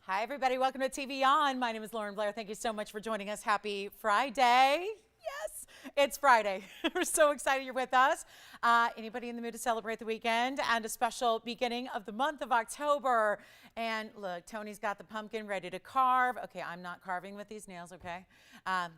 Hi, everybody. Welcome to TVON. My name is Lauren Blair. Thank you so much for joining us. Happy Friday. Yes, it's Friday. We're so excited you're with us. Anybody in the mood to celebrate the weekend and a special beginning of the month of October? And look, Tony's got the pumpkin ready to carve. Okay, I'm not carving with these nails, okay?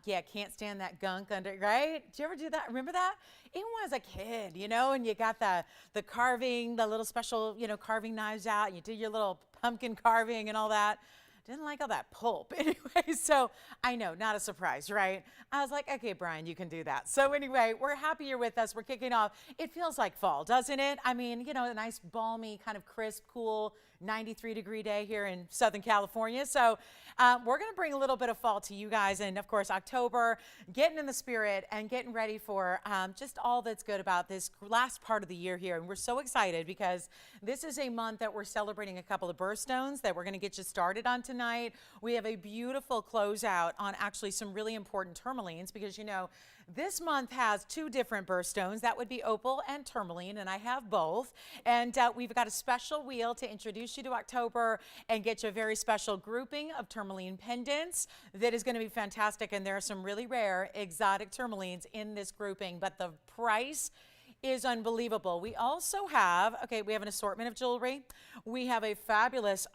Yeah, can't stand that gunk under, right? Did you ever do that? Remember that? Even when I was a kid, and you got the carving, the little special, carving knives out, and you did your little pumpkin carving and all that. Didn't like all that pulp. Anyway, so I know, not a surprise, right? I was like, okay, Brian, you can do that. So anyway, we're happy you're with us. We're kicking off. It feels like fall, doesn't it? I mean, a nice balmy, kind of crisp, cool, 93-degree day here in Southern California. So we're going to bring a little bit of fall to you guys. And of course, October, getting in the spirit and getting ready for just all that's good about this last part of the year here. And we're so excited because this is a month that we're celebrating a couple of birthstones that we're going to get you started on tonight. We have a beautiful closeout on actually some really important tourmalines because, this month has two different birthstones. That would be opal and tourmaline, and I have both. And we've got a special wheel to introduce you to October and get you a very special grouping of tourmaline pendants that is going to be fantastic. And there are some really rare exotic tourmalines in this grouping, but the price is unbelievable. We also have, we have an assortment of jewelry. We have a fabulous,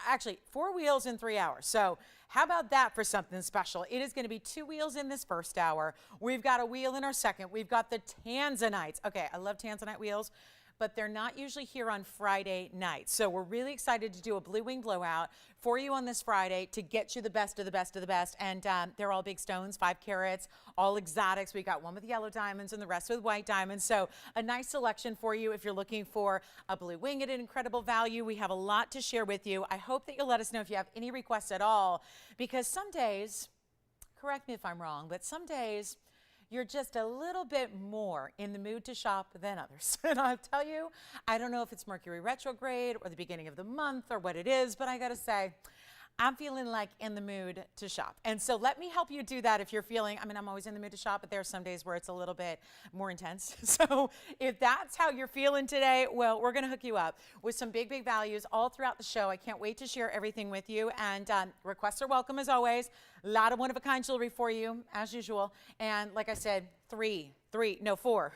actually 4 wheels in 3 hours. So how about that for something special? It is going to be 2 wheels in this first hour. We've got a wheel in our second. We've got the Tanzanites. Okay, I love Tanzanite wheels, but they're not usually here on Friday nights. So we're really excited to do a blue wing blowout for you on this Friday to get you the best of the best of the best. And they're all big stones, 5 carats, all exotics. We got one with yellow diamonds and the rest with white diamonds. So a nice selection for you if you're looking for a blue wing at an incredible value. We have a lot to share with you. I hope that you'll let us know if you have any requests at all, because some days, correct me if I'm wrong, but some days you're just a little bit more in the mood to shop than others. And I'll tell you, I don't know if it's Mercury retrograde or the beginning of the month or what it is, but I gotta say, I'm feeling like in the mood to shop. And so let me help you do that if you're feeling, I'm always in the mood to shop, but there are some days where it's a little bit more intense. So if that's how you're feeling today, well, we're gonna hook you up with some big, big values all throughout the show. I can't wait to share everything with you. And requests are welcome as always. A lot of one-of-a-kind jewelry for you, as usual. And like I said, four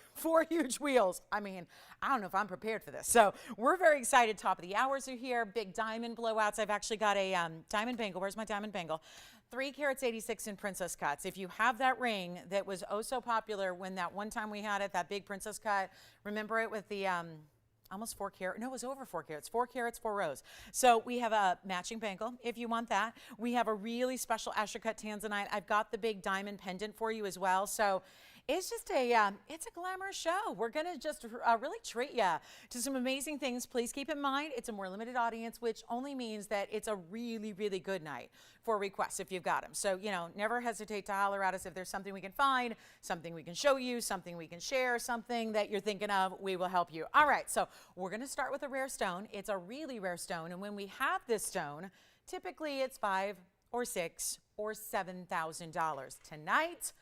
huge wheels. I don't know if I'm prepared for this. So we're very excited. Top of the hours are here. Big diamond blowouts. I've actually got a diamond bangle. Where's my diamond bangle? 3 carats 86 in princess cuts. If you have that ring that was oh so popular when that one time we had it, that big princess cut, remember it with the almost 4 carat, no, it was over 4 carats, 4 carats, 4 rows. So we have a matching bangle if you want that. We have a really special Asher cut Tanzanite. I've got the big diamond pendant for you as well. So it's just it's a glamorous show. We're gonna just really treat you to some amazing things. Please keep in mind, it's a more limited audience, which only means that it's a really, really good night for requests if you've got them. So, never hesitate to holler at us if there's something we can find, something we can show you, something we can share, something that you're thinking of, we will help you. All right, so we're gonna start with a rare stone. It's a really rare stone, and when we have this stone, typically it's $5,000 or $6,000 or $7,000. Tonight,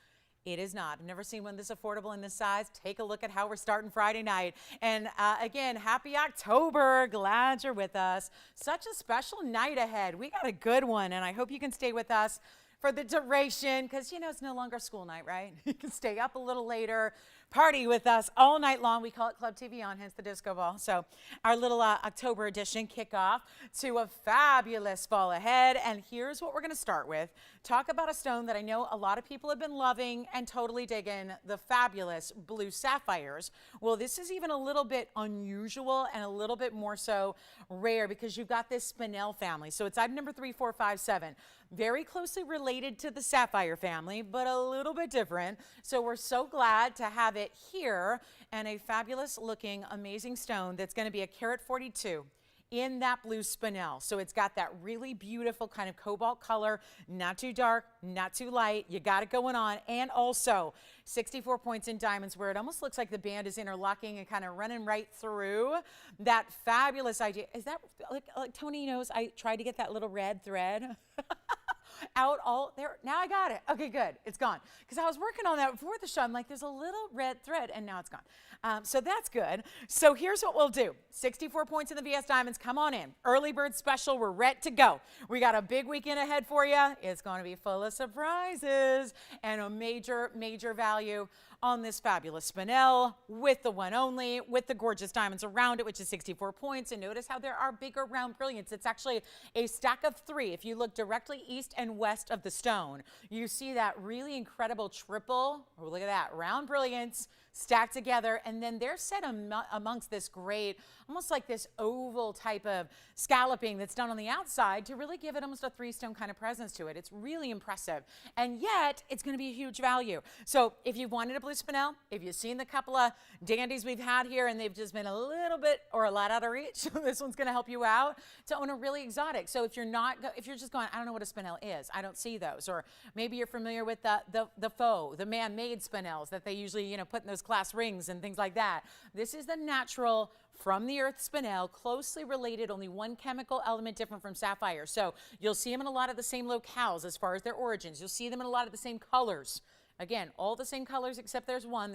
it is not. I've never seen one this affordable in this size. Take a look at how we're starting Friday night. And again, happy October. Glad you're with us. Such a special night ahead. We got a good one, and I hope you can stay with us for the duration because, it's no longer school night, right? You can stay up a little later, party with us all night long. We call it Club TVON, hence the disco ball. So our little October edition kickoff to a fabulous fall ahead. And here's what we're going to start with. Talk about a stone that I know a lot of people have been loving and totally digging, the fabulous blue sapphires. Well, this is even a little bit unusual and a little bit more so rare because you've got this spinel family. So it's item number 3457. Very closely related to the sapphire family, but a little bit different. So we're so glad to have it here, and a fabulous looking, amazing stone that's going to be a carat 42 in that blue spinel. So it's got that really beautiful kind of cobalt color, not too dark, not too light. You got it going on. And also 64 points in diamonds where it almost looks like the band is interlocking and kind of running right through. That fabulous idea. Is that like Tony knows I tried to get that little red thread out all there. Now I got it. Okay, good. It's gone. Because I was working on that before the show. I'm like, there's a little red thread, and now it's gone. So that's good. So here's what we'll do. 64 points in the VS Diamonds. Come on in. Early bird special. We're ready to go. We got a big weekend ahead for you. It's going to be full of surprises and a major, major value on this fabulous spinel with the one only, with the gorgeous diamonds around it, which is 64 points. And notice how there are bigger round brilliants. It's actually a stack of 3. If you look directly east and west of the stone, you see that really incredible triple, oh, look at that, round brilliants stacked together, and then they're set amongst this great, almost like this oval type of scalloping that's done on the outside to really give it almost a 3-stone kind of presence to it. It's really impressive, and yet it's going to be a huge value. So if you've wanted a blue spinel, if you've seen the couple of dandies we've had here and they've just been a little bit or a lot out of reach, this one's going to help you out to own a really exotic. So if you're just going, I don't know what a spinel is, I don't see those, or maybe you're familiar with the faux, the man-made spinels that they usually put in those class rings and things like that. This is the natural from the earth spinel, closely related, only one chemical element different from sapphire. So you'll see them in a lot of the same locales as far as their origins. You'll see them in a lot of the same colors. Again, all the same colors except there's one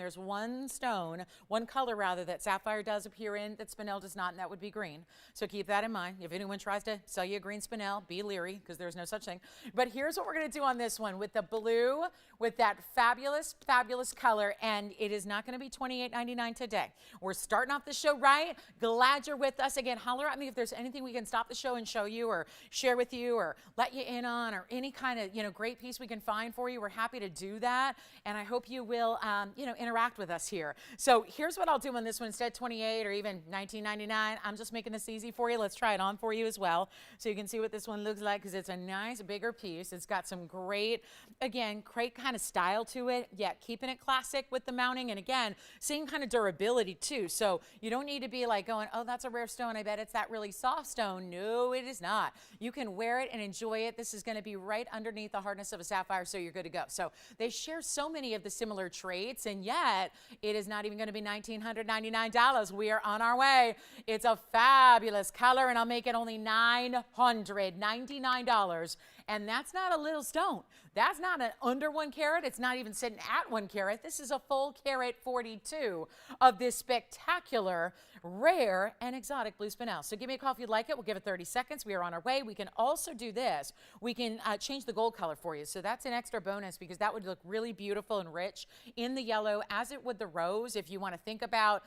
stone, one color rather, that sapphire does appear in that spinel does not, and that would be green. So keep that in mind. If anyone tries to sell you a green spinel, be leery, because there's no such thing. But here's what we're going to do on this one with the blue, with that fabulous, fabulous color, and it is not going to be $28.99 today. We're starting off the show right. Glad you're with us. Again, holler at me if there's anything we can stop the show and show you or share with you or let you in on, or any kind of great piece we can find for you. We're happy to do that. And I hope you will, interact with us here. So here's what I'll do on this one. Instead of $28 or even $19.99, I'm just making this easy for you. Let's try it on for you as well, so you can see what this one looks like, because it's a nice bigger piece. It's got some great kind of style to it, yet keeping it classic with the mounting. And again, same kind of durability too. So you don't need to be like going, oh, that's a rare stone, I bet it's that really soft stone. No, it is not. You can wear it and enjoy it. This is going to be right underneath the hardness of a sapphire, so you're good to go. So they share so many of the similar traits, and yet it is not even going to be $1,999. We are on our way. It's a fabulous color, and I'll make it only $999. And that's not a little stone. That's not an under 1 carat. It's not even sitting at 1 carat. This is a full carat 42 of this spectacular, rare, and exotic blue spinel. So give me a call if you'd like it. We'll give it 30 seconds. We are on our way. We can also do this. We can change the gold color for you. So that's an extra bonus, because that would look really beautiful and rich in the yellow, as it would the rose. If you want to think about,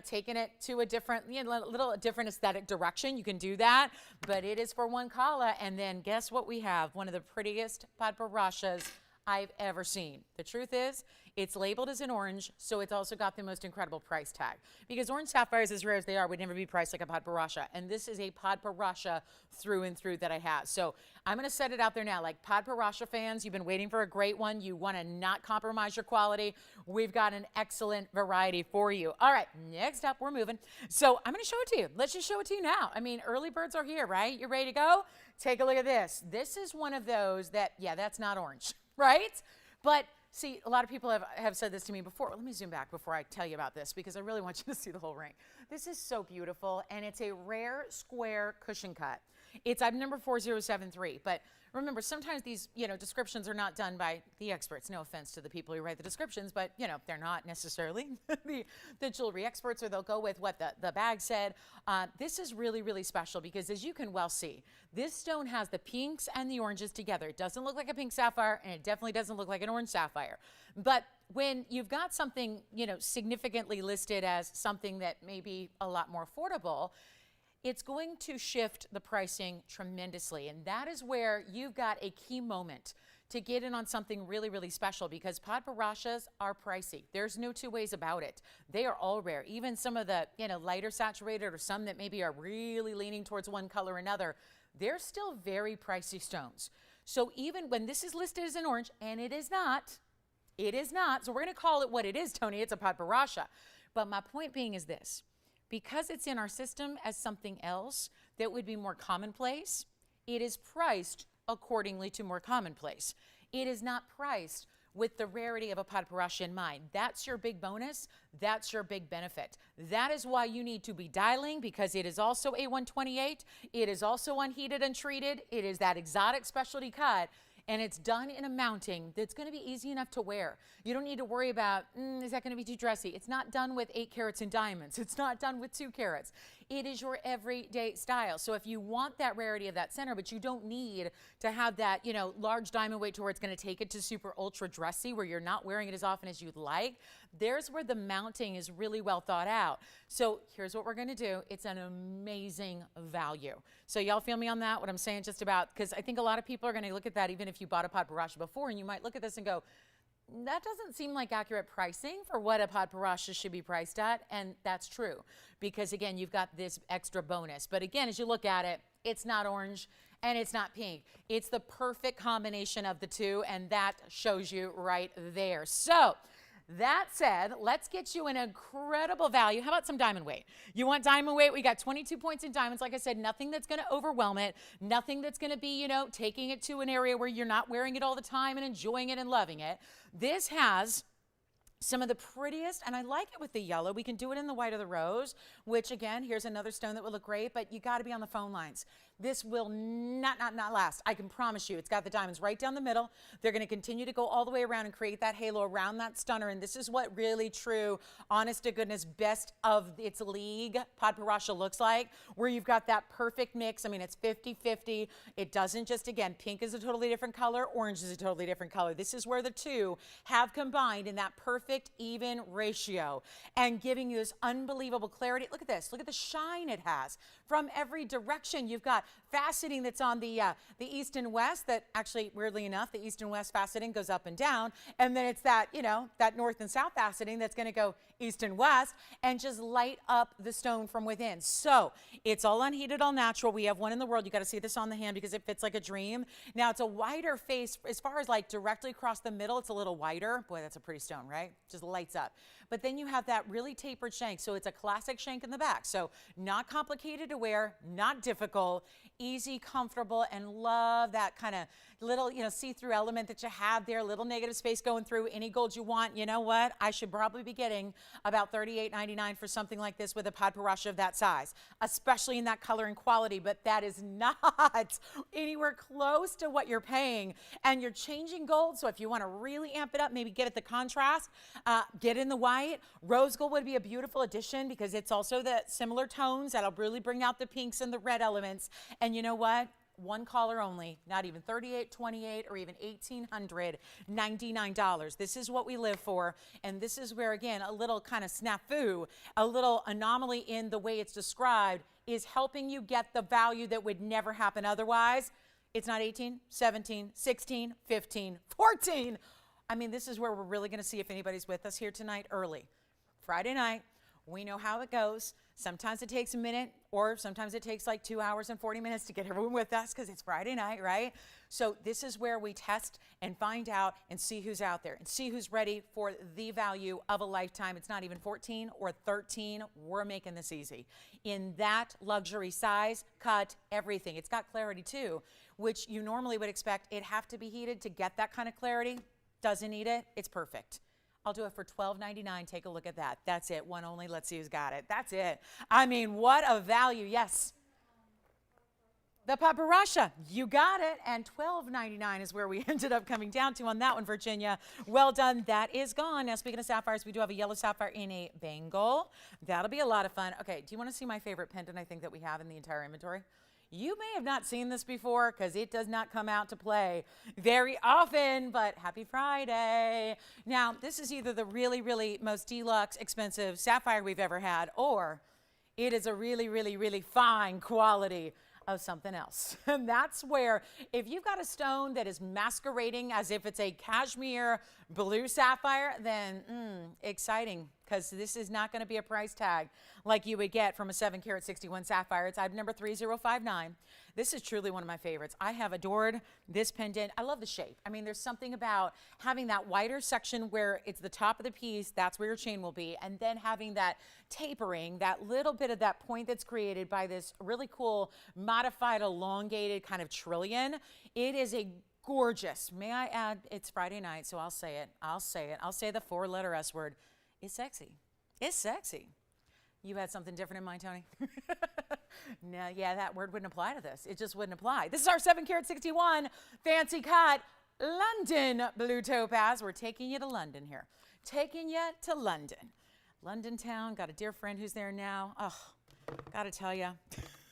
taking it to a different, little different aesthetic direction, you can do that. But it is for 1 kala. And then guess what we have? One of the prettiest padparashas I've ever seen. The truth is, it's labeled as an orange, so it's also got the most incredible price tag. Because orange sapphires, as rare as they are, would never be priced like a padparasha. And this is a padparasha through and through that I have. So I'm going to set it out there now. Like padparasha fans, you've been waiting for a great one. You want to not compromise your quality. We've got an excellent variety for you. All right, next up, we're moving. So I'm going to show it to you. Let's just show it to you now. I mean, early birds are here, right? You're ready to go? Take a look at this. This is one of those that, yeah, that's not orange, right? But see, a lot of people have said this to me before. Let me zoom back before I tell you about this, because I really want you to see the whole ring. This is so beautiful, and it's a rare square cushion cut. It's item number 4073, but remember, sometimes these, descriptions are not done by the experts. No offense to the people who write the descriptions, but, they're not necessarily the jewelry experts, or they'll go with what the bag said. This is really, really special, because as you can well see, this stone has the pinks and the oranges together. It doesn't look like a pink sapphire, and it definitely doesn't look like an orange sapphire. But when you've got something, significantly listed as something that may be a lot more affordable, it's going to shift the pricing tremendously. And that is where you've got a key moment to get in on something really, really special, because padparashas are pricey. There's no two ways about it. They are all rare. Even some of the, lighter saturated, or some that maybe are really leaning towards one color or another, they're still very pricey stones. So even when this is listed as an orange, and it is not, so we're gonna call it what it is, Tony, it's a padparasha. But my point being is this: because it's in our system as something else that would be more commonplace, it is priced accordingly to more commonplace. It is not priced with the rarity of a padparasha in mind. That's your big bonus. That's your big benefit. That is why you need to be dialing, because it is also A128. It is also unheated, untreated. It is that exotic specialty cut. And it's done in a mounting that's going to be easy enough to wear. You don't need to worry about, is that going to be too dressy? It's not done with 8 carats in diamonds. It's not done with 2 carats. It is your everyday style. So if you want that rarity of that center, but you don't need to have that, you know, large diamond weight to where it's going to take it to super ultra dressy where you're not wearing it as often as you'd like, there's where the mounting is really well thought out. So here's what we're going to do. It's an amazing value. So y'all feel me on that? What I'm saying just about, because I think a lot of people are going to look at that even if you bought a Padparacha before, and you might look at this and go, that doesn't seem like accurate pricing for what a Padparacha should be priced at. And that's true because, again, you've got this extra bonus. But again, as you look at it, it's not orange and it's not pink. It's the perfect combination of the two, and that shows you right there. So that said, let's get you an incredible value. How about some diamond weight? You want diamond weight? We got 22 points in diamonds. Like I said, nothing that's going to overwhelm it. Nothing that's going to be, you know, taking it to an area where you're not wearing it all the time and enjoying it and loving it. This has some of the prettiest, and I like it with the yellow. We can do it in the white or the rose, which again, here's another stone that will look great, but you got to be on the phone lines. This will not last. I can promise you. It's got the diamonds right down the middle. They're going to continue to go all the way around and create that halo around that stunner. And this is what really true, honest to goodness, best of its league Padparacha looks like, where you've got that perfect mix. I mean, it's 50-50. It doesn't just, again, pink is a totally different color. Orange is a totally different color. This is where the two have combined in that perfect even ratio and giving you this unbelievable clarity. Look at this. Look at the shine it has from every direction. You've got faceting that's on the east and west that actually, weirdly enough, the east and west faceting goes up and down. And then it's that, you know, that north and south faceting that's going to go east and west and just light up the stone from within. So it's all unheated, all natural. We have one in the world. You got to see this on the hand because it fits like a dream. Now it's a wider face as far as like directly across the middle. It's a little wider. Boy, that's a pretty stone, right? Just lights up. But then you have that really tapered shank. So it's a classic shank in the back. So not complicated to wear, not difficult, easy, comfortable, and love that kind of little, you know, see-through element that you have there, little negative space going through. Any gold you want, you know what? I should probably be getting about $38.99 for something like this with a Padparacha of that size, especially in that color and quality, but that is not anywhere close to what you're paying. And you're changing gold, so if you want to really amp it up, maybe get it the contrast, get in the white. Rose gold would be a beautiful addition because it's also the similar tones that'll really bring out the pinks and the red elements. And you know what? One caller only, not even $38.28 or even $1,899. This is what we live for. And this is where, again, a little kind of snafu, a little anomaly in the way it's described is helping you get the value that would never happen otherwise. It's not 18, 17, 16, 15, 14. I mean, this is where we're really going to see if anybody's with us here tonight early. Friday night, we know how it goes. Sometimes it takes a minute, or sometimes it takes like 2 hours and 40 minutes to get everyone with us because it's Friday night, right? So this is where we test and find out and see who's out there and see who's ready for the value of a lifetime. It's not even 14 or 13. We're making this easy. In that luxury size, cut, everything. It's got clarity too, which you normally would expect it have to be heated to get that kind of clarity. Doesn't need it. It's perfect. I'll do it for $12.99. Take a look at that. That's it. One only. Let's see who's got it. That's it. I mean, what a value. Yes. The Padparacha. You got it. And $12.99 is where we ended up coming down to on that one, Virginia. Well done. That is gone. Now, speaking of sapphires, we do have a yellow sapphire in a bangle. That'll be a lot of fun. Okay. Do you want to see my favorite pendant I think that we have in the entire inventory? You may have not seen this before because it does not come out to play very often, but happy Friday. Now, this is either the really, really most deluxe, expensive sapphire we've ever had, or it is a really, really, really fine quality of something else. And that's where if you've got a stone that is masquerading as if it's a cashmere blue sapphire, then exciting, because this is not going to be a price tag like you would get from a 7 carat 61 sapphire. It's item number 3059. This is truly one of my favorites. I have adored this pendant. I love the shape. I mean, there's something about having that wider section where it's the top of the piece, that's where your chain will be, and then having that tapering, that little bit of that point that's created by this really cool modified elongated kind of trillion. It is a gorgeous, may I add, it's Friday night, so I'll say it. I'll say the 4-letter S word. It's sexy. It's sexy. You had something different in mind, Tony? No, yeah, that word wouldn't apply to this. It just wouldn't apply. This is our 7 carat 61 fancy cut London blue topaz. We're taking you to London here. Taking you to London. London town. Got a dear friend who's there now. Oh, got to tell you.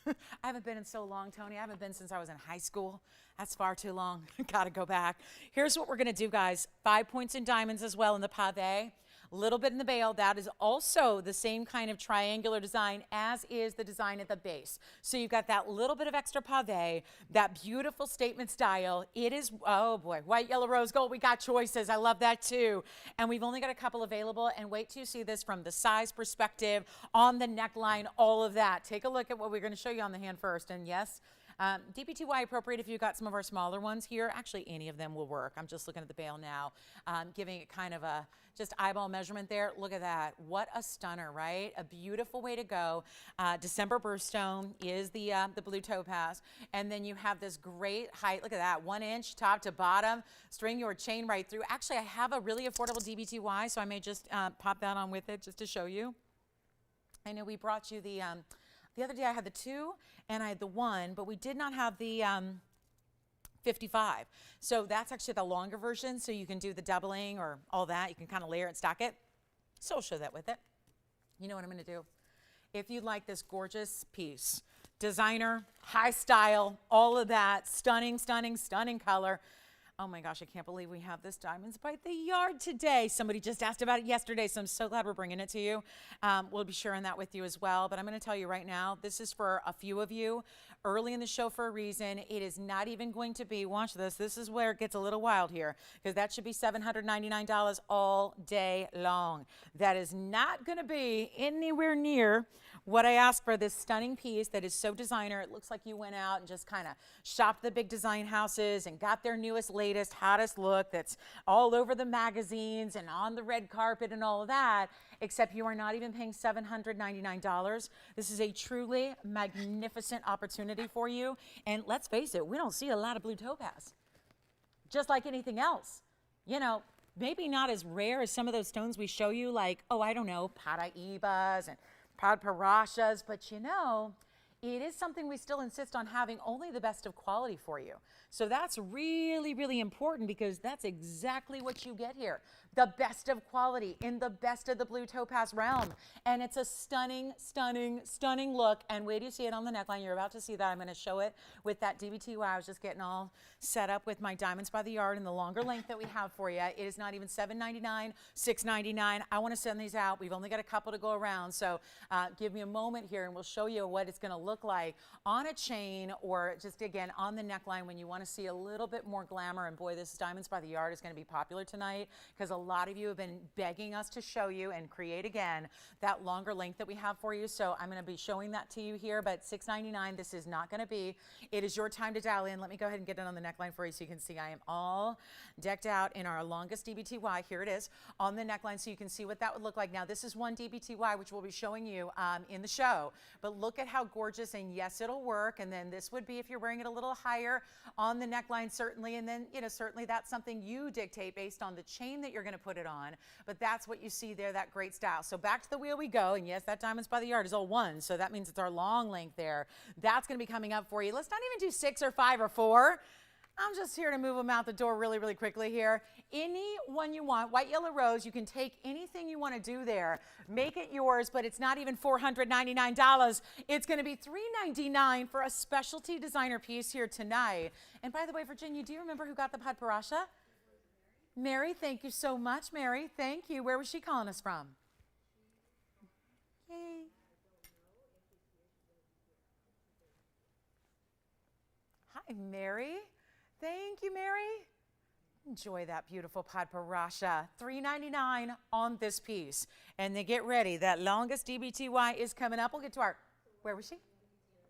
I haven't been in so long, Tony. I haven't been since I was in high school. That's far too long. Got to go back. Here's what we're going to do, guys. 5 points in diamonds as well in the pave. A little bit in the bail. That is also the same kind of triangular design as is the design at the base. So you've got that little bit of extra pave, that beautiful statement style. It is, oh boy, white, yellow, rose gold. We got choices. I love that too. And we've only got a couple available. And wait till you see this from the size perspective, on the neckline, all of that. Take a look at what we're going to show you on the hand first. And yes, DPTY appropriate if you've got some of our smaller ones here. Actually, any of them will work. I'm just looking at the bail now, giving it kind of a just eyeball measurement there. Look at that. What a stunner, right? A beautiful way to go. December birthstone is the blue topaz. And then you have this great height. Look at that. 1 inch top to bottom. String your chain right through. Actually, I have a really affordable DBTY, so I may just pop that on with it just to show you. I know we brought you the other day I had the 2 and I had the 1, but we did not have the 55. So that's actually the longer version, so you can do the doubling or all that. You can kind of layer it and stack it. So I'll show that with it. You know what I'm going to do? If you like this gorgeous piece, designer, high style, all of that, stunning, stunning, stunning color. Oh my gosh, I can't believe we have this Diamonds by the Yard today. Somebody just asked about it yesterday, so I'm so glad we're bringing it to you. We'll be sharing that with you as well, but I'm going to tell you right now, this is for a few of you early in the show for a reason. It is not even going to be, watch this, this is where it gets a little wild here, because that should be $799 all day long. That is not going to be anywhere near what I asked for this stunning piece that is so designer. It looks like you went out and just kind of shopped the big design houses and got their newest, latest, hottest look that's all over the magazines and on the red carpet and all of that, except you are not even paying $799. This is a truly magnificent opportunity for you. And let's face it, we don't see a lot of blue topaz. Just like anything else. You know, maybe not as rare as some of those stones we show you, like, oh, I don't know, Paraibas and Parashas, but you know, it is something we still insist on having only the best of quality for you. So that's really, really important, because that's exactly what you get here. The best of quality in the best of the blue topaz realm. And it's a stunning, stunning, stunning look. And wait till you see it on the neckline. You're about to see that. I'm going to show it with that DBTY. I was just getting all set up with my Diamonds by the Yard and the longer length that we have for you. It is not even $799, $699. I want to send these out. We've only got a couple to go around. So give me a moment here and we'll show you what it's going to look like on a chain, or just again on the neckline when you want to see a little bit more glamour. And boy, this Diamonds by the Yard is going to be popular tonight, because a lot of you have been begging us to show you and create again that longer length that we have for you. So I'm going to be showing that to you here, but $699, this is not going to be. It is your time to dial in. Let me go ahead and get it on the neckline for you so you can see I am all decked out in our longest DBTY. Here it is on the neckline so you can see what that would look like. Now this is one DBTY which we'll be showing you in the show, but look at how gorgeous, and yes, it'll work. And then this would be if you're wearing it a little higher on the neckline, certainly, and then, you know, certainly that's something you dictate based on the chain that you're going to put it on, but that's what you see there, that great style. So back to the wheel we go, and yes, that Diamonds by the Yard is all 1, so that means it's our long length there. That's going to be coming up for you. Let's not even do 6 or 5 or 4. I'm just here to move them out the door really, really quickly here. Any one you want, white, yellow, rose, you can take anything you want to do there. Make it yours, but it's not even $499. It's going to be $399 for a specialty designer piece here tonight. And by the way, Virginia, do you remember who got the Padparasha? Mary, thank you so much, Mary. Thank you. Where was she calling us from? Yay. Hi, Mary. Thank you, Mary. Enjoy that beautiful Padparasha. $399 on this piece. And then get ready. That longest DBTY is coming up. We'll get to our, where was she?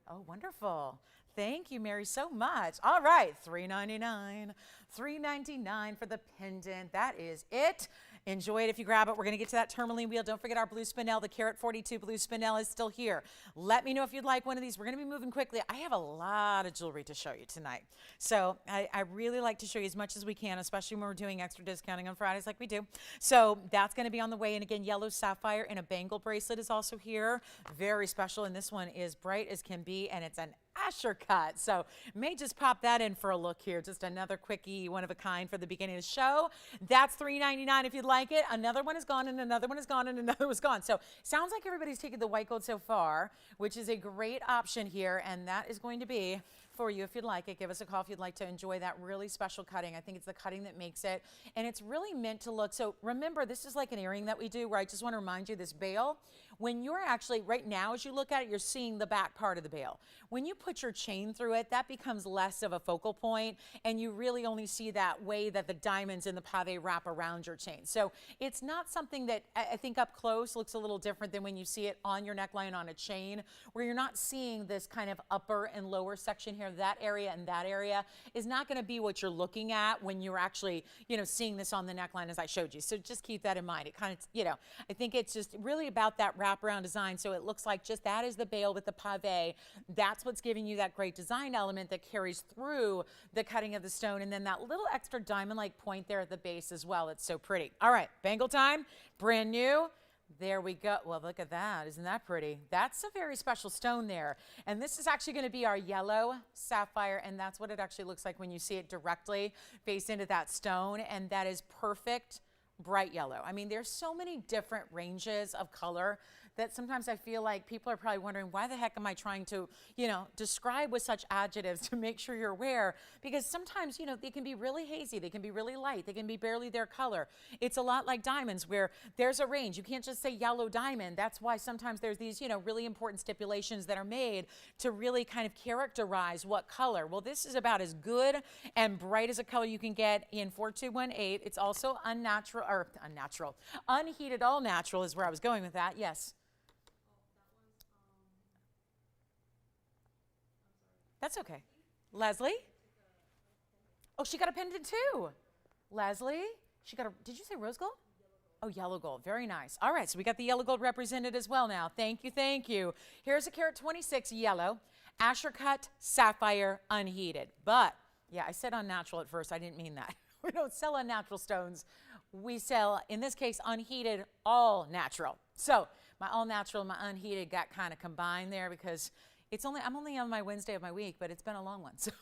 Oh, wonderful. Thank you, Mary, so much. All right, $399. $399 for the pendant. That is it. Enjoy it if you grab it. We're going to get to that tourmaline wheel. Don't forget our blue spinel. The Carat 42 blue spinel is still here. Let me know if you'd like one of these. We're going to be moving quickly. I have a lot of jewelry to show you tonight. So I really like to show you as much as we can, especially when we're doing extra discounting on Fridays like we do. So that's going to be on the way. And again, yellow sapphire and a bangle bracelet is also here. Very special. And this one is bright as can be, and it's an Asher cut. So may just pop that in for a look here. Just another quickie, one of a kind for the beginning of the show. That's $3.99 if you'd like it. Another one is gone, and another one is gone, and another one's gone. So sounds like everybody's taken the white gold so far, which is a great option here, and that is going to be for you if you'd like it. Give us a call if you'd like to enjoy that really special cutting. I think it's the cutting that makes it, and it's really meant to look. So remember, this is like an earring that we do where I just want to remind you this bail, when you're actually, right now as you look at it, you're seeing the back part of the bail. When you put your chain through it, that becomes less of a focal point, and you really only see that way that the diamonds in the pave wrap around your chain. So it's not something that I think up close looks a little different than when you see it on your neckline on a chain, where you're not seeing this kind of upper and lower section here. That area and that area is not going to be what you're looking at when you're actually, seeing this on the neckline as I showed you. So just keep that in mind. It kind of, I think it's just really about that wraparound design. So it looks like just that is the bail with the pave. That's what's giving you that great design element that carries through the cutting of the stone. And then that little extra diamond-like point there at the base as well. It's so pretty. All right, bangle time, brand new. There we go. Well, look at that. Isn't that pretty? That's a very special stone there. And this is actually going to be our yellow sapphire, and that's what it actually looks like when you see it directly face into that stone, and that is perfect bright yellow. I mean, there's so many different ranges of color that sometimes I feel like people are probably wondering, why the heck am I trying to, describe with such adjectives to make sure you're aware? Because sometimes, they can be really hazy, they can be really light, they can be barely their color. It's a lot like diamonds where there's a range. You can't just say yellow diamond. That's why sometimes there's these, really important stipulations that are made to really kind of characterize what color. Well, this is about as good and bright as a color you can get in 4218. It's also unheated all natural is where I was going with that. Yes. That's okay. Leslie? Oh, she got a pendant too. Leslie? She got a, did you say rose gold? Oh, yellow gold. Very nice. All right, so we got the yellow gold represented as well now. Thank you, thank you. Here's a carat 26 yellow, Asher cut, sapphire, unheated. But, yeah, I said unnatural at first. I didn't mean that. We don't sell unnatural stones. We sell, in this case, unheated, all natural. So my all natural and my unheated got kind of combined there because I'm only on my Wednesday of my week, but it's been a long one. So,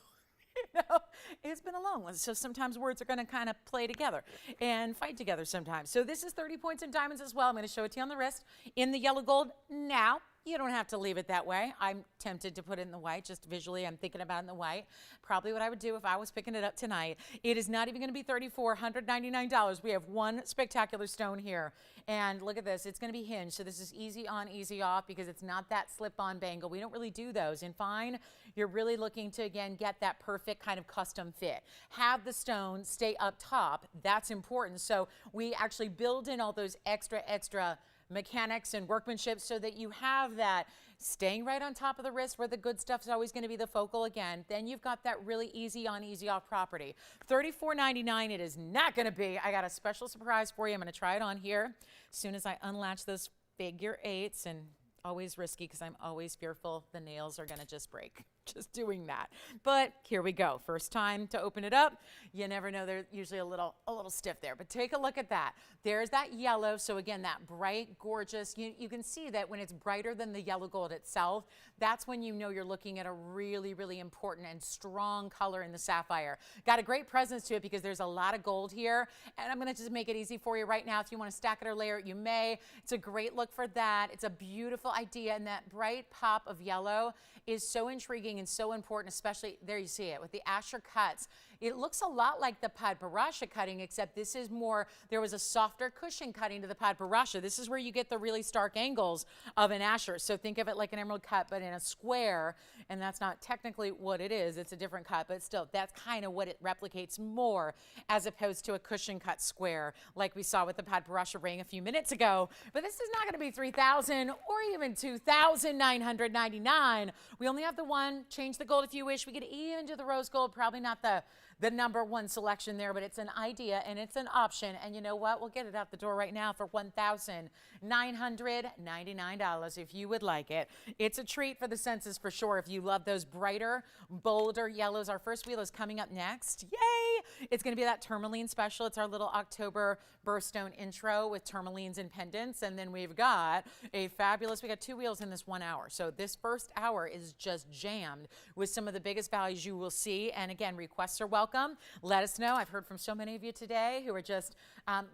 it's been a long one. So sometimes words are going to kind of play together and fight together sometimes. So this is 30 points in diamonds as well. I'm going to show it to you on the wrist in the yellow gold now. You don't have to leave it that way. I'm tempted to put it in the white. Just visually, I'm thinking about it in the white. Probably what I would do if I was picking it up tonight. It is not even going to be $3,499. We have one spectacular stone here. And look at this. It's going to be hinged. So this is easy on, easy off because it's not that slip-on bangle. We don't really do those. In fine, you're really looking to, again, get that perfect kind of custom fit. Have the stone stay up top. That's important. So we actually build in all those extra mechanics and workmanship so that you have that staying right on top of the wrist where the good stuff is always going to be the focal again. Then you've got that really easy on, easy off property. $34.99 it is not going to be. I got a special surprise for you. I'm going to try it on here as soon as I unlatch those figure eights, and always risky because I'm always fearful the nails are going to just break. Just doing that. But here we go. First time to open it up. You never know. They're usually a little stiff there. But take a look at that. There's that yellow. So again, that bright, gorgeous. You can see that when it's brighter than the yellow gold itself, that's when you know you're looking at a really, really important and strong color in the sapphire. Got a great presence to it because there's a lot of gold here. And I'm going to just make it easy for you right now. If you want to stack it or layer it, you may. It's a great look for that. It's a beautiful idea. And that bright pop of yellow is so intriguing and so important, especially there you see it with the Asher cuts. It looks a lot like the Padbarasha cutting, except this is more, there was a softer cushion cutting to the Padbarasha. This is where you get the really stark angles of an Asher. So think of it like an emerald cut, but in a square, and that's not technically what it is. It's a different cut, but still, that's kind of what it replicates more as opposed to a cushion cut square like we saw with the Padbarasha ring a few minutes ago. But this is not going to be $3,000 or even $2,999. We only have the one. Change the gold if you wish. We could even do the rose gold. Probably not the number one selection there, but it's an idea and it's an option. And you know what? We'll get it out the door right now for $1,999 if you would like it. It's a treat for the senses for sure. If you love those brighter, bolder yellows, our first wheel is coming up next. Yay! It's going to be that Tourmaline special. It's our little October birthstone intro with tourmalines and pendants. And then we've got a fabulous, we got 2 wheels in this 1 hour. So this first hour is just jammed with some of the biggest values you will see. And again, requests are welcome. Let us know. I've heard from so many of you today who are just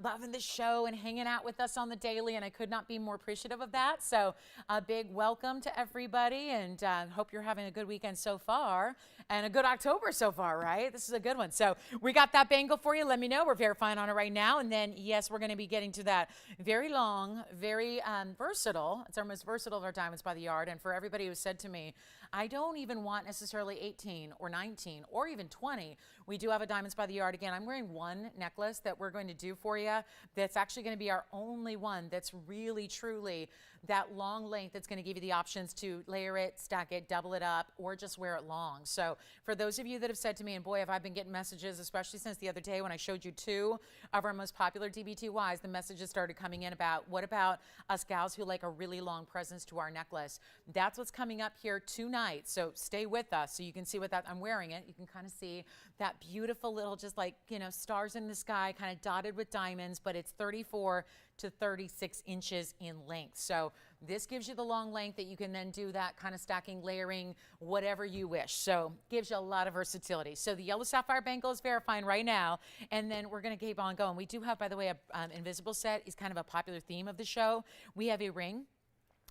loving the show and hanging out with us on the daily, and I could not be more appreciative of that. So a big welcome to everybody, and hope you're having a good weekend so far and a good October so far, right? This is a good one. So we got that bangle for you. Let me know. We're verifying on it right now. And then, yes, we're going to be getting to that very long, very versatile. It's our most versatile of our diamonds by the yard. And for everybody who said to me, I don't even want necessarily 18 or 19 or even 20. We do have a diamonds by the yard. Again, I'm wearing one necklace that we're going to do for you. That's actually going to be our only one that's really, truly that long length that's going to give you the options to layer it, stack it, double it up, or just wear it long. So for those of you that have said to me, and boy, have I been getting messages, especially since the other day when I showed you 2 of our most popular DBTYs, the messages started coming in about, what about us gals who like a really long presence to our necklace? That's what's coming up here tonight. So stay with us so you can see what that, I'm wearing it. You can kind of see that beautiful little, just like, you know, stars in the sky, kind of dotted with diamonds, but it's 34 to 36 inches in length. So this gives you the long length that you can then do that kind of stacking, layering, whatever you wish. So gives you a lot of versatility. So the yellow sapphire bangle is verifying right now, and then we're going to keep on going. We do have, by the way, a invisible set is kind of a popular theme of the show. We have a ring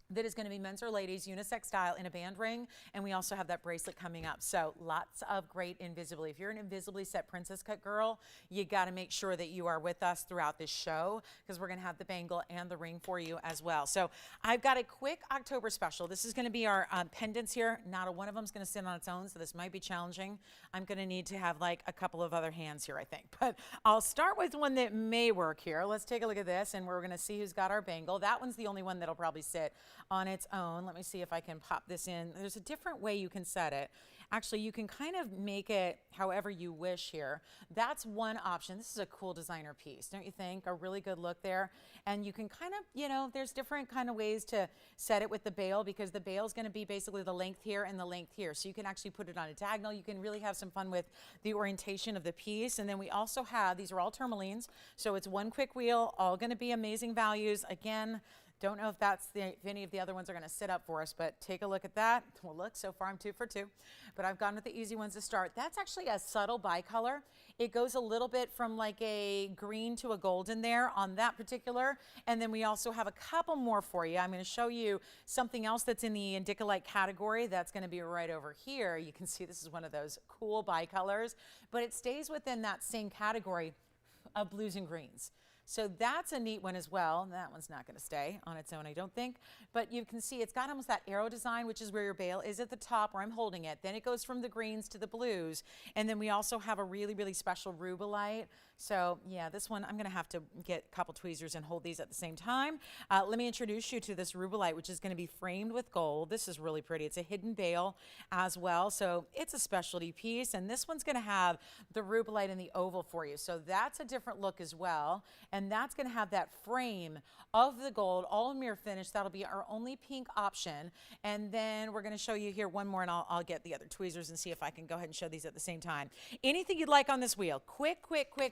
that is going to be men's or ladies, unisex style in a band ring. And we also have that bracelet coming up. So lots of great invisibly. If you're an invisibly set princess cut girl, you got to make sure that you are with us throughout this show, because we're going to have the bangle and the ring for you as well. So I've got a quick October special. This is going to be our pendants here. Not a one of them is going to sit on its own, so this might be challenging. I'm going to need to have like a couple of other hands here, I think. But I'll start with one that may work here. Let's take a look at this, and we're going to see who's got our bangle. That one's the only one that'll probably sit on its own. Let me see if I can pop this in. There's a different way you can set it. Actually, you can kind of make it however you wish here. That's one option. This is a cool designer piece, don't you think? A really good look there. And you can kind of, you know, there's different kind of ways to set it with the bail, because the bail is going to be basically the length here and the length here. So you can actually put it on a diagonal. You can really have some fun with the orientation of the piece. And then we also have, these are all tourmalines. So it's one quick wheel, all going to be amazing values. Again, don't know if any of the other ones are going to sit up for us, but take a look at that. Well, look, so far I'm 2 for 2, but I've gone with the easy ones to start. That's actually a subtle bicolor. It goes a little bit from like a green to a golden there on that particular. And then we also have a couple more for you. I'm going to show you something else that's in the Indica-like category. That's going to be right over here. You can see this is one of those cool bicolors, but it stays within that same category of blues and greens. So that's a neat one as well. That one's not going to stay on its own, I don't think. But you can see it's got almost that arrow design, which is where your bail is at the top where I'm holding it. Then it goes from the greens to the blues. And then we also have a really, really special rubelite. So yeah, this one, I'm going to have to get a couple tweezers and hold these at the same time. Let me introduce you to this rubelite, which is going to be framed with gold. This is really pretty. It's a hidden bail as well. So it's a specialty piece. And this one's going to have the rubelite in the oval for you. So that's a different look as well. And that's going to have that frame of the gold, all mirror finish. That'll be our only pink option. And then we're going to show you here one more, and I'll get the other tweezers and see if I can go ahead and show these at the same time. Anything you'd like on this wheel. Quick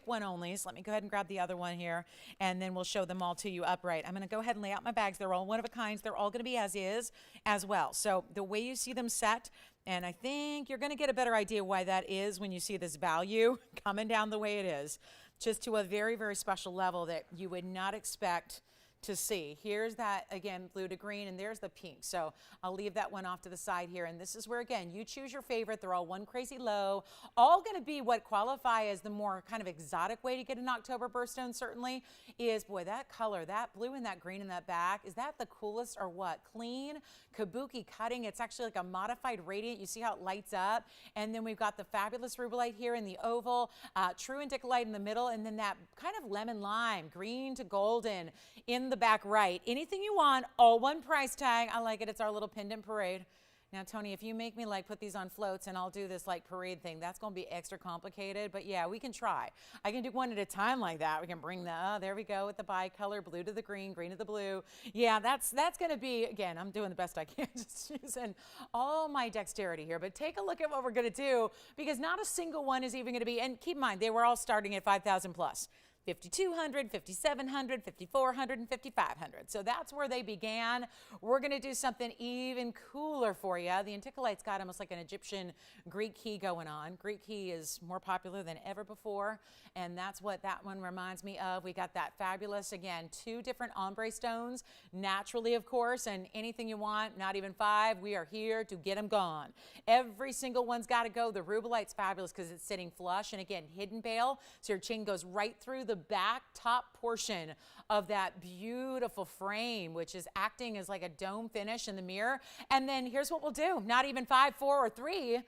one only. So let me go ahead and grab the other one here, and then we'll show them all to you upright. I'm going to go ahead and lay out my bags. They're all one of a kind. They're all going to be as is as well. So the way you see them set, and I think you're going to get a better idea why that is when you see this value coming down the way it is, just to a very, very special level that you would not expect to see. Here's that, again, blue to green, and there's the pink. So I'll leave that one off to the side here. And this is where, again, you choose your favorite. They're all one crazy low, all going to be what qualify as the more kind of exotic way to get an October birthstone, certainly, is, boy, that color, that blue and that green in that back, is that the coolest or what? Clean, kabuki cutting. It's actually like a modified radiant. You see how it lights up? And then we've got the fabulous rubelite here in the oval, true indicolite in the middle, and then that kind of lemon lime, green to golden in the back right. Anything you want, all one price tag. I like it. It's our little pendant parade. Now, Tony, if you make me like put these on floats and I'll do this like parade thing, that's going to be extra complicated. But yeah, we can try. I can do one at a time like that. We can bring the, there we go with the bicolor, blue to the green, green to the blue. Yeah, that's going to be, again, I'm doing the best I can, just using all my dexterity here. But take a look at what we're going to do, because not a single one is even going to be, and keep in mind, they were all starting at 5,000 plus. 5,200, 5,700, 5,400, and 5,500. So that's where they began. We're going to do something even cooler for you. The Anticolite's got almost like an Egyptian Greek key going on. Greek key is more popular than ever before, and that's what that one reminds me of. We got that fabulous, again, 2 different ombre stones, naturally, of course, and anything you want, not even 5, we are here to get them gone. Every single one's got to go. The Rubelite's fabulous because it's sitting flush, and again, hidden bail, so your chain goes right through the back top portion of that beautiful frame, which is acting as like a dome finish in the mirror. And then here's what we'll do. Not even 5, 4, or 3,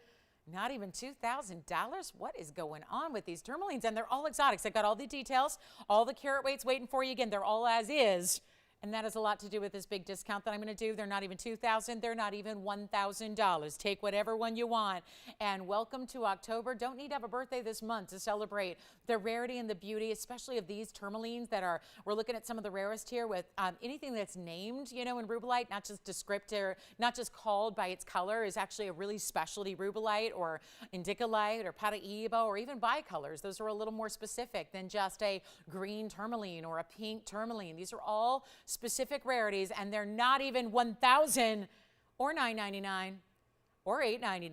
not even $2,000. What is going on with these tourmalines? And they're all exotics. I've got all the details, all the carat weights waiting for you. Again, they're all as is. And that has a lot to do with this big discount that I'm going to do. They're not even $2,000. They're not even $1,000. Take whatever one you want. And welcome to October. Don't need to have a birthday this month to celebrate the rarity and the beauty, especially of these tourmalines that are, we're looking at some of the rarest here with anything that's named, you know, in Rubelite, not just descriptor, not just called by its color, is actually a really specialty Rubelite or Indicolite or Paraíba or even bicolors. Those are a little more specific than just a green tourmaline or a pink tourmaline. These are all specific rarities, and they're not even $1,000 or $999 or $899.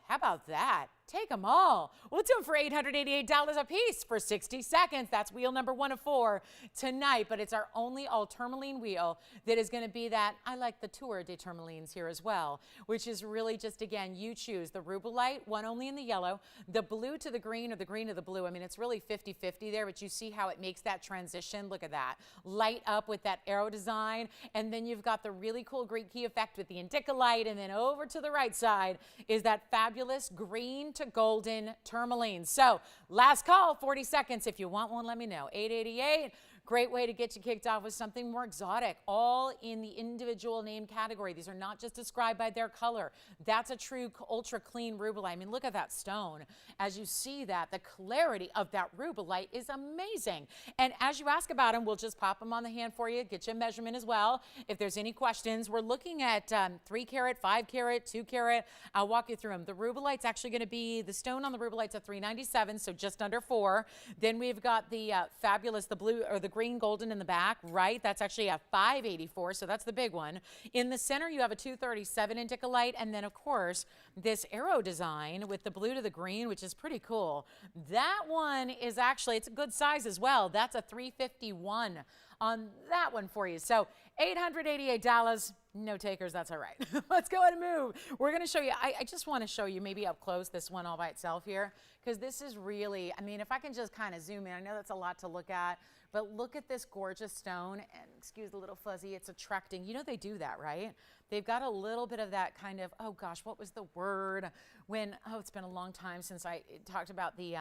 How about that? Take them all. We'll do them for $888 a piece for 60 seconds. That's wheel number 1 of 4 tonight, but it's our only all tourmaline wheel that is going to be that. I like the Tour de Tourmalines here as well, which is really just, again, you choose the Rubelite, one only in the yellow, the blue to the green or the green to the blue. I mean, it's really 50-50 there, but you see how it makes that transition. Look at that. Light up with that arrow design, and then you've got the really cool Greek key effect with the Indicolite, and then over to the right side is that fabulous green to golden tourmaline. So last call, 40 seconds. If you want one, let me know. 888. Great way to get you kicked off with something more exotic, all in the individual name category. These are not just described by their color. That's a true ultra clean rubelite. I mean, look at that stone. As you see that, the clarity of that rubelite is amazing. And as you ask about them, we'll just pop them on the hand for you, get you a measurement as well. If there's any questions, we're looking at 3 carat, 5 carat, 2 carat. I'll walk you through them. The rubelite's actually going to be, the stone on the rubelite's a $397, so just under 4. Then we've got the fabulous, the blue or the green golden in the back, right? That's actually a $584, so that's the big one. In the center, you have a $237 Indicolite, and then, of course, this arrow design with the blue to the green, which is pretty cool. That one is actually, it's a good size as well. That's a $351 on that one for you. So $888, no takers, that's all right. Let's go ahead and move. We're going to show you, I just want to show you maybe up close this one all by itself here, because this is really, I mean, if I can just kind of zoom in, I know that's a lot to look at, but look at this gorgeous stone, and excuse the little fuzzy, it's attracting. You know they do that, right? They've got a little bit of that kind of, oh gosh, what was the word? When, oh, it's been a long time since I talked about the,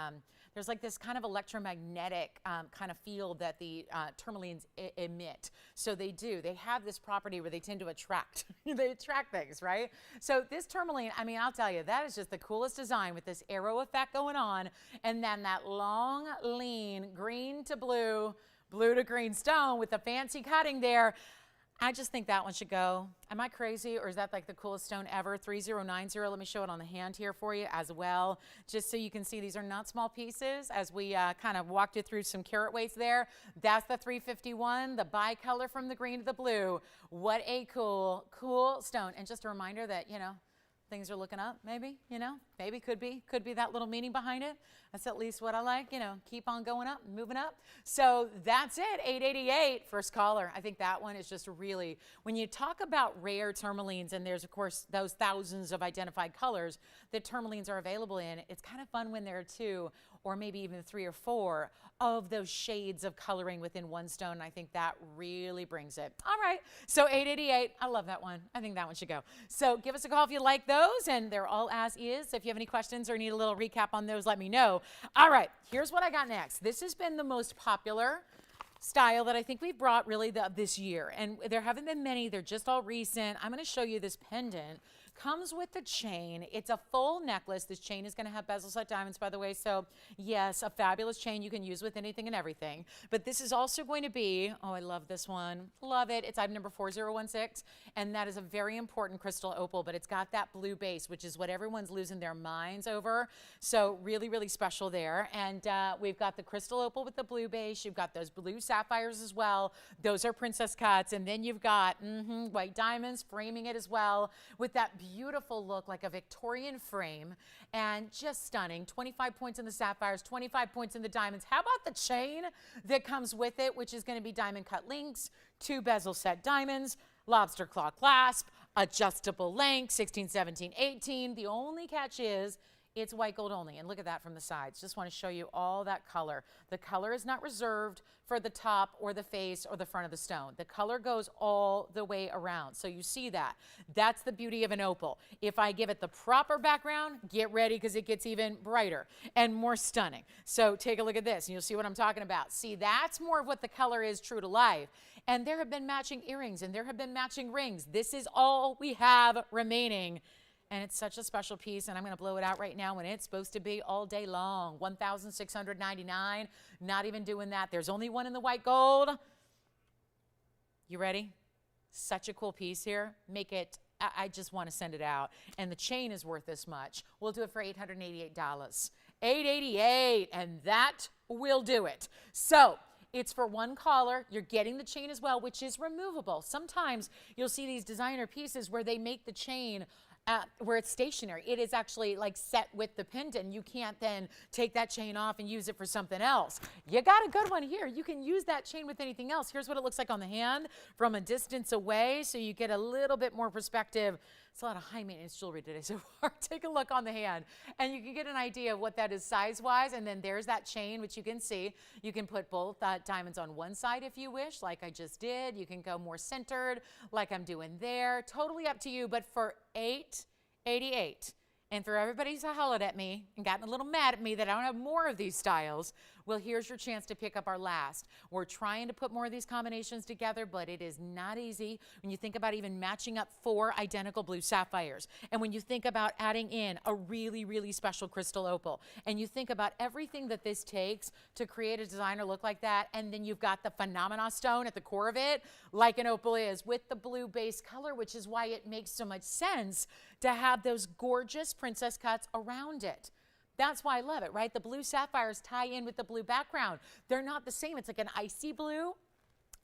there's like this kind of electromagnetic kind of field that the tourmalines emit. So they do, they have this property where they tend to attract, they attract things, right? So this tourmaline, I mean, I'll tell you, that is just the coolest design with this arrow effect going on. And then that long, lean, green to blue, blue to green stone with the fancy cutting there. I just think that one should go. Am I crazy, or is that like the coolest stone ever? 3090. Let me show it on the hand here for you as well, just so you can see these are not small pieces as we kind of walked you through some carat weights there. That's the 351, the bicolor from the green to the blue. What a cool, cool stone. And just a reminder that, you know, things are looking up, maybe, you know, maybe could be that little meaning behind it. That's at least what I like, you know, keep on going up, moving up. So that's it, 888, first caller. I think that one is just really, when you talk about rare tourmalines, and there's, of course, those thousands of identified colors that tourmalines are available in, it's kind of fun when there are 2 or maybe even 3 or 4 of those shades of coloring within one stone. I think that really brings it. All right, so 888, I love that one. I think that one should go. So give us a call if you like those, and they're all as is. If you have any questions or need a little recap on those, let me know. All right, here's what I got next. This has been the most popular style that I think we've brought really this year, and there haven't been many. They're just all recent. I'm going to show you this pendant Comes with the chain. It's a full necklace. This chain is going to have bezel set diamonds, by the way. So yes, a fabulous chain you can use with anything and everything. But this is also going to be, oh, I love this one. Love it. It's item number 4016. And that is a very important crystal opal, but it's got that blue base, which is what everyone's losing their minds over. So really, really special there. And we've got the crystal opal with the blue base. You've got those blue sapphires as well. Those are princess cuts. And then you've got white diamonds framing it as well with that beautiful look like a Victorian frame, and just stunning. 25 points in the sapphires, 25 points in the diamonds. How about the chain that comes with it, which is going to be diamond cut links, 2 bezel set diamonds, lobster claw clasp, adjustable length, 16, 17, 18. The only catch is it's white gold only. And look at that from the sides. Just want to show you all that color. The color is not reserved for the top or the face or the front of the stone. The color goes all the way around. So you see that. That's the beauty of an opal. If I give it the proper background, get ready because it gets even brighter and more stunning. So take a look at this and you'll see what I'm talking about. See, that's more of what the color is true to life. And there have been matching earrings and there have been matching rings. This is all we have remaining. And it's such a special piece, and I'm going to blow it out right now when it's supposed to be all day long. $1,699. Not even doing that. There's only one in the white gold. You ready? Such a cool piece here. Make it, I just want to send it out. And the chain is worth this much. We'll do it for $888. $888, and that will do it. So it's for one caller. You're getting the chain as well, which is removable. Sometimes you'll see these designer pieces where they make the chain where it's stationary. It is actually like set with the pendant. You can't then take that chain off and use it for something else. You got a good one here. You can use that chain with anything else. Here's what it looks like on the hand from a distance away, so you get a little bit more perspective. It's a lot of high maintenance jewelry today so far. Take a look on the hand and you can get an idea of what that is size wise. And then there's that chain, which you can see. You can put both diamonds on one side if you wish, like I just did. You can go more centered like I'm doing there. Totally up to you, but for $888. And for everybody who's hollered at me and gotten a little mad at me that I don't have more of these styles, well, here's your chance to pick up our last. We're trying to put more of these combinations together, but it is not easy when you think about even matching up 4 identical blue sapphires. And when you think about adding in a really, really special crystal opal, and you think about everything that this takes to create a designer look like that, and then you've got the phenomena stone at the core of it, like an opal is, with the blue base color, which is why it makes so much sense to have those gorgeous princess cuts around it. That's why I love it, right? The blue sapphires tie in with the blue background. They're not the same. It's like an icy blue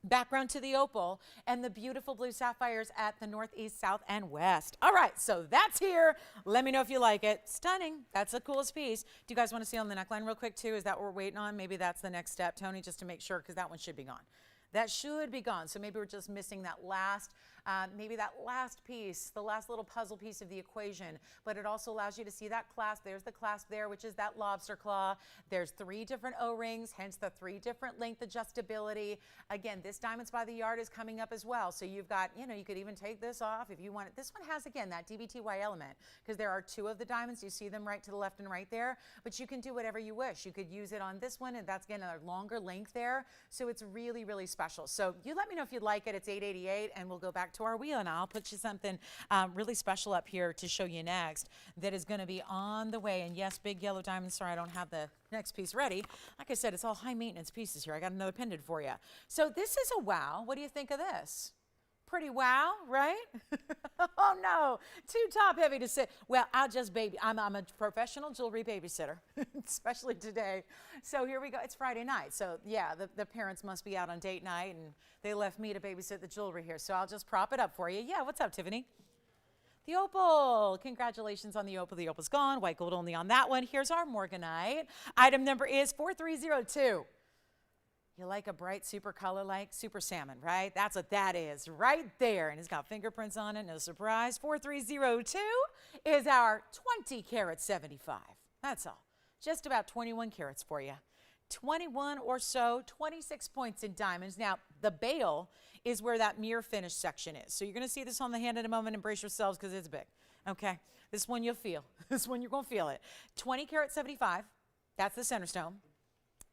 background to the opal and the beautiful blue sapphires at the northeast, south, and west. All right, so that's here. Let me know if you like it. Stunning. That's the coolest piece. Do you guys want to see on the neckline real quick too? Is that what we're waiting on? Maybe that's the next step, Tony, just to make sure, because that one should be gone. That should be gone. So maybe we're just missing that last, maybe that last piece, the last little puzzle piece of the equation. But it also allows you to see that clasp. There's the clasp there, which is that lobster claw. There's 3 different O-rings, hence the 3 different length adjustability. Again, this Diamonds by the Yard is coming up as well. So you've got, you know, you could even take this off if you want it. This one has, again, that DBTY element, because there are 2 of the diamonds. You see them right to the left and right there. But you can do whatever you wish. You could use it on this one, and that's, again, a longer length there. So it's really, really special. So you let me know if you'd like it. It's $888, and we'll go back to our wheel, and I'll put you something really special up here to show you next that is going to be on the way. And yes, big yellow diamonds. Sorry, I don't have the next piece ready. Like I said, it's all high maintenance pieces here. I got another pendant for you. So this is a wow. What do you think of this? Pretty wow, right? Oh no, too top heavy to sit. Well, I'll just baby. I'm a professional jewelry babysitter, especially today. So here we go. It's Friday night. So yeah, the parents must be out on date night and they left me to babysit the jewelry here. So I'll just prop it up for you. Yeah, what's up, Tiffany? The opal. Congratulations on the opal. The opal's gone. White gold only on that one. Here's our Morganite. Item number is 4302. You like a bright super color like super salmon, right? That's what that is right there. And it's got fingerprints on it. No surprise. 4302 is our 20 karat 75. That's all. Just about 21 carats for you. 21 or so, 26 points in diamonds. Now, the bail is where that mirror finish section is. So you're going to see this on the hand in a moment, and brace yourselves because it's big. Okay? This one you'll feel. This one you're going to feel it. 20 karat 75. That's the center stone.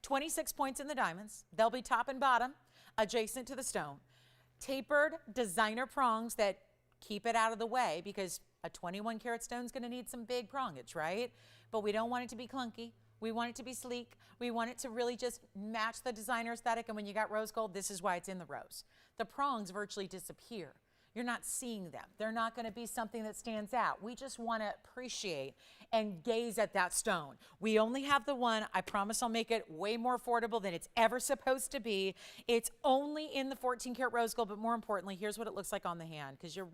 26 points in the diamonds. They'll be top and bottom, adjacent to the stone. Tapered designer prongs that keep it out of the way, because A 21 karat stone's going to need some big prongage, right? But we don't want it to be clunky. We want it to be sleek. We want it to really just match the designer aesthetic. And when you got rose gold, this is why it's in the rose. The prongs virtually disappear. You're not seeing them. They're not going to be something that stands out. We just want to appreciate and gaze at that stone. We only have the one. I promise I'll make it way more affordable than it's ever supposed to be. It's only in the 14 karat rose gold, but more importantly, here's what it looks like on the hand, because you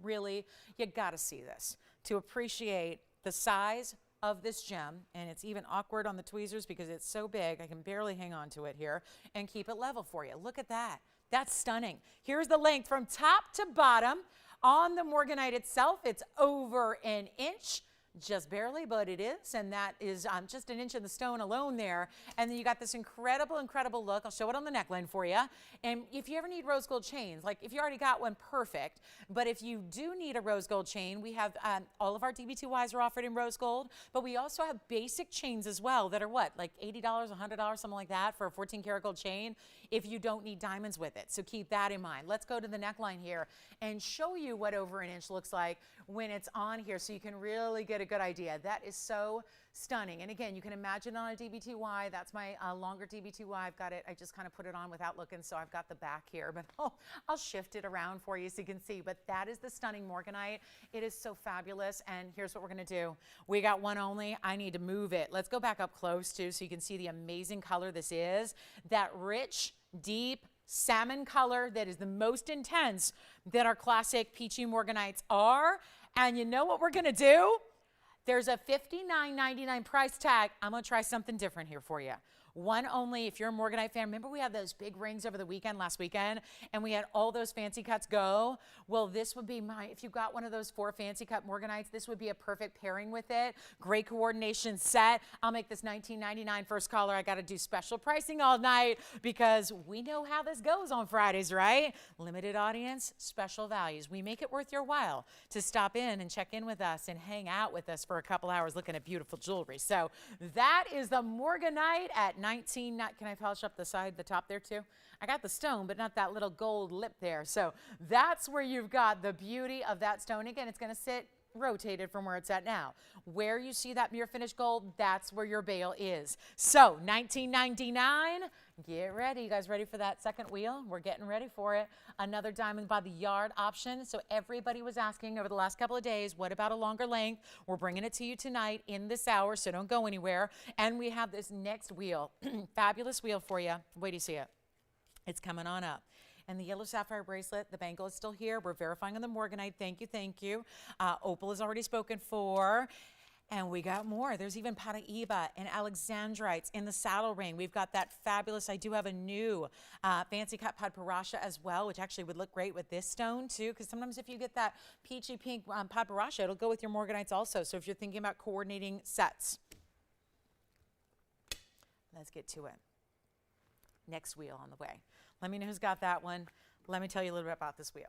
got to see this to appreciate the size of this gem. And it's even awkward on the tweezers because it's so big. I can barely hang on to it here and keep it level for you. Look at that. That's stunning. Here's the length from top to bottom. On the Morganite itself, it's over an inch. Just barely, but it is, and that is just an inch in the stone alone there. And then you got this incredible, incredible look. I'll show it on the neckline for you. And if you ever need rose gold chains, like if you already got one, perfect. But if you do need a rose gold chain, we have all of our DB2Ys are offered in rose gold, but we also have basic chains as well that are what, like $80, $100, something like that for a 14 karat gold chain if you don't need diamonds with it. So keep that in mind. Let's go to the neckline here and show you what over an inch looks like when it's on here so you can really get a good idea. That is so stunning. And again, you can imagine on a DB2Y, that's my longer DB2Y. I've got it, I just kind of put it on without looking, so I've got the back here, but I'll shift it around for you so you can see. But that is the stunning Morganite. It is so fabulous. And here's what we're gonna do. We got one only. I need to move it. Let's go back up close too so you can see the amazing color this is. That rich, deep, salmon color that is the most intense that our classic peachy Morganites are. And you know what we're gonna do? There's a $59.99 price tag. I'm gonna try something different here for you. One only, if you're a Morganite fan, remember we had those big rings over the weekend, last weekend, and we had all those fancy cuts go? Well, this would be if you got one of those 4 fancy cut Morganites, this would be a perfect pairing with it. Great coordination set. I'll make this $19.99 first caller. I gotta do special pricing all night because we know how this goes on Fridays, right? Limited audience, special values. We make it worth your while to stop in and check in with us and hang out with us for a couple hours looking at beautiful jewelry. So that is the Morganite at 19, can I polish up the side, the top there too? I got the stone, but not that little gold lip there. So that's where you've got the beauty of that stone. Again, it's gonna sit rotated from where it's at now. Where you see that mirror finish gold, that's where your bail is. So $19.99, get ready. You guys ready for that second wheel? We're getting ready for it. Another diamond by the yard option. So everybody was asking over the last couple of days, what about a longer length? We're bringing it to you tonight in this hour, so don't go anywhere. And we have this next wheel, fabulous wheel for you. Wait till you see it. It's coming on up. And the yellow sapphire bracelet, the bangle is still here. We're verifying on the Morganite. Thank you, thank you. Opal is already spoken for. And we got more. There's even Paraíba and Alexandrites in the saddle ring. We've got that fabulous, I do have a new fancy cut Padparasha as well, which actually would look great with this stone too, because sometimes if you get that peachy pink Padparasha, it'll go with your Morganites also. So if you're thinking about coordinating sets. Let's get to it. Next wheel on the way. Let me know who's got that one. Let me tell you a little bit about this wheel.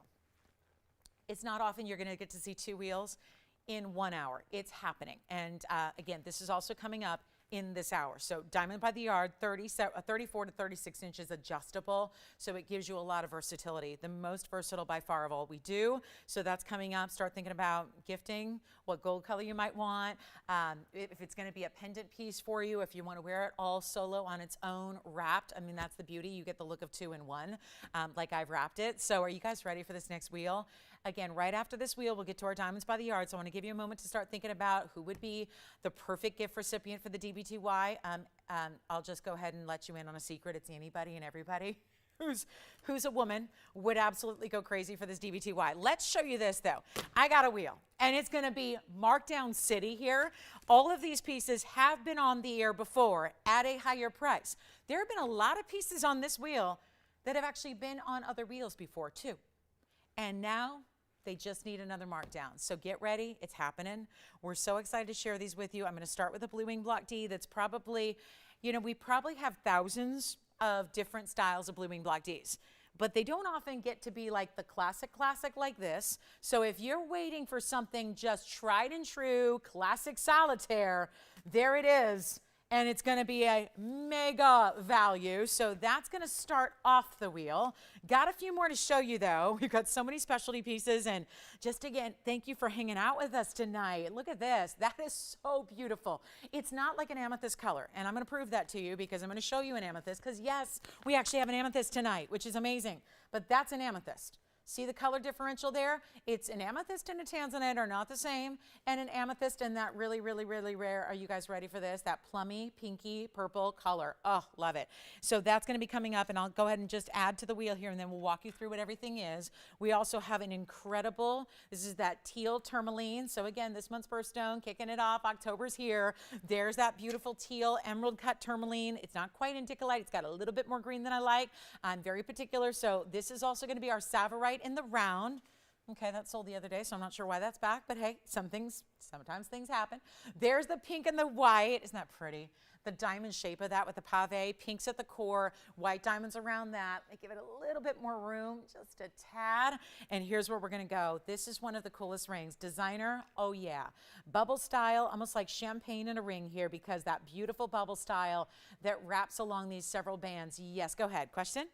It's not often you're going to get to see 2 wheels in 1 hour. It's happening. And again, this is also coming up in this hour. So diamond by the yard, 34 to 36 inches adjustable. So it gives you a lot of versatility. The most versatile by far of all we do. So that's coming up. Start thinking about gifting, what gold color you might want. If it's going to be a pendant piece for you, if you want to wear it all solo on its own, wrapped. I mean, that's the beauty. You get the look of 2 in 1, like I've wrapped it. So are you guys ready for this next wheel? Again, right after this wheel, we'll get to our diamonds by the yard. So I want to give you a moment to start thinking about who would be the perfect gift recipient for the DB2Y. I'll just go ahead and let you in on a secret. It's anybody and everybody who's a woman would absolutely go crazy for this DB2Y. Let's show you this though. I got a wheel and it's going to be Markdown City here. All of these pieces have been on the air before at a higher price. There have been a lot of pieces on this wheel that have actually been on other wheels before too. And now they just need another markdown. So get ready, it's happening. We're so excited to share these with you. I'm gonna start with a Blue Wing Block D that's probably, you know, we probably have thousands of different styles of Blue Wing Block Ds, but they don't often get to be like the classic like this. So if you're waiting for something just tried and true, classic solitaire, there it is. and it's going to be a mega value. So that's going to start off the wheel. Got a few more to show you though. We've got so many specialty pieces, and just again, thank you for hanging out with us tonight. Look at this. That is so beautiful. It's not like an amethyst color, and I'm going to prove that to you because I'm going to show you an amethyst, because yes, we actually have an amethyst tonight, which is amazing, but that's an amethyst. See the color differential there? It's an amethyst and a tanzanite are not the same, and an amethyst and that really, really, really rare, are you guys ready for this? That plummy, pinky, purple color. Oh, love it. So that's going to be coming up, and I'll go ahead and just add to the wheel here, and then we'll walk you through what everything is. We also have an incredible, this is that teal tourmaline. So again, this month's birthstone, kicking it off. October's here. There's that beautiful teal emerald cut tourmaline. It's not quite indicolite. It's got a little bit more green than I like. I'm very particular. So this is also going to be our Sapphire in the round. Okay, that sold the other day, so I'm not sure why that's back, but hey, sometimes things happen. There's the pink and the white. Isn't that pretty? The diamond shape of that with the pave, pinks at the core, white diamonds around that. They give it a little bit more room, just a tad. And here's where we're gonna go. This is one of the coolest rings. Designer, oh yeah. Bubble style, almost like champagne in a ring here, because that beautiful bubble style that wraps along these several bands. Yes, go ahead, question?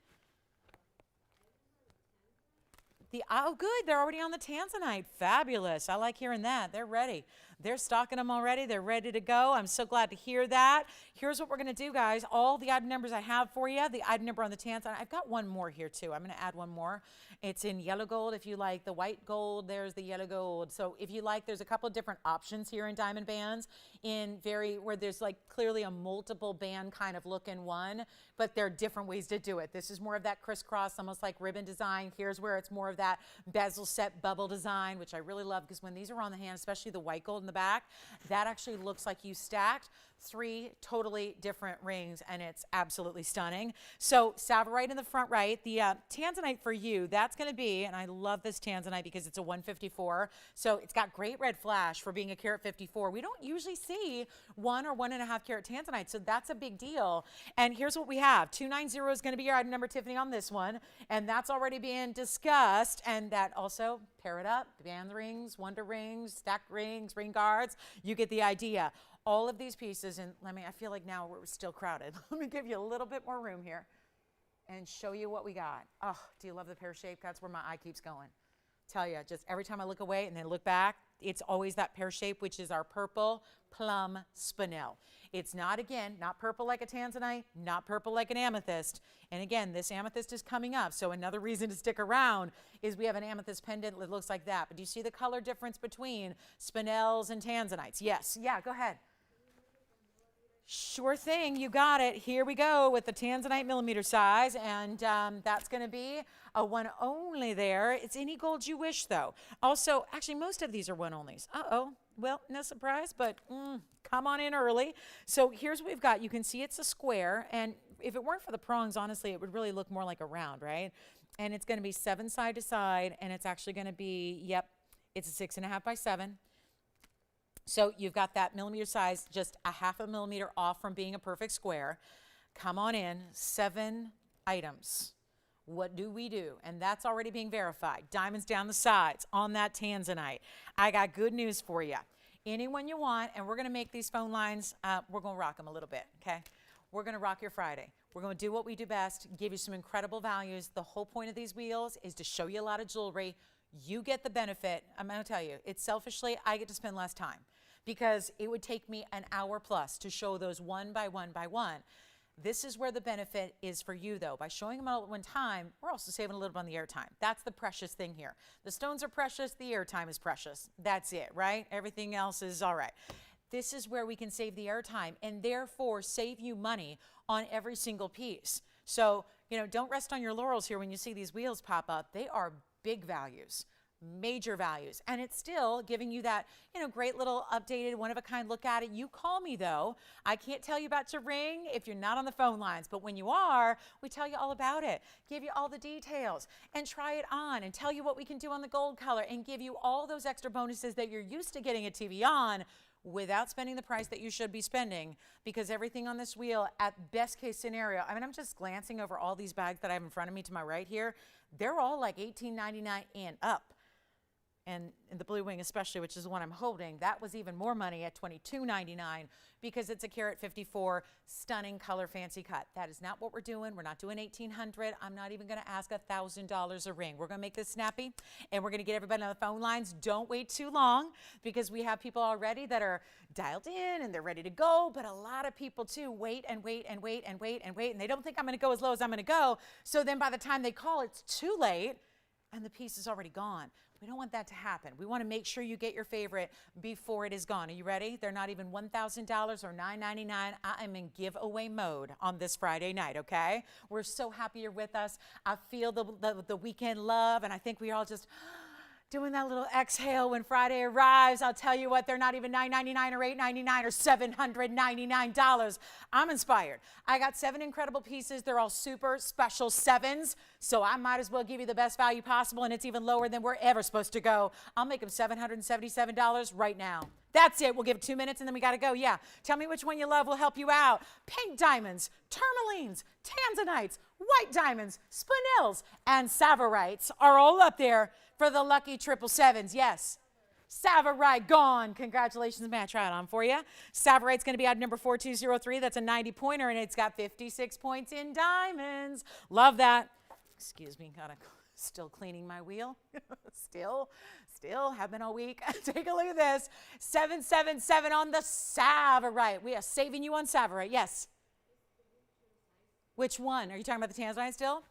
Oh, good. They're already on the tanzanite. Fabulous. I like hearing that. They're ready. They're stocking them already. They're ready to go. I'm so glad to hear that. Here's what we're going to do, guys. All the item numbers I have for you, the item number on the tanzanite. I've got one more here, too. I'm going to add one more. It's in yellow gold. If you like the white gold, there's the yellow gold. So if you like, there's a couple of different options here in diamond bands where there's like clearly a multiple band kind of look in one, but there are different ways to do it. This is more of that crisscross, almost like ribbon design. Here's where it's more of that bezel set bubble design, which I really love, because when these are on the hand, especially the white gold in the back, that actually looks like you stacked 3 totally different rings, and it's absolutely stunning. So Sapphire in the front right, the tanzanite for you, that's going to be, and I love this tanzanite because it's a 154, so it's got great red flash for being a carat 54. We don't usually see 1 or 1.5 carat tanzanite, so that's a big deal. And here's what we have. 290 is going to be your item number, Tiffany, on this one, and that's already being discussed. And that also, pair it up, band rings, wonder rings, stacked rings, ring guards, you get the idea. All of these pieces, and I feel like now we're still crowded. Let me give you a little bit more room here and show you what we got. Oh, do you love the pear shape? That's where my eye keeps going. Tell you, just every time I look away and then look back, it's always that pear shape, which is our purple plum spinel. It's not, again, not purple like a tanzanite, not purple like an amethyst. And again, this amethyst is coming up, so another reason to stick around is we have an amethyst pendant that looks like that. But do you see the color difference between spinels and tanzanites? Yes. Yeah, go ahead. Sure thing, you got it. Here we go with the tanzanite millimeter size, and that's going to be a one only there. It's any gold you wish, though. Also, actually, most of these are one onlys. Uh-oh. Well, no surprise, but come on in early. So here's what we've got. You can see it's a square, and if it weren't for the prongs, honestly, it would really look more like a round, right? And it's going to be 7 side to side, and it's actually going to be, yep, it's a 6.5 by 7. So you've got that millimeter size, just a 0.5 millimeter off from being a perfect square. Come on in, 7 items. What do we do? And that's already being verified. Diamonds down the sides on that tanzanite. I got good news for you. Anyone you want, and we're going to make these phone lines, we're going to rock them a little bit, okay? We're going to rock your Friday. We're going to do what we do best, give you some incredible values. The whole point of these wheels is to show you a lot of jewelry. You get the benefit. I'm going to tell you, it's selfishly, I get to spend less time, because it would take me an hour plus to show those one by one by one. This is where the benefit is for you, though. By showing them all at one time, we're also saving a little bit on the airtime. That's the precious thing here. The stones are precious, the airtime is precious. That's it, right? Everything else is all right. This is where we can save the airtime and therefore save you money on every single piece. So, don't rest on your laurels here when you see these wheels pop up. They are big values. Major values, and it's still giving you that great little updated one-of-a-kind look at it. You call me, though. I can't tell you about your ring if you're not on the phone lines, but when you are, we tell you all about it, give you all the details, and try it on, and tell you what we can do on the gold color, and give you all those extra bonuses that you're used to getting at TVON without spending the price that you should be spending, because everything on this wheel, at best case scenario, I'm just glancing over all these bags that I have in front of me to my right here, they're all like $18.99 and up. and the blue wing especially, which is the one I'm holding, that was even more money at $22.99 because it's a carat 54 stunning color fancy cut. That is not what we're doing. We're not doing $1,800. I'm not even going to ask $1,000 a ring. We're going to make this snappy, and we're going to get everybody on the phone lines. Don't wait too long because we have people already that are dialed in and they're ready to go, but a lot of people too wait and wait and wait and wait and wait, and they don't think I'm going to go as low as I'm going to go. So then by the time they call, it's too late and the piece is already gone. We don't want that to happen. We want to make sure you get your favorite before it is gone. Are you ready? They're not even $1,000 or $9.99. I am in giveaway mode on this Friday night, okay? We're so happy you're with us. I feel the weekend love, and I think we all just doing that little exhale when Friday arrives. I'll tell you what, they're not even $9.99 or $8.99 or $799. I'm inspired. I got 7 incredible pieces. They're all super special 7s, so I might as well give you the best value possible, and it's even lower than we're ever supposed to go. I'll make them $777 right now. That's it. We'll give it 2 minutes and then we got to go. Yeah. Tell me which one you love. We'll help you out. Pink diamonds, tourmalines, tanzanites, white diamonds, spinels, and savorites are all up there for the lucky 777s. Yes. Savorite gone. Congratulations. May I try it on for you? Savorite's going to be out number 4203. That's a 90-pointer, and it's got 56 points in diamonds. Love that. Excuse me. Still cleaning my wheel. Still have been all week. Take a look at this. 777 on the Savorite. We are saving you on Savorite. Yes. Which one? Are you talking about the tanzanite still?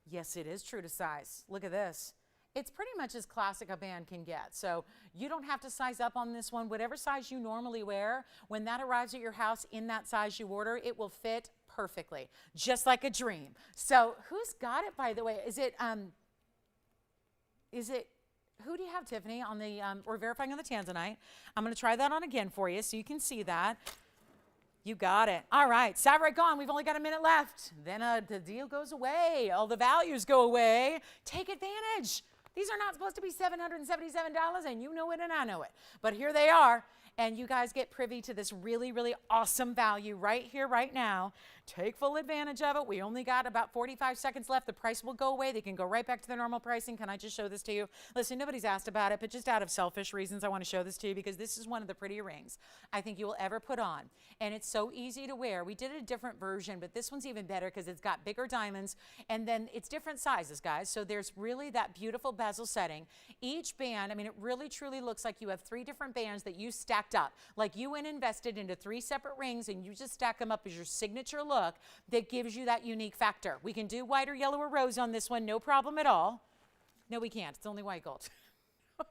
Yes, it is true to size. Look at this. It's pretty much as classic a band can get. So you don't have to size up on this one. Whatever size you normally wear, when that arrives at your house in that size you order, it will fit perfectly, just like a dream. So who's got it, by the way? Is it, who do you have, Tiffany, on the, we're verifying on the tanzanite. I'm going to try that on again for you so you can see that. You got it. All right, Savorite gone. We've only got a minute left. Then the deal goes away. All the values go away. Take advantage. These are not supposed to be $777, and you know it and I know it. But here they are, and you guys get privy to this really, really awesome value right here, right now. Take full advantage of it. We only got about 45 seconds left. The price will go away. They can go right back to their normal pricing. Can I just show this to you? Listen, nobody's asked about it, but just out of selfish reasons, I want to show this to you because this is one of the prettier rings I think you will ever put on. And it's so easy to wear. We did a different version, but this one's even better because it's got bigger diamonds, and then it's different sizes, guys. So there's really that beautiful bezel setting. Each band, I mean, it really truly looks like you have 3 different bands that you stacked up. Like you went and invested into 3 separate rings, and you just stack them up as your signature look that gives you that unique factor. We can do white or yellow or rose on this one, no problem at all. No, we can't. It's only white gold.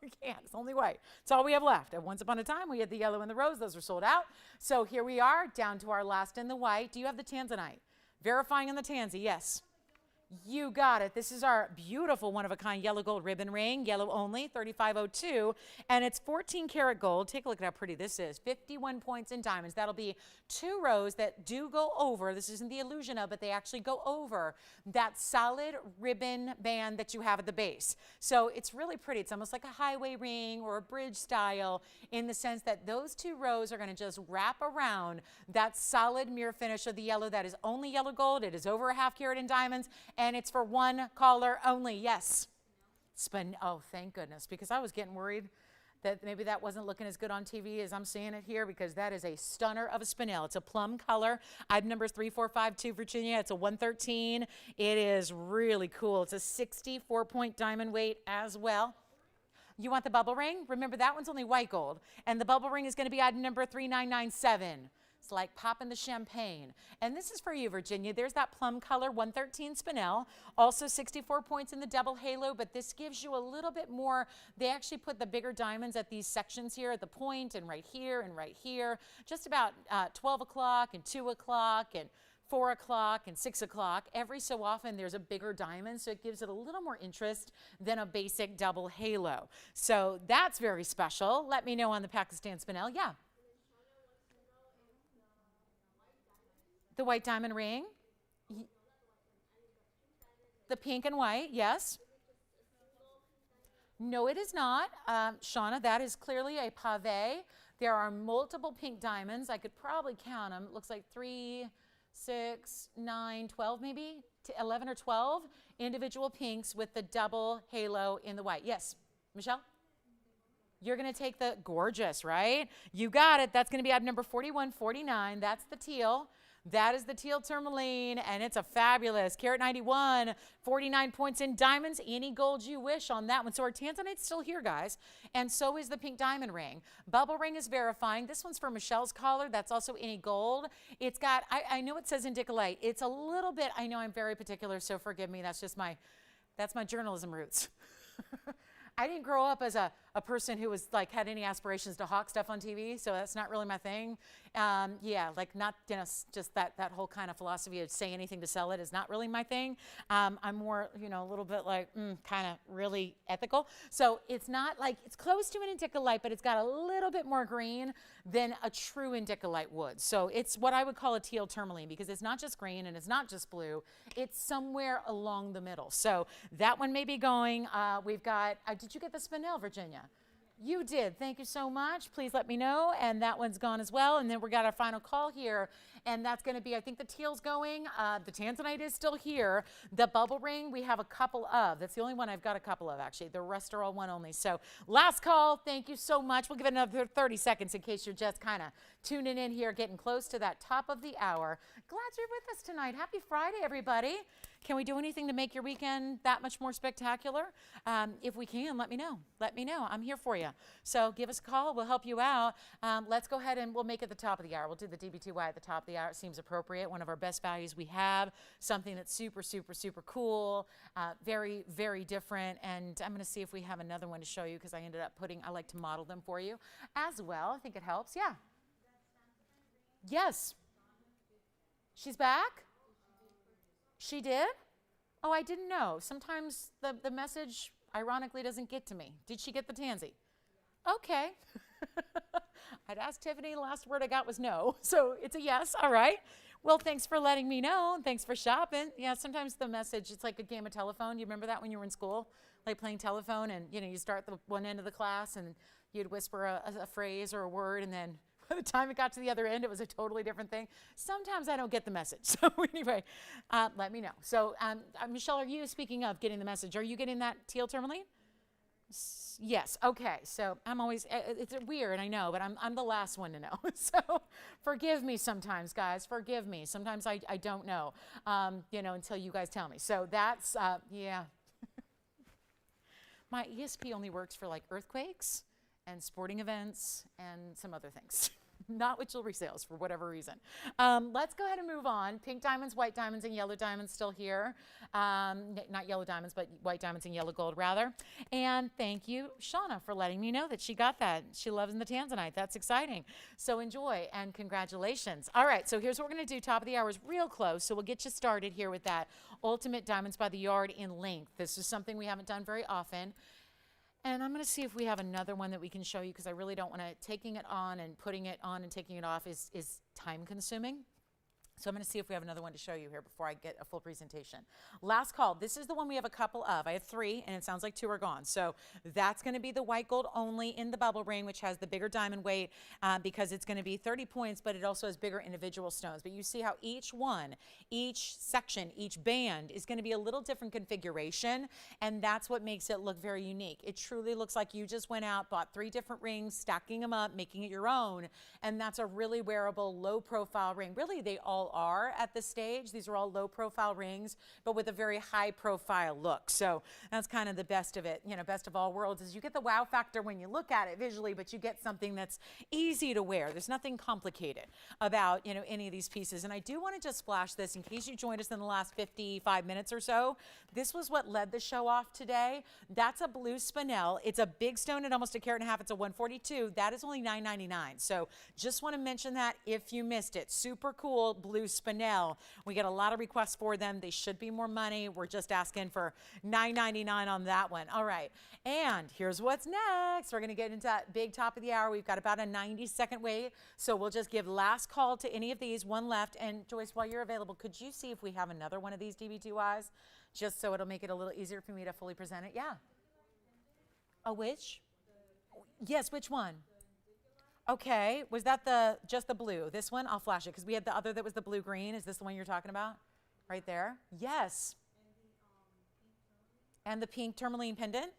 We can't. It's only white. It's all we have left. And once upon a time, we had the yellow and the rose. Those are sold out. So here we are, down to our last in the white. Do you have the tanzanite? Verifying on the tansy, yes. You got it. This is our beautiful one-of-a-kind yellow gold ribbon ring, yellow only, 3502, and it's 14 karat gold. Take a look at how pretty this is. 51 points in diamonds. That'll be 2 rows that do go over. This isn't the illusion of, but they actually go over that solid ribbon band that you have at the base. So it's really pretty. It's almost like a highway ring or a bridge style in the sense that those 2 rows are going to just wrap around that solid mirror finish of the yellow that is only yellow gold. It is over a half carat in diamonds. And it's for one caller only. Yes. Oh, thank goodness, because I was getting worried that maybe that wasn't looking as good on TV as I'm seeing it here, because that is a stunner of a spinel. It's a plum color. Item number is 3452, Virginia. It's a 113. It is really cool. It's a 64-point diamond weight as well. You want the bubble ring? Remember, that one's only white gold. And the bubble ring is going to be item number 3997. It's like popping the champagne. And this is for you, Virginia. There's that plum color 113 spinel. Also 64 points in the double halo, but this gives you a little bit more. They actually put the bigger diamonds at these sections here at the point and right here and right here. Just about 12 o'clock and 2 o'clock and 4 o'clock and 6 o'clock. Every so often there's a bigger diamond, so it gives it a little more interest than a basic double halo. So that's very special. Let me know on the Pakistan spinel. Yeah. The white diamond ring. The pink and white, yes. No, it is not. Shauna, that is clearly a pave. There are multiple pink diamonds. I could probably count them. It looks like 3, 6, 9, 12 maybe, 11 or 12 individual pinks with the double halo in the white. Yes. Michelle? You're going to take the gorgeous, right? You got it. That's going to be item number 4149. That's the teal. That is the teal tourmaline, and it's a fabulous carat 91, 49 points in diamonds, any gold you wish on that one. So our tanzanite's still here, guys, and so is the pink diamond ring. Bubble ring is verifying. This one's for Michelle's collar. That's also any gold. It's got, I know it says indicolite. It's a little bit, I know I'm very particular, so forgive me. That's just that's my journalism roots. I didn't grow up as a person who was like had any aspirations to hawk stuff on TV, so that's not really my thing. Yeah, like not, you know, just that whole kind of philosophy of say anything to sell it is not really my thing. I'm more, you know, a little bit like kind of really ethical. So it's not like, it's close to an indicolite, but it's got a little bit more green than a true indicolite would. So it's what I would call a teal tourmaline because it's not just green and it's not just blue. It's somewhere along the middle. So that one may be going. We've got, did you get the spinel, Virginia? You did. Thank you so much. Please let me know. And that one's gone as well. And then we got our final call here. And that's going to be, I think the teal's going. The tanzanite is still here. The bubble ring, we have a couple of. That's the only one I've got a couple of, actually. The rest are all one only. So last call. Thank you so much. We'll give it another 30 seconds in case you're just kind of tuning in here, getting close to that top of the hour. Glad you're with us tonight. Happy Friday, everybody. Can we do anything to make your weekend that much more spectacular? If we can, let me know. Let me know. I'm here for you. So give us a call. We'll help you out. Let's go ahead and we'll make it the top of the hour. We'll do the DBTY at the top of the hour. It seems appropriate. One of our best values we have. Something that's super, super, super cool. Very, very different. And I'm going to see if we have another one to show you because I ended up I like to model them for you as well. I think it helps. Yeah. Yes. She's back? She did? Oh, I didn't know. Sometimes the message, ironically, doesn't get to me. Did she get the tansy? Okay. I'd asked Tiffany. The last word I got was no. So it's a yes. All right. Well, thanks for letting me know. Thanks for shopping. Yeah, sometimes the message, it's like a game of telephone. You remember that when you were in school? Like playing telephone and, you know, you start the one end of the class and you'd whisper a phrase or a word and then by the time it got to the other end, it was a totally different thing. Sometimes I don't get the message. So anyway, let me know. So Michelle, are you, speaking of getting the message, are you getting that teal tourmaline? Yes. Okay. So I'm always, it's weird, I know, but I'm the last one to know. So forgive me sometimes, guys. Forgive me. Sometimes I don't know, you know, until you guys tell me. So that's, yeah. My ESP only works for like earthquakes and sporting events and some other things. Not with jewelry sales for whatever reason. Let's go ahead and move on. Pink diamonds, white diamonds, and yellow diamonds still here. Not yellow diamonds, but white diamonds and yellow gold rather. And thank you, Shauna, for letting me know that she got that. She loves the tanzanite. That's exciting. So enjoy and congratulations. All right, so here's what we're going to do. Top of the hour is real close, so we'll get you started here with that Ultimate Diamonds by the Yard in length. This is something we haven't done very often. And I'm going to see if we have another one that we can show you because I really don't want to, taking it on and putting it on and taking it off is time consuming. So I'm going to see if we have another one to show you here before I get a full presentation. Last call. This is the one we have a couple of. I have 3, and it sounds like 2 are gone. So that's going to be the white gold only in the bubble ring, which has the bigger diamond weight because it's going to be 30 points, but it also has bigger individual stones. But you see how each one, each section, each band is going to be a little different configuration, and that's what makes it look very unique. It truly looks like you just went out, bought 3 different rings, stacking them up, making it your own, and that's a really wearable, low-profile ring. Really, they all are at this stage. These are all low profile rings, but with a very high profile look. So that's kind of the best of it, you know, best of all worlds is you get the wow factor when you look at it visually, but you get something that's easy to wear. There's nothing complicated about, you know, any of these pieces. And I do want to just flash this in case you joined us in the last 55 minutes or so. This was what led the show off today. That's a blue spinel. It's a big stone at almost 1.5 carats. It's a 142. That is only $9.99. So just want to mention that if you missed it. Super cool blue spinel. We get a lot of requests for them. They should be more money. We're just asking for $9.99 on that one. All right. And here's what's next. We're going to get into that big top of the hour. We've got about a 90-second wait. So we'll just give last call to any of these. One left. And Joyce, while you're available, could you see if we have another one of these DB2Is? Just so it'll make it a little easier for me to fully present it. Yeah. A which? Yes, which one? Okay, was that just the blue? This one, I'll flash it because we had the other that was the blue-green. Is this the one you're talking about? Right there? Yes. And the pink tourmaline pendant?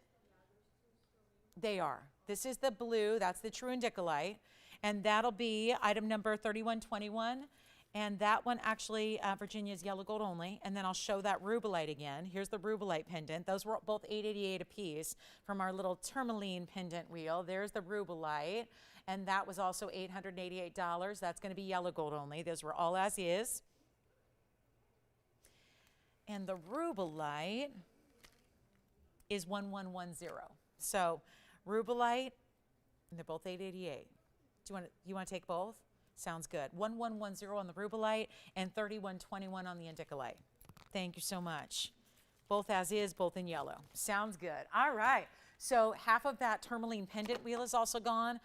They are. This is the blue. That's the true indicolite. And that'll be item number 3121. And that one actually, Virginia, is yellow gold only. And then I'll show that rubelite again. Here's the rubelite pendant. Those were both $888 a piece from our little Tourmaline pendant wheel. There's the rubelite. And that was also $888. That's going to be yellow gold only. Those were all as is. And the rubelite is 1110. So rubelite, and they're both $888. You want to take both? Sounds good. 1110 on the rubelite and 3121 on the indicolite. Thank you so much. Both as is, both in yellow. Sounds good. All right. So half of that Tourmaline pendant wheel is also gone.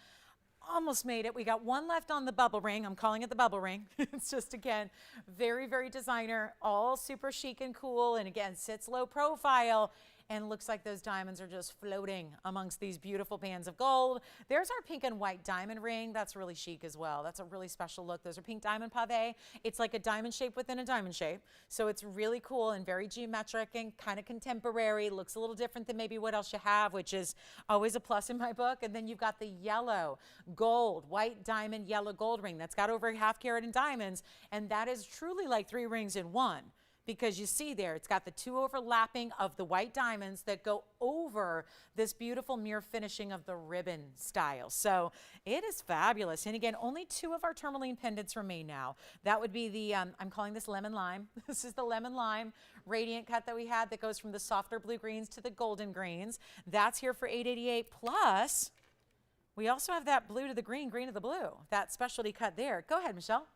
Almost made it. We got one left on the bubble ring. I'm calling it the bubble ring. It's just, again, very, very designer, all super chic and cool. And again, sits low profile. And looks like those diamonds are just floating amongst these beautiful bands of gold. There's our pink and white diamond ring. That's really chic as well. That's a really special look. Those are pink diamond pave. It's like a diamond shape within a diamond shape. So it's really cool and very geometric and kind of contemporary. Looks a little different than maybe what else you have, which is always a plus in my book. And then you've got the yellow, gold, white diamond, yellow gold ring that's got over ½ carat in diamonds. And that is truly like 3 rings in one. Because you see there, it's got the 2 overlapping of the white diamonds that go over this beautiful mirror finishing of the ribbon style. So it is fabulous. And again, only 2 of our Tourmaline pendants remain now. That would be the, I'm calling this lemon lime. This is the lemon lime radiant cut that we had that goes from the softer blue greens to the golden greens. That's here for $888. Plus, we also have that blue to the green, green to the blue. That specialty cut there. Go ahead, Michelle.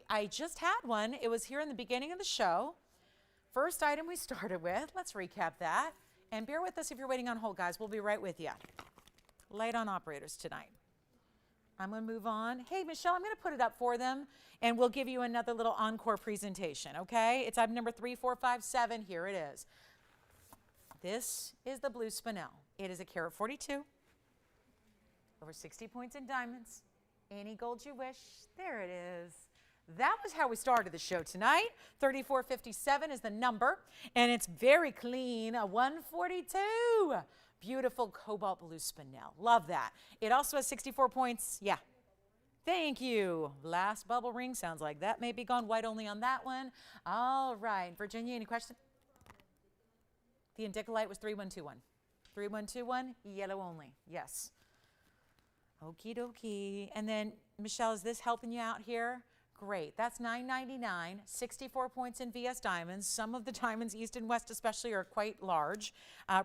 I just had one. It was here in the beginning of the show. First item we started with. Let's recap that. And bear with us if you're waiting on hold, guys. We'll be right with you. Light on operators tonight. I'm going to move on. Hey, Michelle, I'm going to put it up for them, and we'll give you another little encore presentation, okay? It's item number 3457. Here it is. This is the blue spinel. It is a carat 42. Over 60 points in diamonds. Any gold you wish. There it is. That was how we started the show tonight. 3457 is the number, and it's very clean, a 142. Beautiful cobalt blue spinel. Love that. It also has 64 points. Yeah. Thank you. Last bubble ring. Sounds like that may be gone. White only on that one. All right. Virginia, any question? The indicolite was 3121. 3121, yellow only. Yes. Okie dokie. And then, Michelle, is this helping you out here? Great. That's $9.99, 64 points in VS diamonds. Some of the diamonds, east and west especially, are quite large.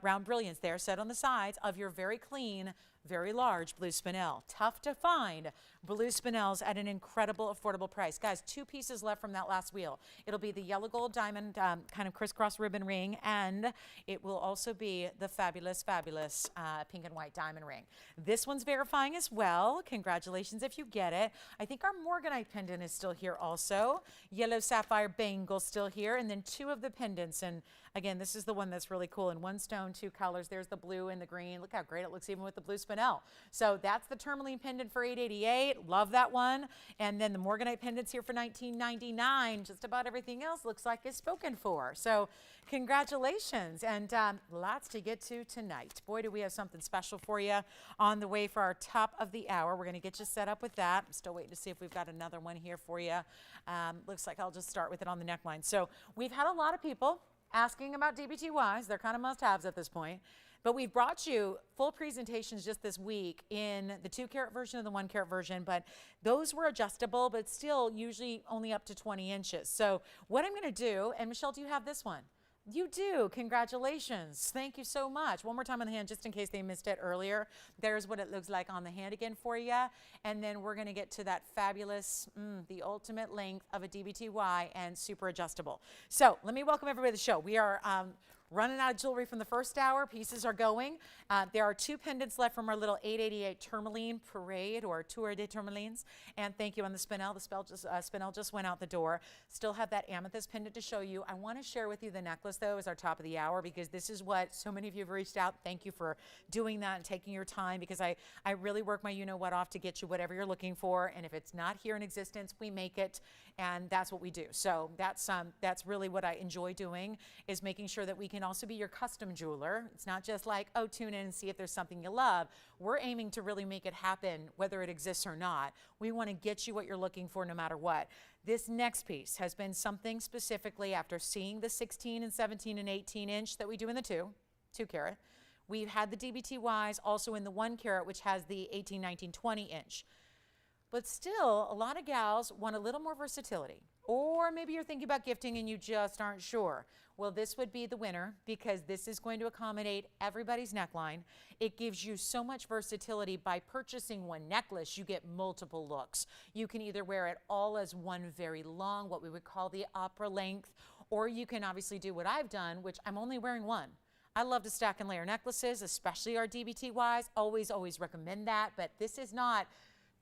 Round brilliance there, set on the sides of your very clean, very large blue spinel. Tough to find blue spinels at an incredible, affordable price. Guys, 2 pieces left from that last wheel. It'll be the yellow gold diamond kind of crisscross ribbon ring, and it will also be the fabulous, fabulous pink and white diamond ring. This one's verifying as well. Congratulations if you get it. I think our Morganite pendant is still here also. Yellow sapphire bangle still here, and then 2 of the pendants. And again, this is the one that's really cool in 1 stone, 2 colors. There's the blue and the green. Look how great it looks even with the blue spinel. So that's the Tourmaline pendant for $888. Love that one. And then the Morganite pendants here for $19.99. Just about everything else looks like is spoken for. So congratulations, and lots to get to tonight. Boy, do we have something special for you on the way for our top of the hour. We're going to get you set up with that. I'm still waiting to see if we've got another one here for you. Looks like I'll just start with it on the neckline. So we've had a lot of people asking about DBTYs. They're kind of must-haves at this point. But we've brought you full presentations just this week in the 2 carat version and the 1 carat version, but those were adjustable, but still usually only up to 20 inches. So what I'm going to do, and Michelle, do you have this one? You do. Congratulations. Thank you so much. One more time on the hand, just in case they missed it earlier. There's what it looks like on the hand again for you. And then we're going to get to that fabulous, the ultimate length of a DBTY and super adjustable. So let me welcome everybody to the show. We are running out of jewelry from the first hour. Pieces are going. There are 2 pendants left from our little 888 Tourmaline Parade or Tour de Tourmalines. And thank you on the spinel. The spinel just went out the door. Still have that amethyst pendant to show you. I want to share with you the necklace, though, as our top of the hour, because this is what so many of you have reached out. Thank you for doing that and taking your time, because I really work my you-know-what off to get you whatever you're looking for. And if it's not here in existence, we make it, and that's what we do. So that's really what I enjoy doing, is making sure that we can can also be your custom jeweler. It's not just like, oh, tune in and see if there's something you love. We're aiming to really make it happen whether it exists or not. We want to get you what you're looking for no matter what. This next piece has been something specifically after seeing the 16 and 17 and 18 inch that we do in the 2 carat. We've had the DBTYs also in the 1 carat, which has the 18, 19, 20 inch. But still, a lot of gals want a little more versatility. Or maybe you're thinking about gifting and you just aren't sure. Well, this would be the winner because this is going to accommodate everybody's neckline. It gives you so much versatility. By purchasing one necklace, you get multiple looks. You can either wear it all as one very long, what we would call the opera length, or you can obviously do what I've done, which I'm only wearing one. I love to stack and layer necklaces, especially our DBTYs. Always recommend that, but this is not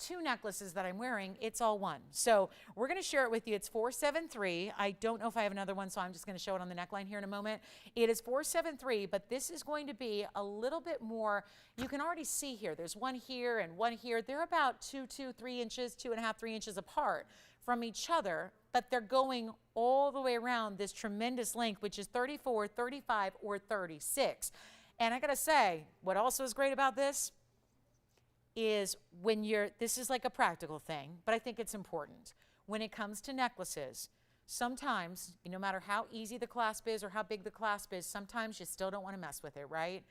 2 necklaces that I'm wearing, it's all one. So we're going to share it with you. It's 473. I don't know if I have another one, so I'm just going to show it on the neckline here in a moment. It is 473, but this is going to be a little bit more. You can already see here, there's one here and one here. They're about 3 inches, 2.5, 3 inches apart from each other, but they're going all the way around this tremendous length, which is 34, 35, or 36. And I got to say, what also is great about this is this is like a practical thing, but I think it's important. When it comes to necklaces, sometimes, no matter how easy the clasp is or how big the clasp is, sometimes you still don't want to mess with it, right?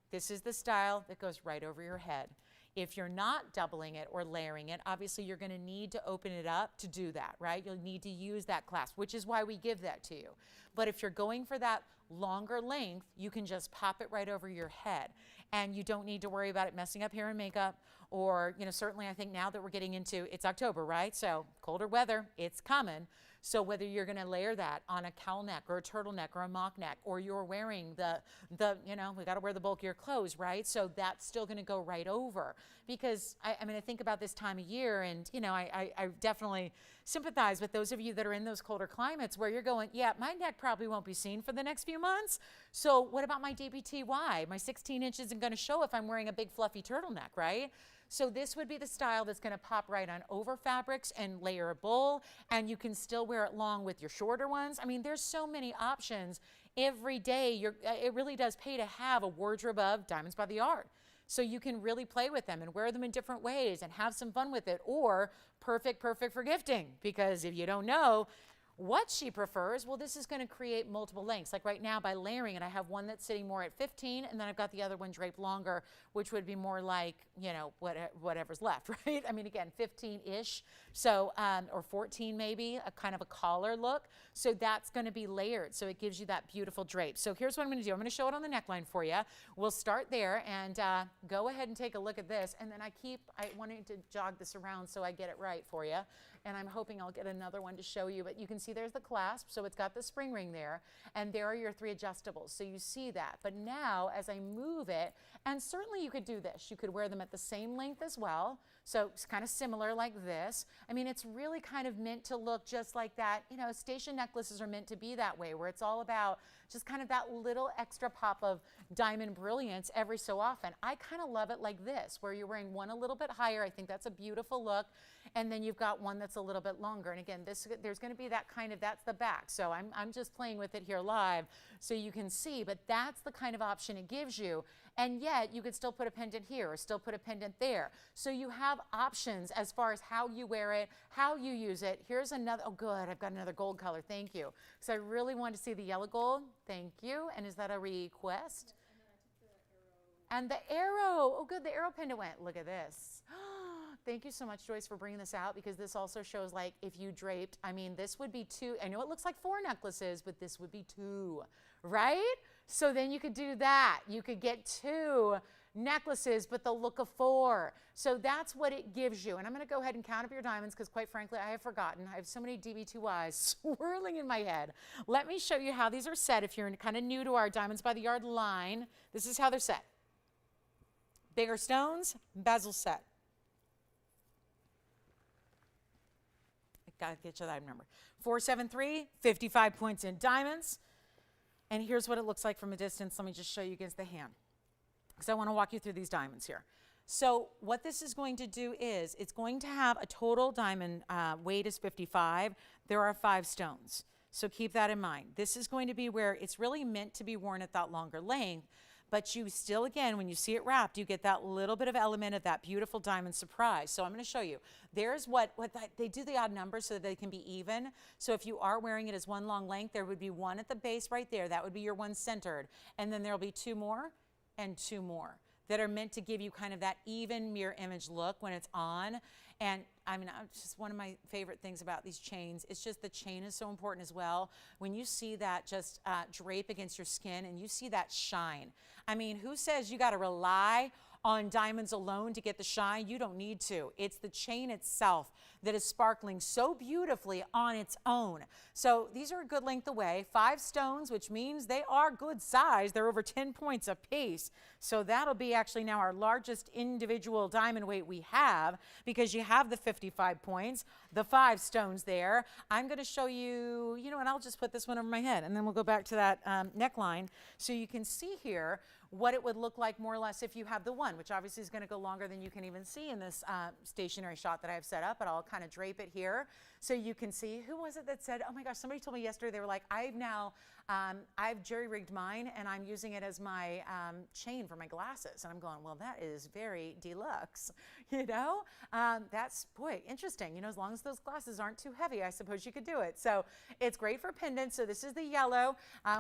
This is the style that goes right over your head. If you're not doubling it or layering it, obviously you're going to need to open it up to do that, right? You'll need to use that clasp, which is why we give that to you. But if you're going for that longer length, you can just pop it right over your head. And you don't need to worry about it messing up hair and makeup. Or, certainly I think now that we're getting into, it's October, right? So colder weather, it's coming. So whether you're going to layer that on a cowl neck or a turtleneck or a mock neck, or you're wearing we got to wear the bulkier clothes, right? So that's still going to go right over. Because, I think about this time of year, and, I definitely sympathize with those of you that are in those colder climates where you're going, yeah, my neck probably won't be seen for the next few months. So what about my DBTY? My 16 inch isn't going to show if I'm wearing a big fluffy turtleneck, right? So this would be the style that's going to pop right on over fabrics and layerable, and you can still wear it long with your shorter ones. There's so many options. Every day, it really does pay to have a wardrobe of Diamonds by the Yard. So you can really play with them and wear them in different ways and have some fun with it, or perfect for gifting, because if you don't know what she prefers, well, this is going to create multiple lengths. Like right now, by layering it, I have one that's sitting more at 15, and then I've got the other one draped longer, which would be more like, whatever's left, right? Again, 15-ish, so, or 14 maybe, a kind of a collar look. So that's going to be layered, so it gives you that beautiful drape. So here's what I'm going to do. I'm going to show it on the neckline for you. We'll start there, and go ahead and take a look at this, and then I wanting to jog this around so I get it right for you. And I'm hoping I'll get another one to show you, but you can see there's the clasp, so it's got the spring ring there, and there are your 3 adjustables, so you see that. But now, as I move it, and certainly you could do this, you could wear them at the same length as well, so it's kind of similar like this. It's really kind of meant to look just like that. Station necklaces are meant to be that way, where it's all about just kind of that little extra pop of diamond brilliance every so often. I kind of love it like this, where you're wearing one a little bit higher. I think that's a beautiful look. And then you've got one that's a little bit longer. And again, there's going to be that that's the back. So I'm just playing with it here live so you can see, but that's the kind of option it gives you. And yet you could still put a pendant here or still put a pendant there. So you have options as far as how you wear it, how you use it. Here's another, oh good, I've got another gold color, thank you. So I really want to see the yellow gold, thank you. And is that a request? And the arrow, oh good, the arrow pendant went, look at this. Thank you so much, Joyce, for bringing this out, because this also shows, like, if you draped, this would be 2, I know it looks like 4 necklaces, but this would be 2, right? So then you could do that. You could get 2 necklaces, but the look of 4. So that's what it gives you. And I'm going to go ahead and count up your diamonds, because quite frankly, I have forgotten. I have so many DB2Ys swirling in my head. Let me show you how these are set. If you're kind of new to our Diamonds by the Yard line, this is how they're set. Bigger stones, bezel set. Got to get you that number. 473, 55 points in diamonds. And here's what it looks like from a distance. Let me just show you against the hand, because I want to walk you through these diamonds here. So what this is going to do is it's going to have a total diamond weight is 55. There are 5 stones. So keep that in mind. This is going to be where it's really meant to be worn at that longer length, but you still, again, when you see it wrapped, you get that little bit of element of that beautiful diamond surprise. So I'm going to show you. There's they do the odd numbers so that they can be even. So if you are wearing it as one long length, there would be one at the base right there. That would be your one centered. And then there'll be two more and two more that are meant to give you kind of that even mirror image look when it's on. And I mean, just one of my favorite things about these chains, it's just the chain is so important as well. When you see that just drape against your skin and you see that shine. I mean, who says you got to rely on diamonds alone to get the shine? You don't need to. It's the chain itself that is sparkling so beautifully on its own. So these are a good length away, 5 stones, which means they are good size. They're over 10 points a piece. So that'll be actually now our largest individual diamond weight we have, because you have the 55 points, the 5 stones there. I'm going to show you, and I'll just put this one over my head and then we'll go back to that neckline so you can see here what it would look like more or less if you have the one, which obviously is going to go longer than you can even see in this stationary shot that I have set up, but I'll kind of drape it here so you can see. Who was it that said, oh my gosh, somebody told me yesterday, they were like, I've jerry-rigged mine and I'm using it as my chain for my glasses. And I'm going, well, that is very deluxe, That's, boy, interesting. As long as those glasses aren't too heavy, I suppose you could do it. So it's great for pendants. So this is the yellow.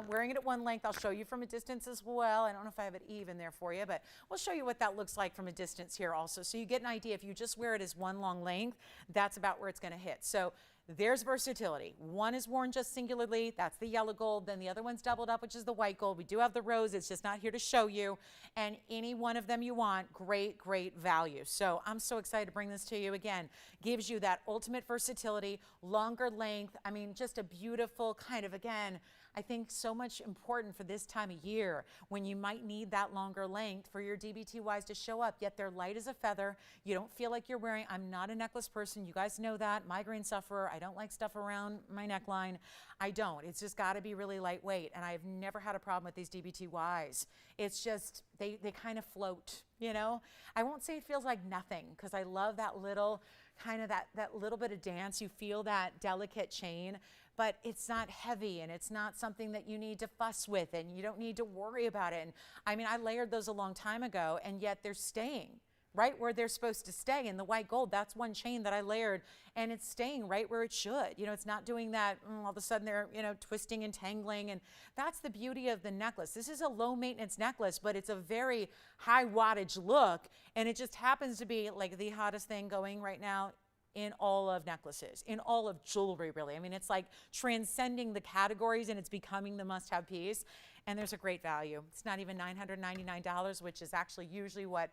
Wearing it at one length. I'll show you from a distance as well. I don't know if I have it even there for you, but we'll show you what that looks like from a distance here also. So you get an idea. If you just wear it as one long length, that's about where it's going to hit. So there's versatility. One is worn just singularly, that's the yellow gold. Then the other one's doubled up, which is the white gold. We do have the rose, it's just not here to show you. And any one of them you want, great, great value. So I'm so excited to bring this to you again. Gives you that ultimate versatility, longer length. I mean, just a beautiful kind of, again, I think so much important for this time of year when you might need that longer length for your DBTYs to show up, yet they're light as a feather. You don't feel like you're wearing, I'm not a necklace person. You guys know that. Migraine sufferer. I don't like stuff around my neckline. I don't. It's just got to be really lightweight. And I've never had a problem with these DBTYs. It's just, they kind of float, I won't say it feels like nothing because I love that little kind of that little bit of dance. You feel that delicate chain, but it's not heavy and it's not something that you need to fuss with and you don't need to worry about it. And I mean, I layered those a long time ago and yet they're staying right where they're supposed to stay. In the white gold, that's one chain that I layered and it's staying right where it should. It's not doing that all of a sudden they're, twisting and tangling. And that's the beauty of the necklace. This is a low maintenance necklace, but it's a very high wattage look. And it just happens to be like the hottest thing going right now in all of necklaces, in all of jewelry, really. I mean, it's like transcending the categories and it's becoming the must-have piece. And there's a great value. It's not even $999, which is actually usually what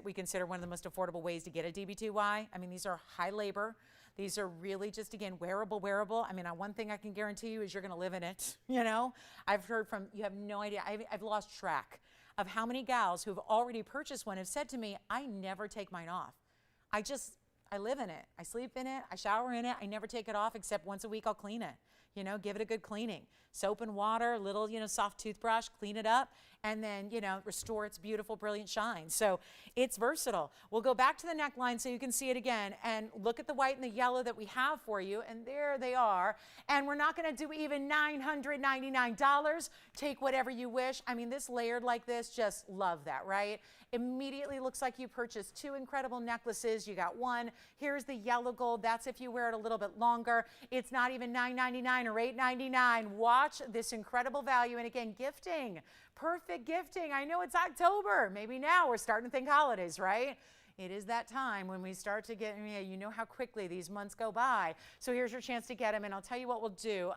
we consider one of the most affordable ways to get a DBTY. I mean, these are high labor. These are really just, again, wearable. I mean, one thing I can guarantee you is you're going to live in it, I've heard from, you have no idea. I've lost track of how many gals who've already purchased one have said to me, I never take mine off. I live in it. I sleep in it. I shower in it. I never take it off except once a week I'll clean it. Give it a good cleaning. Soap and water, little, soft toothbrush, clean it up, and then, restore its beautiful, brilliant shine. So it's versatile. We'll go back to the neckline so you can see it again and look at the white and the yellow that we have for you. And there they are. And we're not going to do even $999. Take whatever you wish. I mean, this layered like this, just love that, right? Immediately looks like you purchased 2 incredible necklaces. You got one. Here's the yellow gold. That's if you wear it a little bit longer. It's not even $9.99 or $8.99. Watch this incredible value. And again, gifting, perfect gifting. I know it's October. Maybe now we're starting to think holidays, right? It is that time when we start to get, you know how quickly these months go by. So here's your chance to get them, and I'll tell you what we'll do.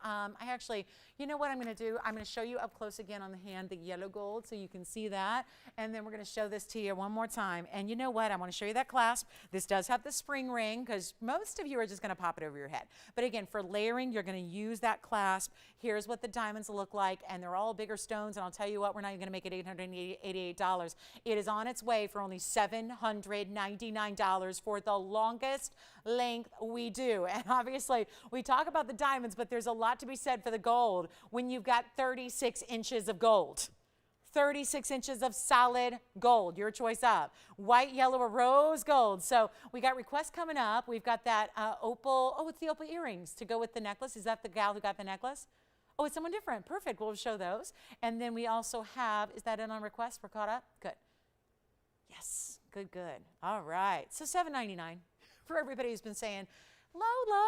You know what I'm going to do? I'm going to show you up close again on the hand, the yellow gold, so you can see that. And then we're going to show this to you one more time. And you know what? I want to show you that clasp. This does have the spring ring because most of you are just going to pop it over your head. But again, for layering, you're going to use that clasp. Here's what the diamonds look like, and they're all bigger stones. And I'll tell you what, we're not even going to make it $888. It is on its way for only $799 for the longest length we do. And obviously, we talk about the diamonds, but there's a lot to be said for the gold when you've got 36 inches of gold. 36 inches of solid gold, your choice of white, yellow, or rose gold. So we got requests coming up. We've got that opal, oh, it's the opal earrings to go with the necklace. Is that the gal who got the necklace? Oh, it's someone different. Perfect. We'll show those. And then we also have, is that in on request? We're caught up? Good. Yes. Good, good. All right. So $7.99 for everybody who's been saying, Lolo,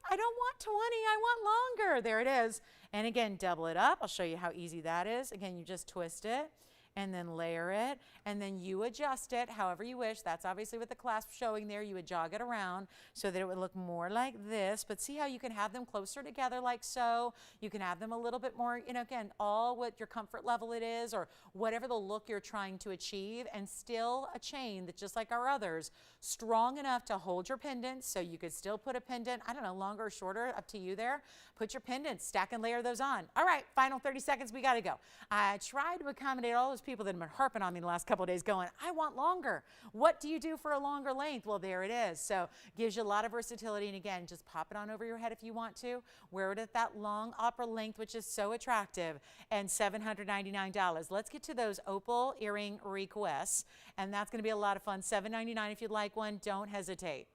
I don't want 20, I want longer. There it is. And again, double it up. I'll show you how easy that is. Again, you just twist it and then layer it, and then you adjust it however you wish. That's obviously with the clasp showing there. You would jog it around so that it would look more like this, but see how you can have them closer together like so. You can have them a little bit more, you know, again, all what your comfort level it is or whatever the look you're trying to achieve, and still a chain that's just like our others, strong enough to hold your pendants, so you could still put a pendant, I don't know, longer or shorter, up to you there. Put your pendants, stack and layer those on. All right, final 30 seconds, we gotta go. I tried to accommodate all those people that have been harping on me the last couple of days going, I want longer. What do you do for a longer length? Well, there it is. So gives you a lot of versatility. And again, just pop it on over your head if you want to. Wear it at that long opera length, which is so attractive. And $799. Let's get to those opal earring requests. And that's going to be a lot of fun. $799 if you'd like one. Don't hesitate.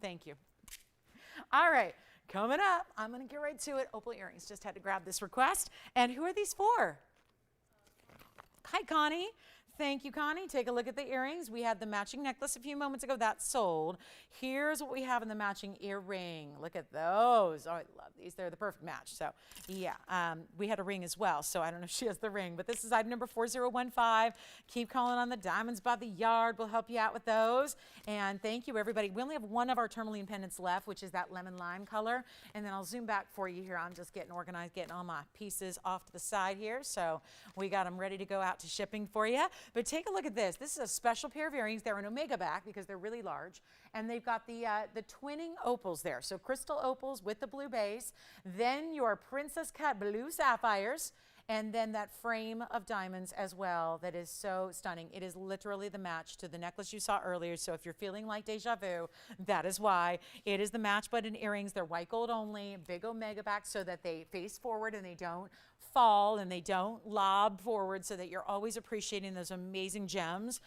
Thank you. All right. Coming up, I'm going to get right to it. Opal earrings. Just had to grab this request. And who are these for? Hi, Connie. Thank you, Connie. Take a look at the earrings. We had the matching necklace a few moments ago. That sold. Here's what we have in the matching earring. Look at those. Oh, I love these. They're the perfect match. So, yeah, we had a ring as well. So I don't know if she has the ring, but this is item number 4015. Keep calling on the diamonds by the yard. We'll help you out with those. And thank you, everybody. We only have one of our tourmaline pendants left, which is that lemon lime color. And then I'll zoom back for you here. I'm just getting organized, getting all my pieces off to the side here. So we got them ready to go out to shipping for you. But take a look at this. This is a special pair of earrings. They're an omega back because they're really large. And they've got the twinning opals there. So crystal opals with the blue base. Then your princess cut blue sapphires. And then that frame of diamonds as well that is so stunning. It is literally the match to the necklace you saw earlier. So if you're feeling like deja vu, that is why. It is the match button earrings. They're white gold only, big omega back so that they face forward and they don't fall and they don't lob forward, so that you're always appreciating those amazing gems.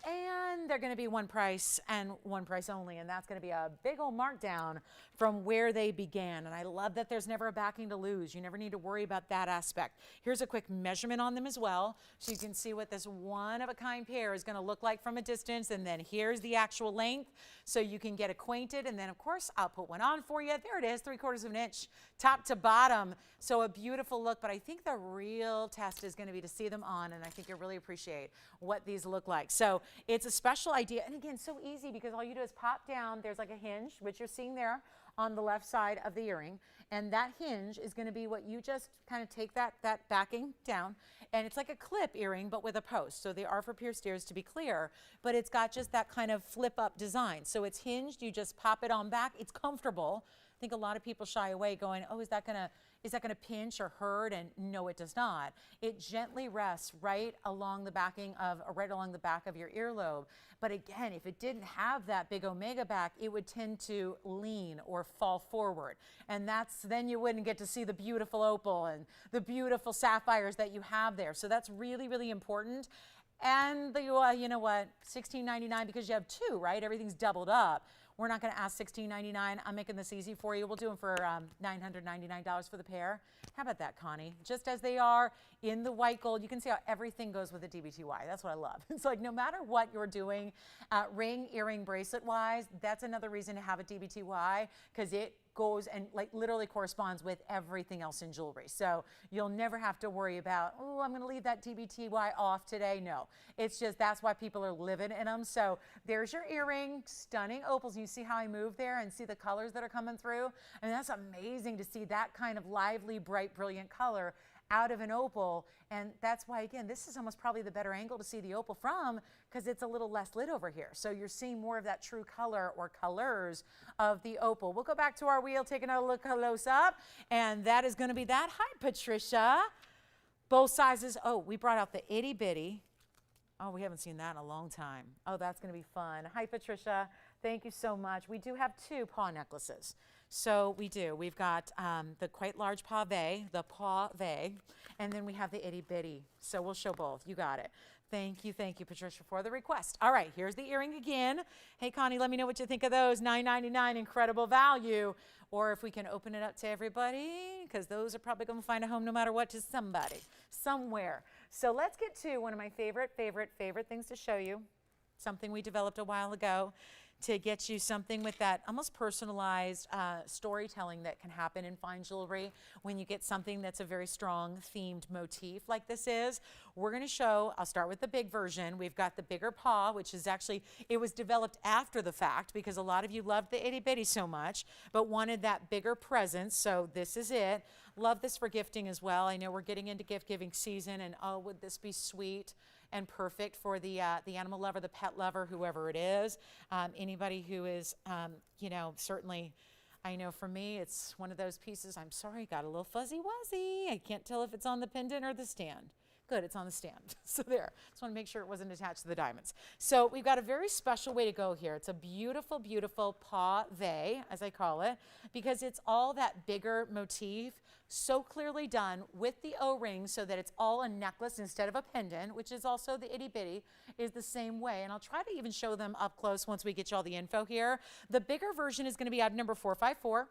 And they're going to be one price and one price only, and that's going to be a big old markdown from where they began. And I love that there's never a backing to lose. You never need to worry about that aspect. Here's a quick measurement on them as well, so you can see what this one-of-a-kind pair is going to look like from a distance. And then here's the actual length, so you can get acquainted. And then, of course, I'll put one on for you. There it is, 3/4 of an inch, top to bottom. So a beautiful look, but I think the real test is going to be to see them on, and I think you'll really appreciate what these look like. So it's a special idea, and again, so easy because all you do is pop down. There's like a hinge, which you're seeing there on the left side of the earring, and that hinge is going to be what you just kind of take that backing down, and it's like a clip earring but with a post. So they are for pierced ears, to be clear, but it's got just that kind of flip up design. So it's hinged, you just pop it on back. It's comfortable. I think a lot of people shy away going, oh, is that gonna pinch or hurt? And no, it does not. It gently rests right along the back of your earlobe. But again, if it didn't have that big omega back, it would tend to lean or fall forward. And then you wouldn't get to see the beautiful opal and the beautiful sapphires that you have there. So that's really, really important. And you know what, $16.99 because you have two, right? Everything's doubled up. We're not going to ask $16.99. I'm making this easy for you. We'll do them for $999 for the pair. How about that, Connie? Just as they are in the white gold, you can see how everything goes with the DBTY. That's what I love. It's like no matter what you're doing, ring, earring, bracelet-wise, that's another reason to have a DBTY, because it goes and like literally corresponds with everything else in jewelry. So you'll never have to worry about, oh, I'm going to leave that DBTY off today. No, it's just that's why people are living in them. So there's your earring, stunning opals. You see how I move there and see the colors that are coming through? I mean, that's amazing to see that kind of lively, bright, brilliant color out of an opal. And that's why, again, this is almost probably the better angle to see the opal from, because it's a little less lit over here. So you're seeing more of that true color or colors of the opal. We'll go back to our wheel, take another look close up, and that is going to be that. Hi, Patricia. Both sizes. Oh, we brought out the itty bitty. Oh, we haven't seen that in a long time. Oh, that's going to be fun. Hi, Patricia. Thank you so much. We do have two paw necklaces. So we do. We've got the quite large pave, the pave, and then we have the itty bitty. So we'll show both. You got it. Thank you, Patricia, for the request. All right, here's the earring again. Hey, Connie, let me know what you think of those. $9.99, incredible value. Or if we can open it up to everybody, because those are probably going to find a home no matter what to somebody, somewhere. So let's get to one of my favorite things to show you. Something we developed a while ago to get you something with that almost personalized storytelling that can happen in fine jewelry when you get something that's a very strong themed motif like this is. We're going to show, I'll start with the big version. We've got the bigger paw, which is actually, it was developed after the fact because a lot of you loved the itty bitty so much, but wanted that bigger presence. So this is it. Love this for gifting as well. I know we're getting into gift giving season, and oh, would this be sweet and perfect for the animal lover, the pet lover, whoever it is. Anybody who is, certainly, I know for me, it's one of those pieces, I'm sorry, got a little fuzzy wuzzy. I can't tell if it's on the pendant or the stand. Good, it's on the stand. So there, just want to make sure it wasn't attached to the diamonds. So we've got a very special way to go here. It's a beautiful, beautiful pave, as I call it, because it's all that bigger motif, so clearly done with the O-ring so that it's all a necklace instead of a pendant, which is also the itty bitty, is the same way. And I'll try to even show them up close once we get you all the info here. The bigger version is going to be item number 454.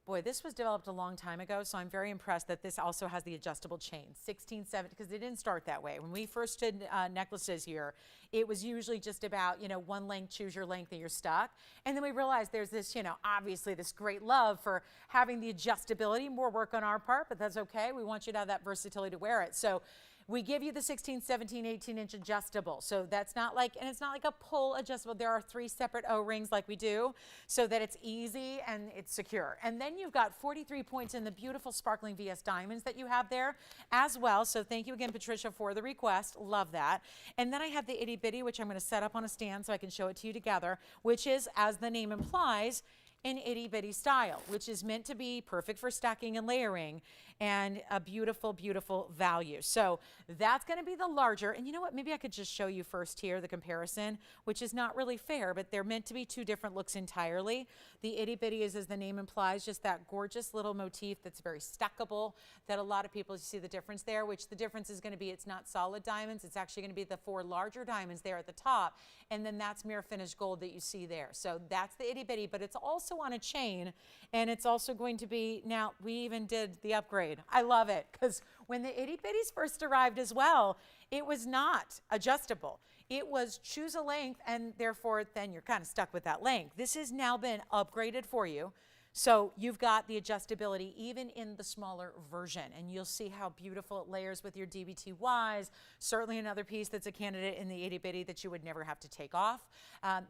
Boy, this was developed a long time ago, so I'm very impressed that this also has the adjustable chain. 16, 17, because it didn't start that way. When we first did necklaces here, it was usually just about, one length, choose your length, and you're stuck. And then we realized there's this, obviously this great love for having the adjustability, more work on our part, but that's okay. We want you to have that versatility to wear it. So we give you the 16, 17, 18-inch adjustable. So that's not like, and it's not like a pull adjustable. There are 3 separate O-rings like we do so that it's easy and it's secure. And then you've got 43 points in the beautiful sparkling VS diamonds that you have there as well. So thank you again, Patricia, for the request. Love that. And then I have the itty bitty, which I'm going to set up on a stand so I can show it to you together, which is, as the name implies, an itty bitty style, which is meant to be perfect for stacking and layering, and a beautiful, beautiful value. So that's going to be the larger. And you know what? Maybe I could just show you first here the comparison, which is not really fair, but they're meant to be 2 different looks entirely. The itty bitty is, as the name implies, just that gorgeous little motif that's very stackable that a lot of people see the difference there, which the difference is going to be it's not solid diamonds. It's actually going to be the 4 larger diamonds there at the top. And then that's mirror finished gold that you see there. So that's the itty bitty, but it's also on a chain, and it's also going to be, now we even did the upgrade. I love it, because when the itty bitties first arrived as well, it was not adjustable. It was choose a length, and therefore then you're kind of stuck with that length. This has now been upgraded for you. So you've got the adjustability even in the smaller version, and you'll see how beautiful it layers with your DBTYs. Certainly another piece that's a candidate in the itty bitty that you would never have to take off.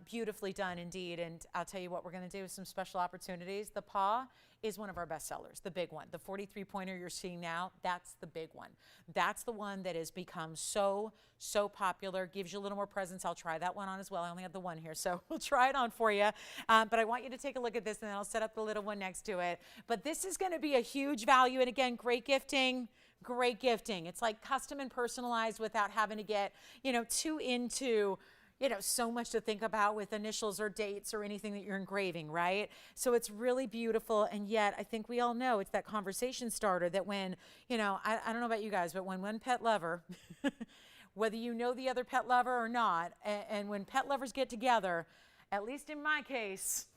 Beautifully done indeed, and I'll tell you what we're going to do with some special opportunities. The paw is one of our best sellers, the big one. The 43 pointer you're seeing now, that's the big one. That's the one that has become so popular, gives you a little more presence. I'll try that one on as well. I only have the one here, so we'll try it on for you. But I want you to take a look at this, and then I'll set up the little one next to it. But this is going to be a huge value, and again, great gifting. Great gifting. It's like custom and personalized without having to get, too into so much to think about with initials or dates or anything that you're engraving, right? So it's really beautiful, and yet I think we all know it's that conversation starter that when, I don't know about you guys, but when one pet lover, whether you know the other pet lover or not, and when pet lovers get together, at least in my case,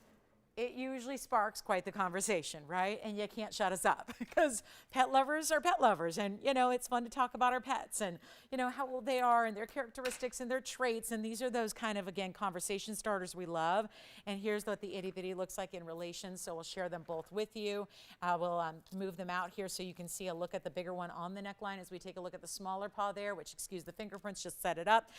it usually sparks quite the conversation, right? And you can't shut us up because pet lovers are pet lovers. And, it's fun to talk about our pets and, how old they are and their characteristics and their traits. And these are those kind of, again, conversation starters we love. And here's what the itty bitty looks like in relation. So we'll share them both with you. We'll move them out here so you can see a look at the bigger one on the neckline as we take a look at the smaller paw there, which, excuse the fingerprints, just set it up.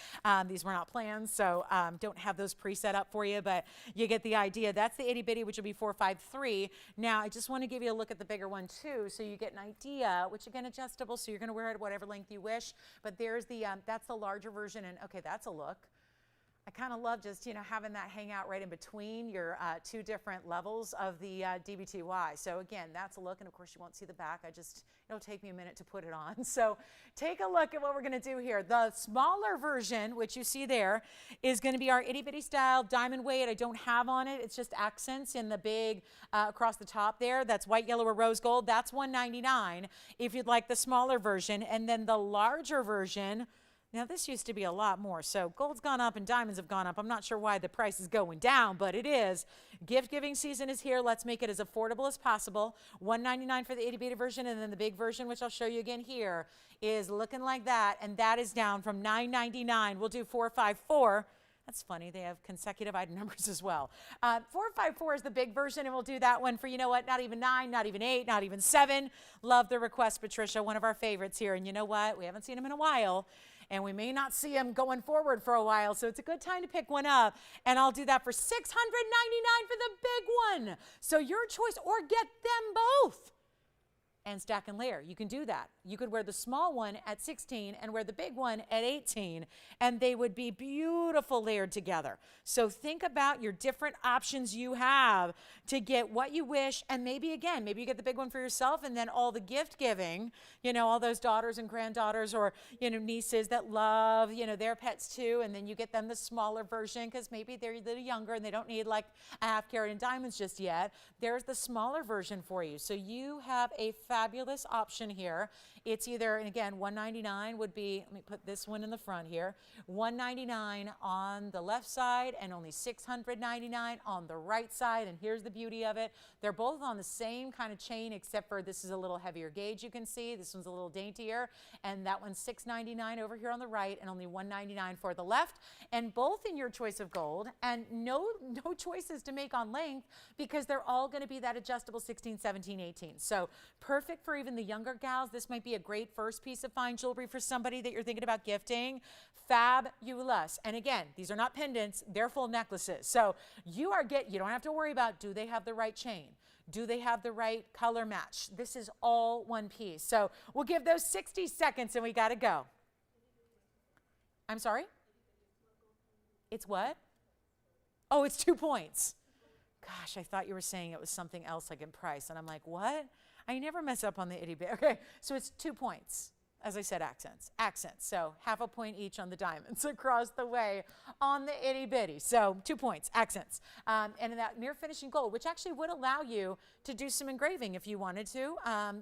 These were not planned, so don't have those pre-set up for you, but you get the idea. That's the itty bitty, which will be 453. Now, I just want to give you a look at the bigger one too, so you get an idea, which again, adjustable, so you're going to wear it whatever length you wish. But there's the, that's the larger version, and okay, that's a look. I kind of love just, having that hang out right in between your two different levels of the DBTY. So again, that's a look, and of course you won't see the back. It'll take me a minute to put it on. So take a look at what we're going to do here. The smaller version, which you see there, is going to be our itty bitty style diamond weight. I don't have on it. It's just accents in the big across the top there. That's white, yellow, or rose gold. That's $199 if you'd like the smaller version. And then the larger version, now this used to be a lot more, so gold's gone up and diamonds have gone up. I'm not sure why the price is going down, but it is. Gift giving season is here. Let's make it as affordable as possible. $199 for the itty bitty version, and then the big version, which I'll show you again here, is looking like that, and that is down from $999. We'll do 454. That's funny, they have consecutive item numbers as well. 454 is the big version, and we'll do that one for, not even 9, not even 8, not even 7. Love the request, Patricia, one of our favorites here. And you know what? We haven't seen him in a while, and we may not see him going forward for a while, so it's a good time to pick one up. And I'll do that for $699 for the big one. So your choice, or get them both and stack and layer. You can do that. You could wear the small one at 16 and wear the big one at 18, and they would be beautiful layered together. So think about your different options you have to get what you wish, and maybe you get the big one for yourself, and then all the gift giving, all those daughters and granddaughters, or, nieces that love, their pets too, and then you get them the smaller version because maybe they're a little younger and they don't need like a half carat in diamonds just yet. There's the smaller version for you. So you have a fabulous option here. It's either, and again, $199 would be, let me put this one in the front here, $199 on the left side and only $699 on the right side. And here's the beauty of it. They're both on the same kind of chain, except for this is a little heavier gauge, you can see. This one's a little daintier, and that one's $699 over here on the right and only $199 for the left. And both in your choice of gold, and no choices to make on length because they're all going to be that adjustable 16, 17, 18. So perfect for even the younger gals. This might be a great first piece of fine jewelry for somebody that you're thinking about gifting. Fabulous. And again, these are not pendants, they're full necklaces. So you don't have to worry about, do they have the right chain? Do they have the right color match? This is all one piece. So we'll give those 60 seconds and we got to go. I'm sorry? It's what? Oh, it's 2 points. Gosh, I thought you were saying it was something else like in price. And I'm like, what? I never mess up on the itty bitty. Okay, so it's 2 points. As I said, accents. So half a point each on the diamonds across the way on the itty bitty. So 2 points, accents. And in that near finishing gold, which actually would allow you to do some engraving if you wanted to.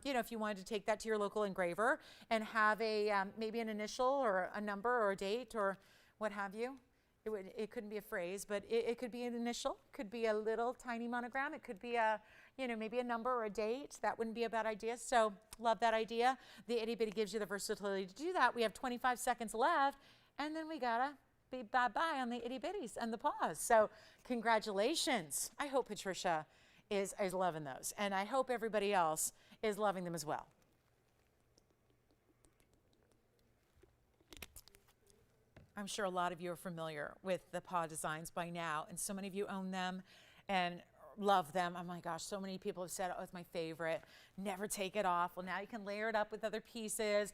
If you wanted to take that to your local engraver and have a maybe an initial or a number or a date or what have you. It couldn't be a phrase, but it could be an initial, could be a little tiny monogram. It could be maybe a number or a date. That wouldn't be a bad idea. So love that idea. The itty bitty gives you the versatility to do that. We have 25 seconds left, and then we gotta be bye-bye on the itty bitties and the paws. So congratulations. I hope Patricia is loving those, and I hope everybody else is loving them as well. I'm sure a lot of you are familiar with the paw designs by now, and so many of you own them and love them. Oh my gosh, so many people have said, oh, it's my favorite. Never take it off. Well, now you can layer it up with other pieces.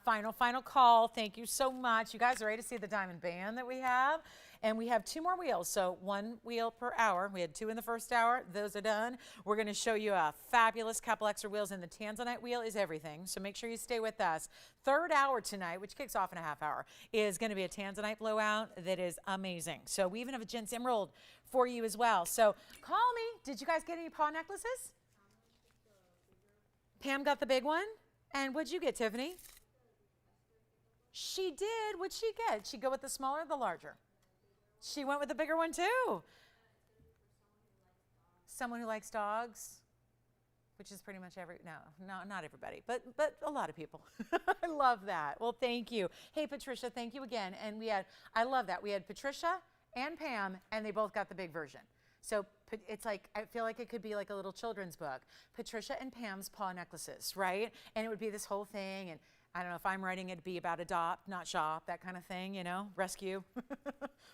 Final call. Thank you so much. You guys are ready to see the diamond band that we have? And we have 2 more wheels, so 1 wheel per hour. We had 2 in the first hour. Those are done. We're going to show you a fabulous couple extra wheels, and the Tanzanite wheel is everything, so make sure you stay with us. 3rd hour tonight, which kicks off in a half hour, is going to be a Tanzanite blowout that is amazing. So we even have a Gents Emerald for you as well. So call me. Did you guys get any paw necklaces? Pam got the big one. And what'd you get, Tiffany? She did. What'd she get? She go with the smaller or the larger? She went with the bigger one too. Someone who likes dogs, which is pretty much not everybody, but a lot of people. I love that. Well, thank you. Hey, Patricia, thank you again. And I love that. We had Patricia and Pam, and they both got the big version. So it's like, I feel like it could be like a little children's book. Patricia and Pam's paw necklaces, right? And it would be this whole thing, and I don't know if I'm writing it to be about adopt, not shop, that kind of thing, you know, rescue.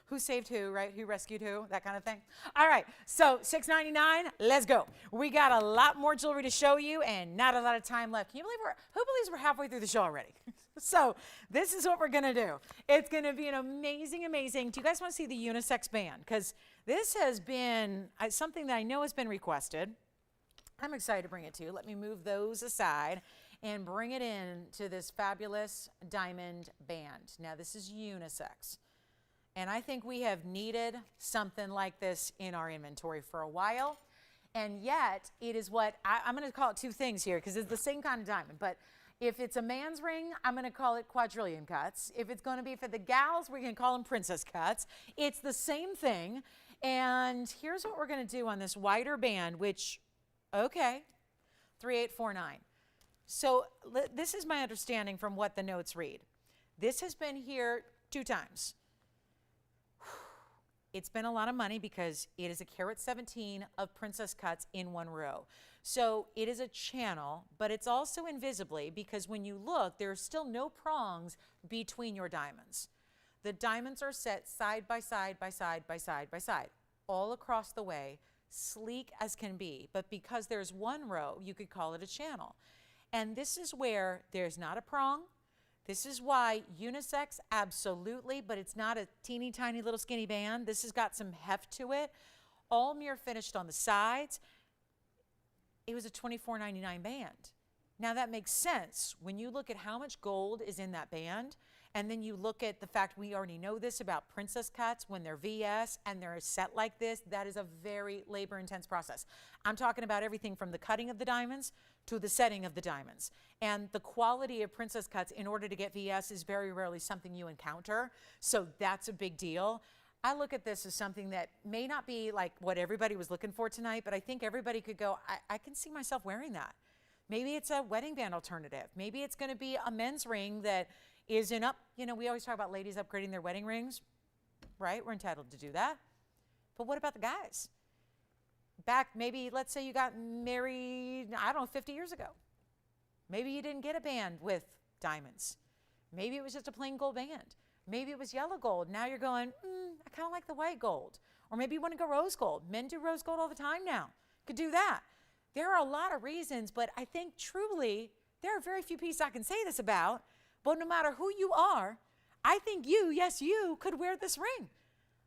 Who saved who, right? Who rescued who, that kind of thing. All right, so $6.99, let's go. We got a lot more jewelry to show you and not a lot of time left. Can you believe who believes we're halfway through the show already? So this is what we're gonna do. It's gonna be an amazing, amazing, do you guys wanna see the unisex band? Because this has been something that I know has been requested. I'm excited to bring it to you. Let me move those aside and bring it in to this fabulous diamond band. Now this is unisex. And I think we have needed something like this in our inventory for a while. And yet it is what, I'm gonna call it two things here because it's the same kind of diamond. But if it's a man's ring, I'm gonna call it quadrillion cuts. If it's gonna be for the gals, we're gonna call them princess cuts. It's the same thing. And here's what we're gonna do on this wider band, which, okay, 3849. So this is my understanding from what the notes read. This has been here 2 times. It's been a lot of money because it is a carat 17 of princess cuts in 1 row. So it is a channel, but it's also invisibly because when you look, there are still no prongs between your diamonds. The diamonds are set side by side by side by side by side, all across the way, sleek as can be. But because there's 1 row, you could call it a channel. And this is where there's not a prong. This is why unisex, absolutely, but it's not a teeny tiny little skinny band. This has got some heft to it. All mirror finished on the sides. It was a $24.99 band. Now that makes sense when you look at how much gold is in that band, and then you look at the fact we already know this about princess cuts when they're VS and they're set like this. That is a very labor intense process. I'm talking about everything from the cutting of the diamonds to the setting of the diamonds. And the quality of princess cuts in order to get VS is very rarely something you encounter. So that's a big deal. I look at this as something that may not be like what everybody was looking for tonight, but I think everybody could go, I can see myself wearing that. Maybe it's a wedding band alternative. Maybe it's going to be a men's ring that is in you know, we always talk about ladies upgrading their wedding rings, right? We're entitled to do that. But what about the guys? Back, maybe, let's say you got married, I don't know, 50 years ago. Maybe you didn't get a band with diamonds. Maybe it was just a plain gold band. Maybe it was yellow gold. Now you're going, I kind of like the white gold. Or maybe you want to go rose gold. Men do rose gold all the time now. Could do that. There are a lot of reasons, but I think truly there are very few pieces I can say this about, but no matter who you are, I think you, yes, you could wear this ring.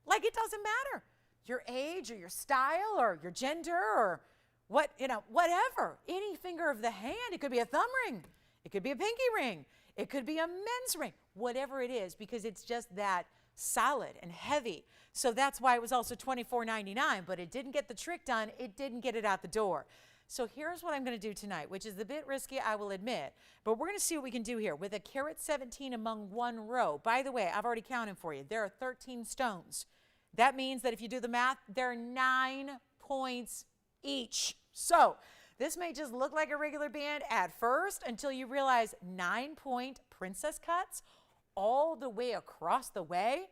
Like it doesn't matter. Your age or your style or your gender or what, you know, whatever. Any finger of the hand. It could be a thumb ring. It could be a pinky ring. It could be a men's ring. Whatever it is, because it's just that solid and heavy. So that's why it was also $24.99, but it didn't get the trick done. It didn't get it out the door. So here's what I'm going to do tonight, which is a bit risky, I will admit, but we're going to see what we can do here with a carat 17 among 1 row. By the way, I've already counted for you. There are 13 stones. That means that if you do the math, there are 9 points each. So this may just look like a regular band at first until you realize 9-point princess cuts all the way across the way.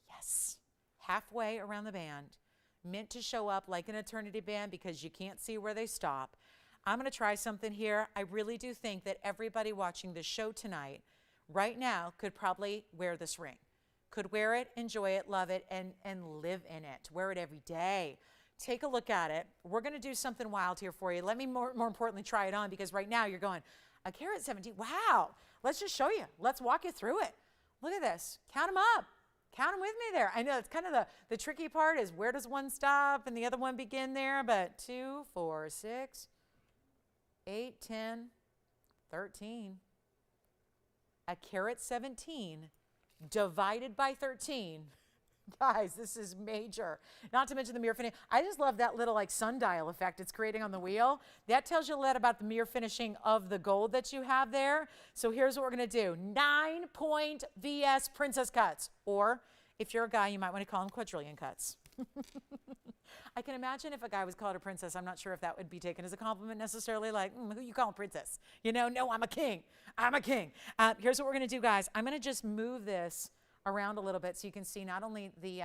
Yes, halfway around the band. Meant to show up like an eternity band because you can't see where they stop. I'm going to try something here. I really do think that everybody watching this show tonight, right now, could probably wear this ring. Could wear it, enjoy it, love it, and live in it. Wear it every day. Take a look at it. We're going to do something wild here for you. Let me more importantly try it on because right now you're going, a carat 17, wow. Let's just show you. Let's walk you through it. Look at this. Count them up. Count them with me there. I know it's kind of the tricky part is where does one stop and the other one begin there, but 2, 4, 6, 8, 10, 13. A carat 17 divided by 13. Guys, this is major. Not to mention the mirror finish. I just love that little like sundial effect it's creating on the wheel. That tells you a lot about the mirror finishing of the gold that you have there. So here's what we're going to do. 9-point VS princess cuts. Or if you're a guy, you might want to call them quadrillion cuts. I can imagine if a guy was called a princess, I'm not sure if that would be taken as a compliment necessarily, like, who you call a princess? You know, no, I'm a king. I'm a king. Here's what we're going to do, guys. I'm going to just move this around a little bit so you can see not only the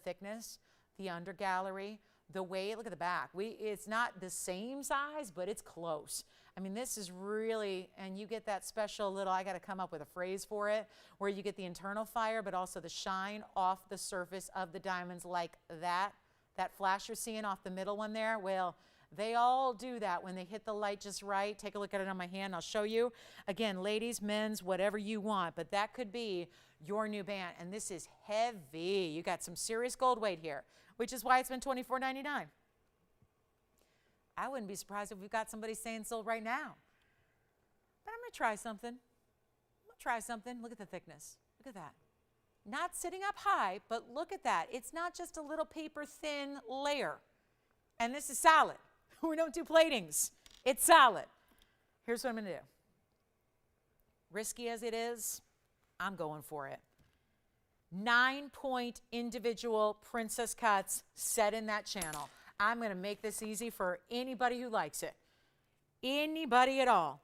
thickness, the under gallery, The weight, look at the back. It's not the same size, but it's close. I mean, this is really, and you get that special little, I got to come up with a phrase for it, where you get the internal fire, but also the shine off the surface of the diamonds like that. That flash you're seeing off the middle one there, well, they all do that when they hit the light just right. Take a look at it on my hand. I'll show you. Again, ladies, men's, whatever you want, but that could be your new band. And this is heavy. You got some serious gold weight here, which is why it's been $24.99. I wouldn't be surprised if we've got somebody saying sold right now. But I'm going to try something. Look at the thickness. Look at that. Not sitting up high, but look at that. It's not just a little paper thin layer. And this is solid. We don't do platings. It's solid. Here's what I'm going to do. Risky as it is, I'm going for it. 9-point individual princess cuts set in that channel. I'm going to make this easy for anybody who likes it. Anybody at all.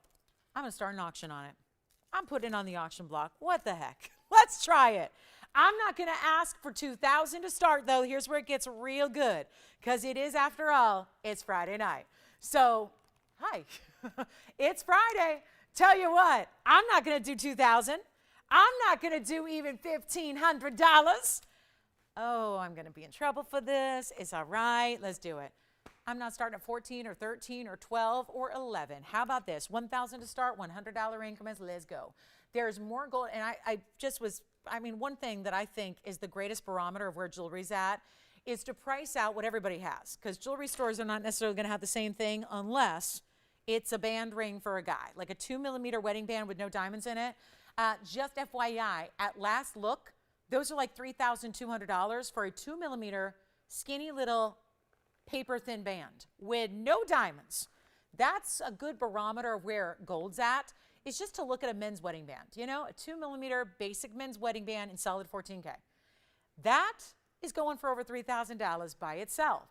I'm going to start an auction on it. I'm putting it on the auction block. What the heck? Let's try it. I'm not going to ask for $2,000 to start, though. Here's where it gets real good, because it is, after all, it's Friday night. So, hi. It's Friday. Tell you what, I'm not going to do $2,000. I'm not going to do even $1,500. Oh, I'm going to be in trouble for this. It's all right. Let's do it. I'm not starting at 14 or 13 or 12 or 11. How about this? $1,000 to start, $100 increments. Let's go. There's more gold. And one thing that I think is the greatest barometer of where jewelry's at is to price out what everybody has. Because jewelry stores are not necessarily going to have the same thing unless it's a band ring for a guy, like a 2mm wedding band with no diamonds in it. Just FYI, at last look, those are like $3,200 for a 2mm skinny little paper thin band with no diamonds. That's a good barometer of where gold's at. It's just to look at a men's wedding band, you know, a 2mm basic men's wedding band in solid 14K. That is going for over $3,000 by itself.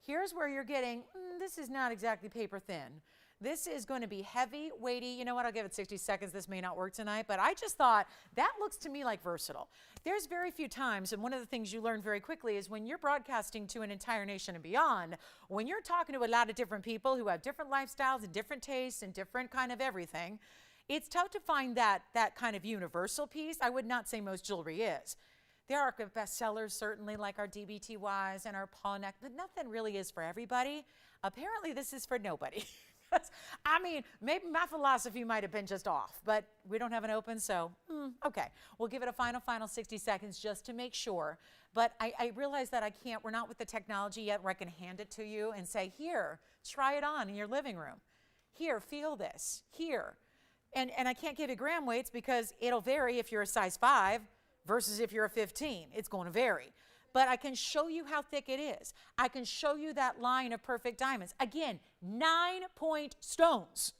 Here's where you're getting, this is not exactly paper thin. This is going to be heavy, weighty. You know what? I'll give it 60 seconds. This may not work tonight, but I just thought that looks to me like versatile. There's very few times, and one of the things you learn very quickly is when you're broadcasting to an entire nation and beyond, when you're talking to a lot of different people who have different lifestyles and different tastes and different kind of everything, it's tough to find that kind of universal piece. I would not say most jewelry is. There are bestsellers, certainly, like our DBTYs and our paw neck, but nothing really is for everybody. Apparently, this is for nobody. I mean, maybe my philosophy might have been just off, but we don't have an open, so okay. We'll give it a final 60 seconds just to make sure. But I realize that we're not with the technology yet where I can hand it to you and say, here, try it on in your living room. Here, feel this. Here. And I can't give you gram weights because it'll vary if you're a size 5 versus if you're a 15. It's going to vary. But I can show you how thick it is. I can show you that line of perfect diamonds. Again, 9-point stones.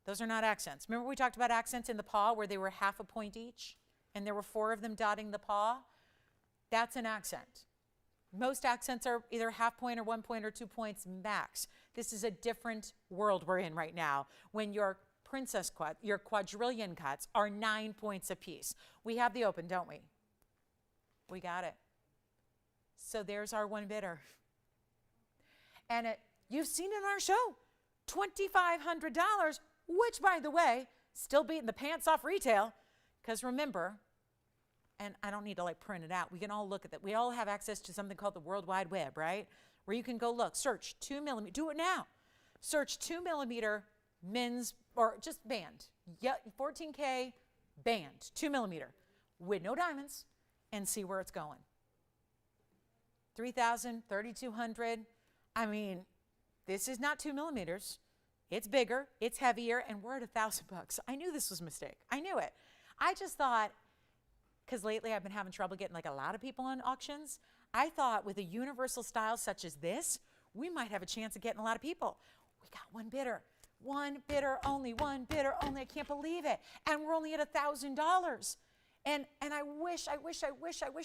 Those are not accents. Remember we talked about accents in the paw where they were half a point each and there were 4 of them dotting the paw? That's an accent. Most accents are either half point or 1 point or 2 points max. This is a different world we're in right now when your your quadrillion cuts are 9 points apiece. We have the open, don't we? We got it. So there's our one bidder. And you've seen it on our show, $2,500, which, by the way, still beating the pants off retail. Because remember, and I don't need to print it out. We can all look at that. We all have access to something called the World Wide Web, right? Where you can go look, search 2mm, do it now. Search 2mm men's, or just band, 14K band, 2mm, with no diamonds, and see where it's going. 3,000, 3,200. I mean, this is not 2mm. It's bigger, it's heavier, and we're at $1,000. I knew this was a mistake. I knew it. I just thought, because lately I've been having trouble getting a lot of people on auctions, I thought with a universal style such as this, we might have a chance of getting a lot of people. We got one bidder. One bidder only, one bidder only. I can't believe it. And we're only at $1,000. And I wish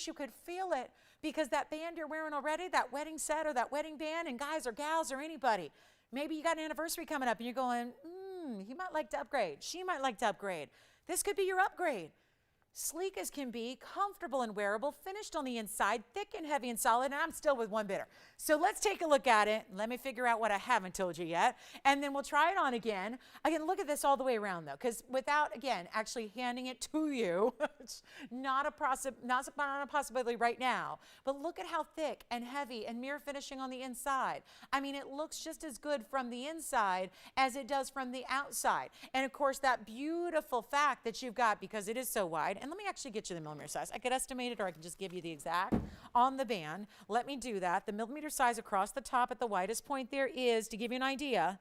you could feel it, because that band you're wearing already, that wedding set or that wedding band, and guys or gals or anybody, maybe you got an anniversary coming up and you're going, he might like to upgrade. She might like to upgrade. This could be your upgrade. Sleek as can be, comfortable and wearable, finished on the inside, thick and heavy and solid, and I'm still with one bidder. So let's take a look at it. Let me figure out what I haven't told you yet, and then we'll try it on again. Again, look at this all the way around, though, because without, again, actually handing it to you, it's not a possibility right now, but look at how thick and heavy and mirror finishing on the inside. I mean, it looks just as good from the inside as it does from the outside. And, of course, that beautiful fact that you've got, because it is so wide, and let me actually get you the millimeter size. I could estimate it, or I can just give you the exact on the band. Let me do that. The millimeter size across the top at the widest point there is, to give you an idea,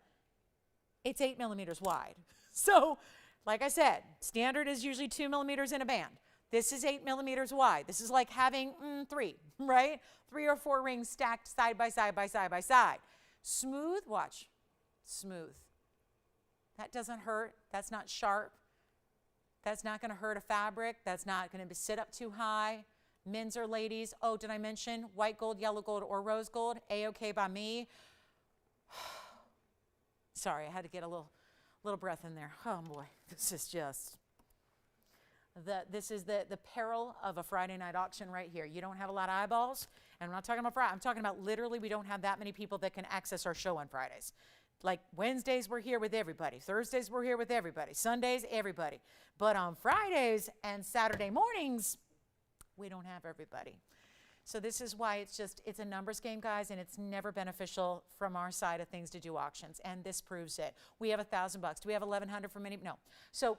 it's 8 millimeters wide. So, like I said, standard is usually 2 millimeters in a band. This is 8 millimeters wide. This is like having 3, right? 3 or 4 rings stacked side by side by side by side. Smooth, watch, smooth. That doesn't hurt. That's not sharp. That's not going to hurt a fabric. That's not going to sit up too high. Men's or ladies. Oh, did I mention white gold, yellow gold, or rose gold? A-okay by me. Sorry, I had to get a little breath in there. Oh boy, this is just the peril of a Friday night auction right here. You don't have a lot of eyeballs, and I'm not talking about Friday. I'm talking about literally we don't have that many people that can access our show on Fridays. Like Wednesdays, we're here with everybody. Thursdays, we're here with everybody. Sundays, everybody. But on Fridays and Saturday mornings, we don't have everybody. So this is why it's a numbers game, guys, and it's never beneficial from our side of things to do auctions, and this proves it. We have $1,000. Do we have 1,100 for many? No. So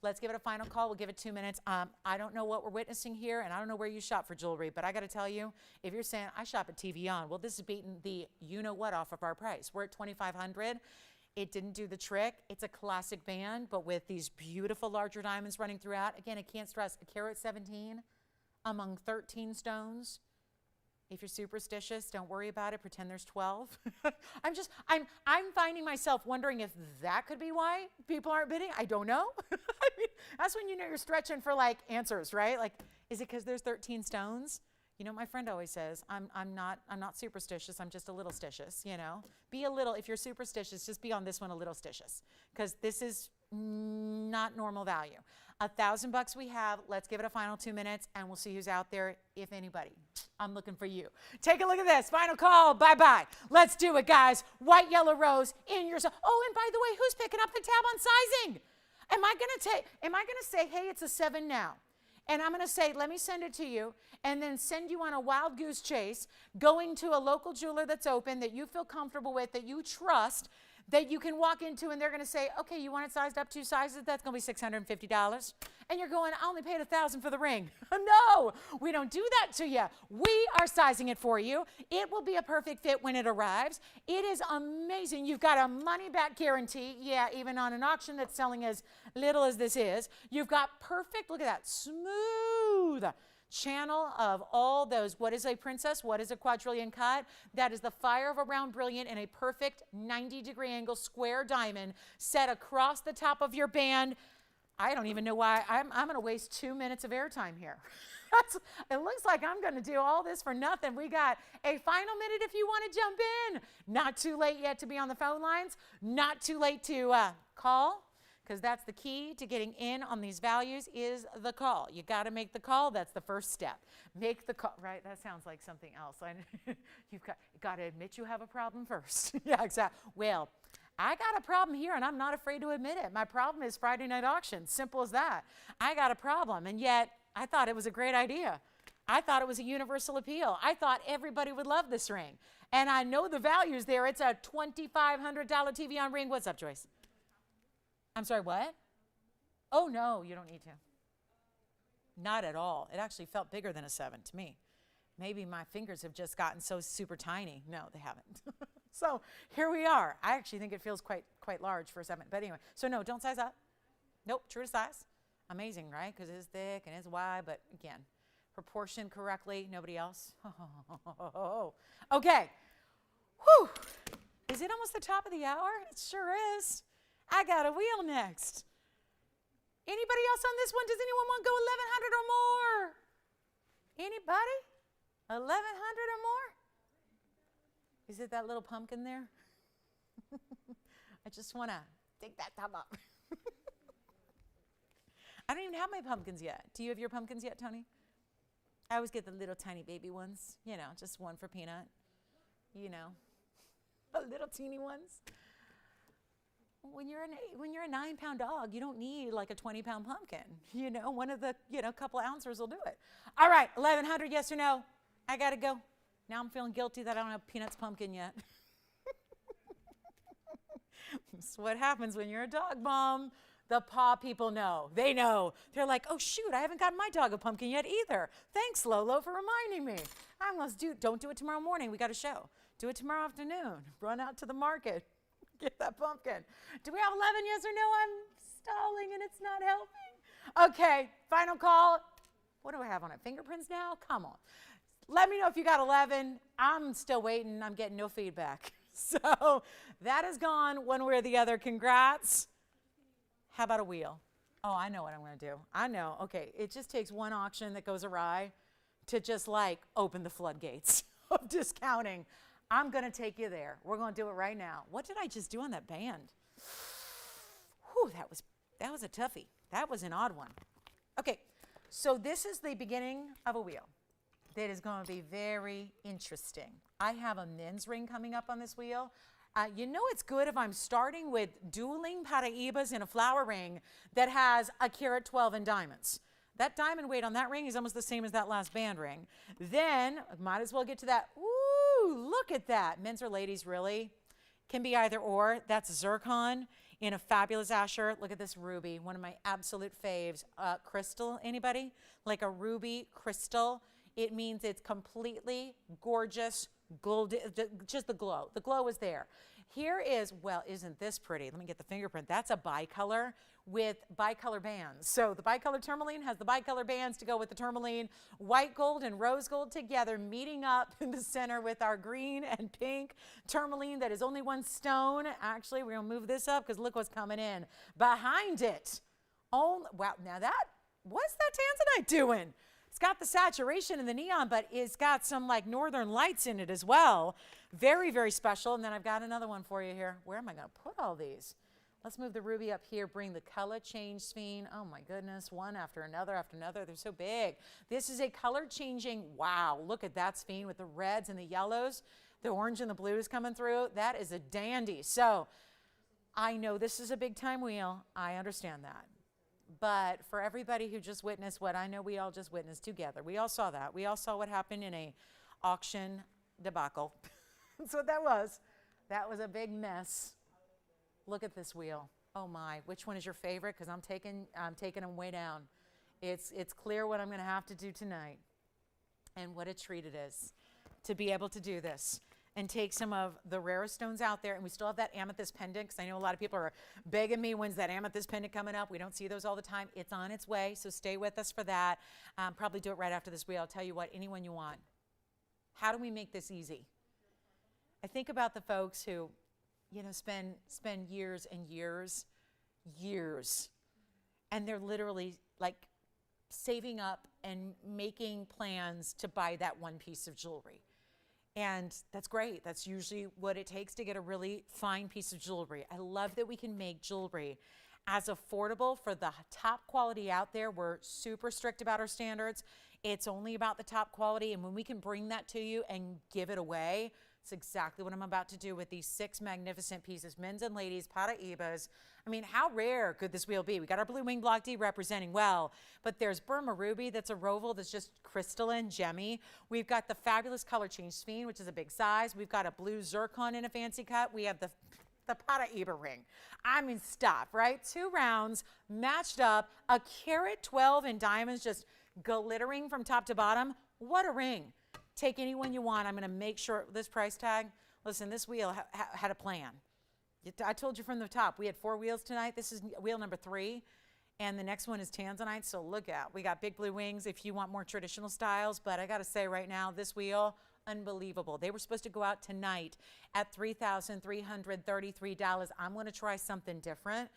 let's give it a final call. We'll give it 2 minutes. I don't know what we're witnessing here, and I don't know where you shop for jewelry, but I got to tell you, if you're saying, I shop at TVON, well, this is beating the you-know-what off of our price. We're at $2,500. It didn't do the trick. It's a classic band, but with these beautiful larger diamonds running throughout. Again, I can't stress, a carat 17 among 13 stones. If you're superstitious, don't worry about it. Pretend there's 12. I'm finding myself wondering if that could be why people aren't bidding. I don't know. I mean, that's when you know you're stretching for like answers, right? Like, is it because there's 13 stones? You know, my friend always says, I'm not superstitious. I'm just a little stitious. You know, be a little. If you're superstitious, just be on this one a little stitious, because this is not normal value. $1,000 we have. Let's give it a final 2 minutes, and we'll see who's out there, if anybody. I'm looking for you. Take a look at this. Final call. Bye-bye. Let's do it, guys. White, yellow, rose in your... Oh, and by the way, who's picking up the tab on sizing? Am I going to say, hey, it's a 7 now? And I'm going to say, let me send it to you, and then send you on a wild goose chase, going to a local jeweler that's open, that you feel comfortable with, that you trust, that you can walk into, and they're going to say, okay, you want it sized up 2 sizes? That's going to be $650. And you're going, I only paid $1,000 for the ring. No, we don't do that to you. We are sizing it for you. It will be a perfect fit when it arrives. It is amazing. You've got a money-back guarantee. Yeah, even on an auction that's selling as little as this is. You've got perfect, look at that, smooth channel of all those. What is a princess? What is a quadrillion cut? That is the fire of a round brilliant in a perfect 90-degree angle square diamond set across the top of your band. I don't even know why I'm going to waste 2 minutes of airtime here. It looks like I'm going to do all this for nothing. We got a final minute if you want to jump in. Not too late yet to be on the phone lines. Not too late to call, because that's the key to getting in on these values is the call. You got to make the call. That's the first step. Make the call, right? That sounds like something else. You've got to admit you have a problem first. Yeah, exactly. Well, I got a problem here, and I'm not afraid to admit it. My problem is Friday night auction. Simple as that. I got a problem, and yet I thought it was a great idea. I thought it was a universal appeal. I thought everybody would love this ring. And I know the values there. It's a $2,500 TVON ring. What's up, Joyce? I'm sorry, what? Oh, no, you don't need to. Not at all. It actually felt bigger than a 7 to me. Maybe my fingers have just gotten so super tiny. No, they haven't. So here we are. I actually think it feels quite large for a 7. But anyway, so no, don't size up. Nope, true to size. Amazing, right? Because it is thick and it's wide, but again, proportioned correctly. Nobody else. Okay. Whew. Is it almost the top of the hour? It sure is. I got a wheel next. Anybody else on this one? Does anyone want to go 1,100 or more? Anybody? 1,100 or more? Is it that little pumpkin there? I just want to take that top up. I don't even have my pumpkins yet. Do you have your pumpkins yet, Tony? I always get the little tiny baby ones, you know, just one for Peanut, you know, the little teeny ones. When you're a 9-pound dog, you don't need like a 20-pound pumpkin. You know, one of the, couple ounces will do it. All right, 1100, yes or no? I got to go. Now I'm feeling guilty that I don't have Peanut's pumpkin yet. That's what happens when you're a dog mom. The paw people know. They know. They're like, oh, shoot, I haven't gotten my dog a pumpkin yet either. Thanks, Lolo, for reminding me. Don't do it tomorrow morning. We got a show. Do it tomorrow afternoon. Run out to the market. Get that pumpkin. Do we have 11 yes or no? I'm stalling and it's not helping. Okay, final call. What do I have on it? Fingerprints now? Come on. Let me know if you got 11. I'm still waiting. I'm getting no feedback. So that is gone one way or the other. Congrats. How about a wheel? Oh, I know what I'm going to do. I know. Okay, it just takes one auction that goes awry to just like open the floodgates of discounting. I'm going to take you there. We're going to do it right now. What did I just do on that band? Whew, that was a toughie. That was an odd one. Okay, so this is the beginning of a wheel that is going to be very interesting. I have a men's ring coming up on this wheel. You know it's good if I'm starting with dueling Paraibas in a flower ring that has a carat 12 in diamonds. That diamond weight on that ring is almost the same as that last band ring. Then, might as well get to that. Ooh, look at that. Men's or ladies, really? Can be either or. That's zircon in a fabulous azure. Look at this ruby, one of my absolute faves. Crystal, anybody? Like a ruby crystal. It means it's completely gorgeous, gold, just the glow. The glow is there. Here is, well, isn't this pretty? Let me get the fingerprint. That's a bicolor with bicolor bands. So the bicolor tourmaline has the bicolor bands to go with the tourmaline. White gold and rose gold together, meeting up in the center with our green and pink tourmaline that is only one stone. Actually, we're going to move this up because look what's coming in behind it. Oh, wow. Now what's that tanzanite doing? It's got the saturation in the neon, but it's got some like northern lights in it as well. Very, very special. And then I've got another one for you here. Where am I going to put all these? Let's move the ruby up here, bring the color change sphere. Oh my goodness, one after another after another. They're so big. This is a color changing, wow, look at that sphere with the reds and the yellows, the orange and the blues coming through. That is a dandy. So I know this is a big time wheel. I understand that. But for everybody who just witnessed what I know we all just witnessed together, we all saw that. We all saw what happened in a auction debacle. That's what that was. That was a big mess. Look at this wheel. Oh my, which one is your favorite? Because I'm taking them way down. It's clear what I'm going to have to do tonight. And what a treat it is to be able to do this and take some of the rarest stones out there. And we still have that amethyst pendant because I know a lot of people are begging me, when's that amethyst pendant coming up? We don't see those all the time. It's on its way, so stay with us for that. Probably do it right after this wheel. I'll tell you what, anyone you want. How do we make this easy? I think about the folks who, spend years and years, and they're literally like saving up and making plans to buy that one piece of jewelry. And that's great. That's usually what it takes to get a really fine piece of jewelry. I love that we can make jewelry as affordable for the top quality out there. We're super strict about our standards. It's only about the top quality. And when we can bring that to you and give it away, it's exactly what I'm about to do with these 6 magnificent pieces, men's and ladies, Paraibas. I mean, how rare could this wheel be? We got our blue wing block D representing well, but there's Burma Ruby, that's a roval that's just crystalline, gemmy. We've got the fabulous color change sphere, which is a big size. We've got a blue zircon in a fancy cut. We have the Paraiba ring. I mean, stop, right? 2 rounds matched up, a carat 12 in diamonds, just glittering from top to bottom. What a ring. Take any one you want. I'm going to make sure this price tag. Listen, this wheel had a plan. I told you from the top, we had 4 wheels tonight. This is wheel number 3, and the next one is tanzanite, so look out. We got big blue wings if you want more traditional styles, but I got to say right now, this wheel, unbelievable. They were supposed to go out tonight at $3,333. I'm going to try something different.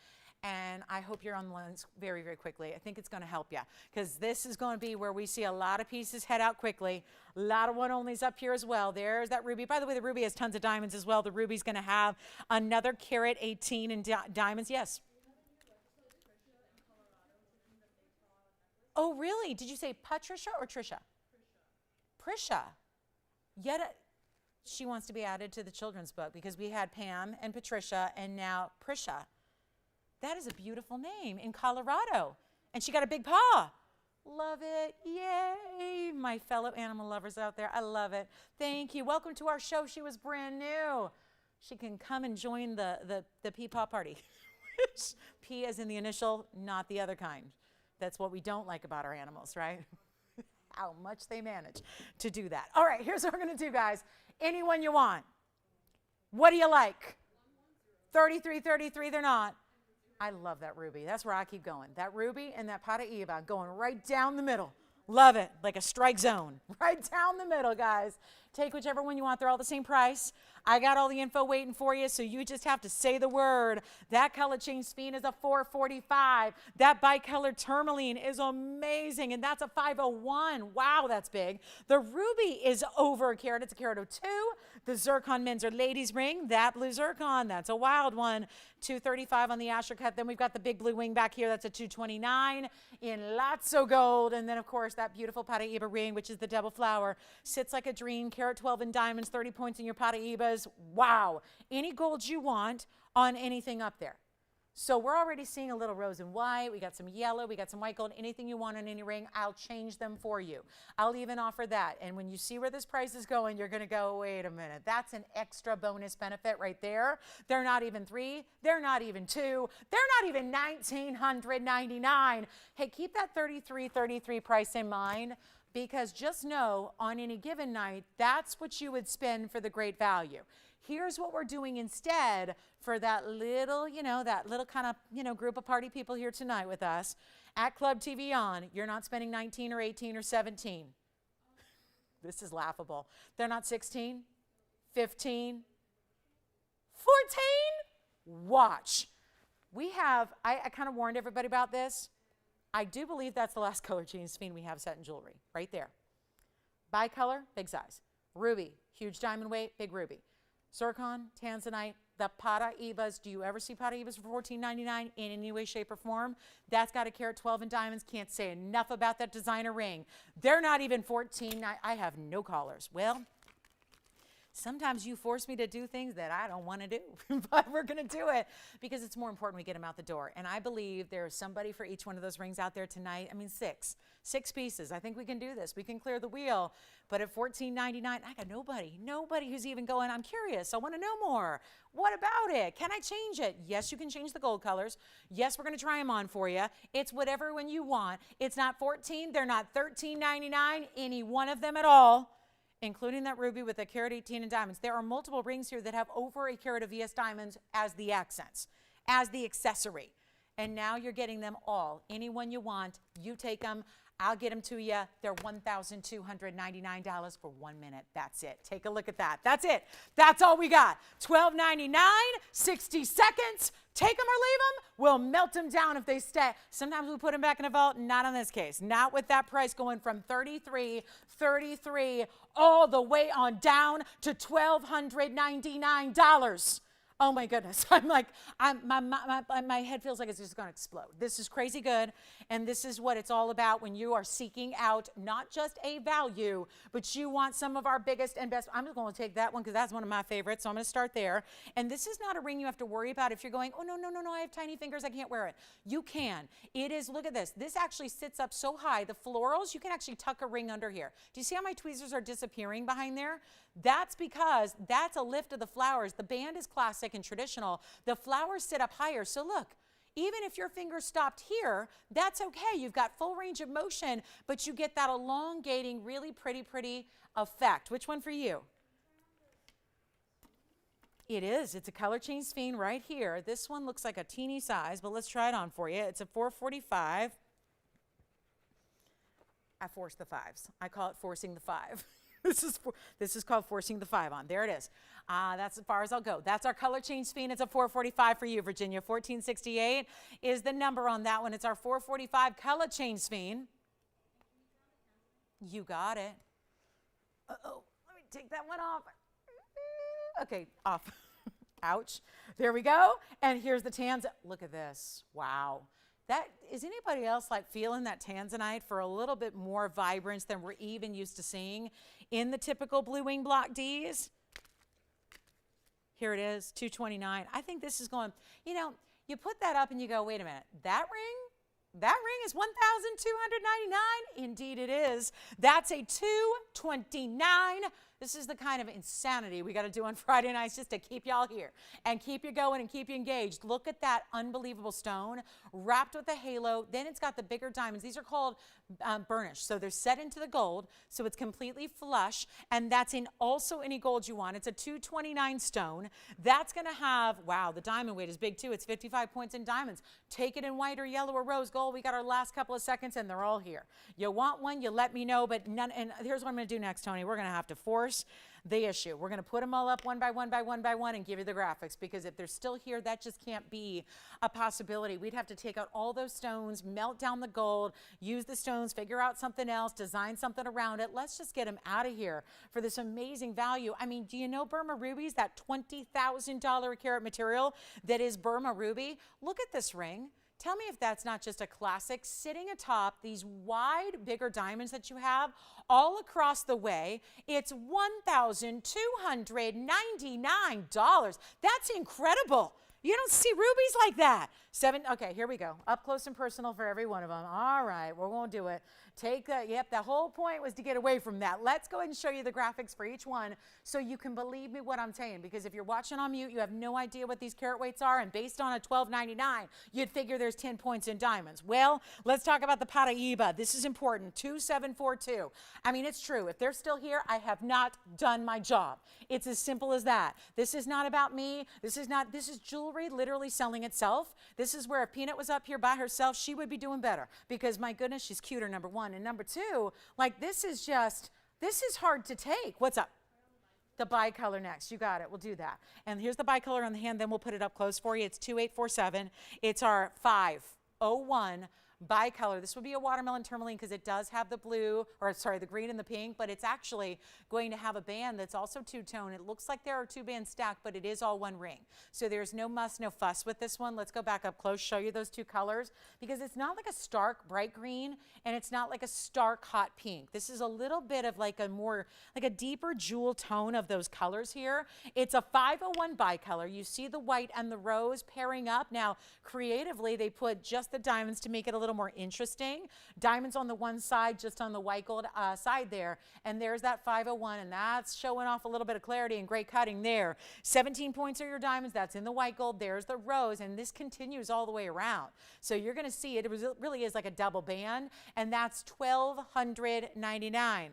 And I hope you're on the lines very, very quickly. I think it's going to help you because this is going to be where we see a lot of pieces head out quickly. A lot of one-onlys up here as well. There's that ruby. By the way, the ruby has tons of diamonds as well. The ruby's going to have another carat 18 in diamonds. Yes? Oh, really? Did you say Patricia or Trisha? Prisha. Yet she wants to be added to the children's book because we had Pam and Patricia and now Prisha. That is a beautiful name in Colorado. And she got a big paw. Love it. Yay. My fellow animal lovers out there. I love it. Thank you. Welcome to our show. She was brand new. She can come and join the Peepaw party. P as in the initial, not the other kind. That's what we don't like about our animals, right? How much they manage to do that. All right, here's what we're going to do, guys. Anyone you want. What do you like? 33, 33, they're not. I love that ruby. That's where I keep going. That ruby and that Paraiba going right down the middle. Love it. Like a strike zone. Right down the middle, guys. Take whichever one you want. They're all the same price. I got all the info waiting for you, so you just have to say the word. That color change Fiend is a $445. That bicolored Tourmaline is amazing, and that's a $501. Wow, that's big. The ruby is over a carat. It's a carat of 2. The zircon men's or ladies ring, that blue zircon, that's a wild one. $235 on the Asher cut. Then we've got the big blue wing back here. That's a $229 in lots of gold. And then, of course, that beautiful Paraiba ring, which is the double flower. Sits like a dream. Carat 12 in diamonds, 30 points in your Paraibas. Wow. Any gold you want on anything up there. So we're already seeing a little rose and white. We got some yellow. We got some white gold. Anything you want on any ring, I'll change them for you. I'll even offer that. And when you see where this price is going, you're going to go, wait a minute. That's an extra bonus benefit right there. They're not even 3. They're not even 2. They're not even $1,999. Hey, keep that $33 price in mind, because just know on any given night, that's what you would spend for the great value. Here's what we're doing instead for that little, that little kind of, group of party people here tonight with us. At Club TVON, you're not spending 19 or 18 or 17. This is laughable. They're not 16, 15, 14? Watch. We have, I kind of warned everybody about this. I do believe that's the last color change Fiend we have set in jewelry, right there. Bicolor, big size. Ruby, huge diamond weight, big ruby. Zircon, tanzanite, the Paraibas. Do you ever see Paraibas for $14.99 in any way, shape, or form? That's got a carat 12 in diamonds. Can't say enough about that designer ring. They're not even $14. I have no collars. Well, sometimes you force me to do things that I don't want to do, but we're going to do it because it's more important we get them out the door. And I believe there's somebody for each one of those rings out there tonight. I mean, 6 pieces. I think we can do this. We can clear the wheel. But at $14.99, I got nobody who's even going, I'm curious. I want to know more. What about it? Can I change it? Yes, you can change the gold colors. Yes, we're going to try them on for you. It's whatever one you want. It's not 14. They're not $13.99, any one of them at all, including that ruby with a carat 18 in diamonds. There are multiple rings here that have over a carat of ES diamonds as the accents, as the accessory. And now you're getting them all. Any one you want, you take them. I'll get them to you. They're $1,299 for 1 minute. That's it. Take a look at that. That's it. That's all we got. $12.99, 60 seconds. Take them or leave them. We'll melt them down if they stay. Sometimes we put them back in a vault. Not on this case. Not with that price going from $33 all the way on down to $1,299. Oh my goodness. I'm like, my head feels like it's just going to explode. This is crazy good. And this is what it's all about when you are seeking out not just a value, but you want some of our biggest and best. I'm just going to take that one because that's one of my favorites. So I'm going to start there. And this is not a ring you have to worry about if you're going, oh, no, I have tiny fingers. I can't wear it. You can. It is, look at this. This actually sits up so high. The florals, you can actually tuck a ring under here. Do you see how my tweezers are disappearing behind there? That's because that's a lift of the flowers. The band is classic and traditional. The flowers sit up higher. So look, even if your finger stopped here, that's okay. You've got full range of motion, but you get that elongating, really pretty effect. Which one for you? It is. It's a color change Fiend right here. This one looks like a teeny size, but let's try it on for you. It's a $445. I force the 5s. I call it forcing the 5. This is called forcing the 5 on. There it is. That's as far as I'll go. That's our color change Fiend. It's a $445 for you, Virginia. 1468 is the number on that one. It's our $445 color change Fiend. You got it. Uh-oh. Let me take that one off. Okay, off. Ouch. There we go. And here's the tans. Look at this. Wow. That, is anybody else like feeling that tanzanite for a little bit more vibrance than we're even used to seeing in the typical blue wing block Ds? Here it is, $229. I think this is going, you know, you put that up and you go, wait a minute, that ring is $1,299. Indeed it is. That's a $229. This is the kind of insanity we got to do on Friday nights just to keep y'all here and keep you going and keep you engaged. Look at that unbelievable stone wrapped with a halo. Then it's got the bigger diamonds. These are called burnished. So they're set into the gold, so it's completely flush, and that's in also any gold you want. It's a $229 stone. That's going to have, wow, the diamond weight is big too. It's 55 points in diamonds. Take it in white or yellow or rose gold. We got our last couple of seconds, and they're all here. You want one, you let me know, but none. And here's what I'm going to do next, Tony. We're going to have to force the issue. We're going to put them all up one by one by one by one and give you the graphics, because if they're still here, that just can't be a possibility. We'd have to take out all those stones, melt down the gold, use the stones, figure out something else, design something around it. Let's just get them out of here for this amazing value. I mean, do you know Burma rubies, that $20,000 a carat material that is Burma ruby? Look at this ring. Tell me if that's not just a classic, sitting atop these wide, bigger diamonds that you have all across the way. It's $1,299. That's incredible. You don't see rubies like that. Okay, here we go. Up close and personal for every one of them. All right, we're going to do it. Take that. Yep, the whole point was to get away from that. Let's go ahead and show you the graphics for each one so you can believe me what I'm saying. Because if you're watching on mute, you have no idea what these carat weights are. And based on a $12.99, you'd figure there's 10 points in diamonds. Well, let's talk about the Paraíba. This is important. 2742. I mean, it's true. If they're still here, I have not done my job. It's as simple as that. This is not about me. This is jewelry literally selling itself. This is where if Peanut was up here by herself, she would be doing better, because my goodness, she's cuter, number one. And number two, like, this is hard to take. What's up? The bicolor next. You got it. We'll do that. And here's the bicolor on the hand. Then we'll put it up close for you. It's 2847. It's our 501 bicolor. This would be a watermelon tourmaline because it does have the blue, or sorry, the green and the pink, but it's actually going to have a band that's also two-tone. It looks like there are two bands stacked, but it is all one ring. So there's no muss, no fuss with this one. Let's go back up close, show you those two colors, because it's not like a stark bright green and it's not like a stark hot pink. This is a little bit of like a more, like a deeper jewel tone of those colors here. It's a 501 bicolor. You see the white and the rose pairing up. Now, creatively, they put just the diamonds to make it a little more interesting. Diamonds on the one side, just on the white gold side there. And there's that 501, and that's showing off a little bit of clarity and great cutting there. 17 points are your diamonds. That's in the white gold. There's the rose, and this continues all the way around. So you're going to see it. It really is like a double band, and that's $1,299.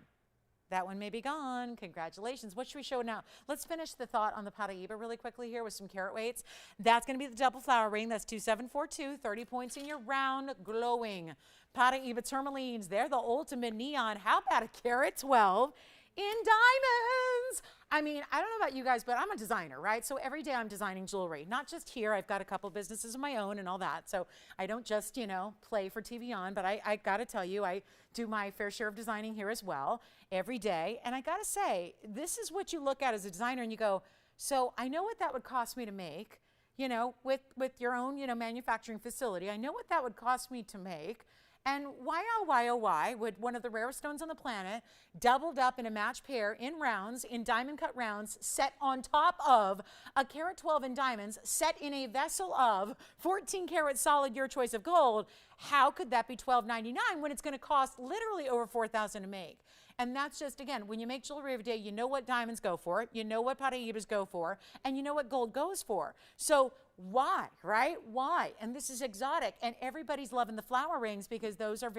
That one may be gone. Congratulations. What should we show now? Let's finish the thought on the Paraíba really quickly here with some carat weights. That's going to be the double flower ring. That's 2742, 30 points in your round, glowing Paraíba tourmalines. They're the ultimate neon. How about a carat 12 in diamonds? I mean, I don't know about you guys, but I'm a designer, right? So every day I'm designing jewelry, not just here. I've got a couple businesses of my own and all that. So I don't just, you know, play for TVON, but I got to tell you, I do my fair share of designing here as well every day. And I got to say, this is what you look at as a designer and you go, so I know what that would cost me to make, you know, with your own, you know, manufacturing facility. I know what that would cost me to make. And why, oh why, would one of the rarest stones on the planet, doubled up in a match pair in rounds, in diamond cut rounds, set on top of a carat 12 in diamonds, set in a vessel of 14 karat solid, your choice of gold, how could that be $12.99 when it's going to cost literally over $4,000 to make? And that's just, again, when you make jewelry every day, you know what diamonds go for, you know what Paraíbas go for, and you know what gold goes for. So why, right? Why? And this is exotic, and everybody's loving the flower rings because those are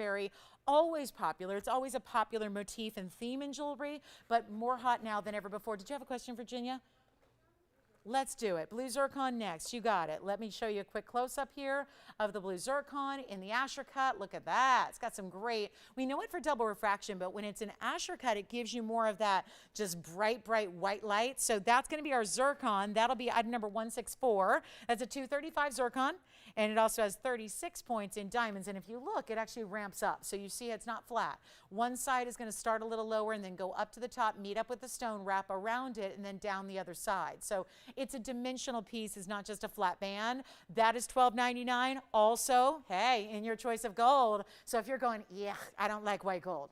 always popular. It's always a popular motif and theme in jewelry, but more hot now than ever before. Did you have a question, Virginia? Let's do it. Blue zircon next. You got it. Let me show you a quick close-up here of the blue zircon in the Asher cut. Look at that. It's got some great, we know it for double refraction, but when it's an Asher cut, it gives you more of that just bright, bright white light. So that's going to be our zircon. That'll be item number 164. That's a 235 zircon, and it also has 36 points in diamonds. And if you look, it actually ramps up. So you see it's not flat. One side is going to start a little lower and then go up to the top, meet up with the stone, wrap around it, and then down the other side. So It's a dimensional piece. It's not just a flat band. That is $12.99. Also, hey, in your choice of gold. So if you're going, yeah, I don't like white gold,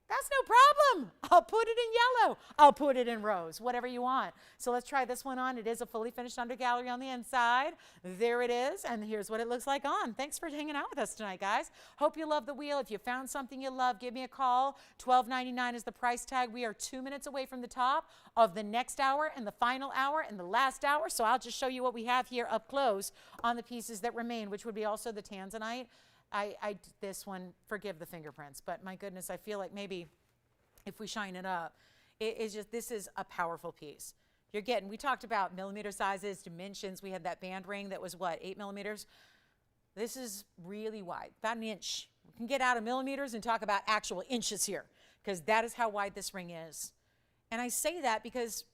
that's no problem. I'll put it in yellow. I'll put it in rose, whatever you want. So let's try this one on. It is a fully finished under gallery on the inside. There it is, and here's what it looks like on. Thanks for hanging out with us tonight, guys. Hope you love the wheel. If you found something you love, give me a call. $12.99 is the price tag. We are 2 minutes away from the top of the next hour and the final hour and the last hour. So I'll just show you what we have here up close on the pieces that remain, which would be also the tanzanite. This one, forgive the fingerprints, but my goodness, I feel like maybe if we shine it up, this is a powerful piece. You're getting, we talked about millimeter sizes, dimensions. We had that band ring that was what, 8 millimeters? This is really wide, about an inch. We can get out of millimeters and talk about actual inches here, because that is how wide this ring is. And I say that because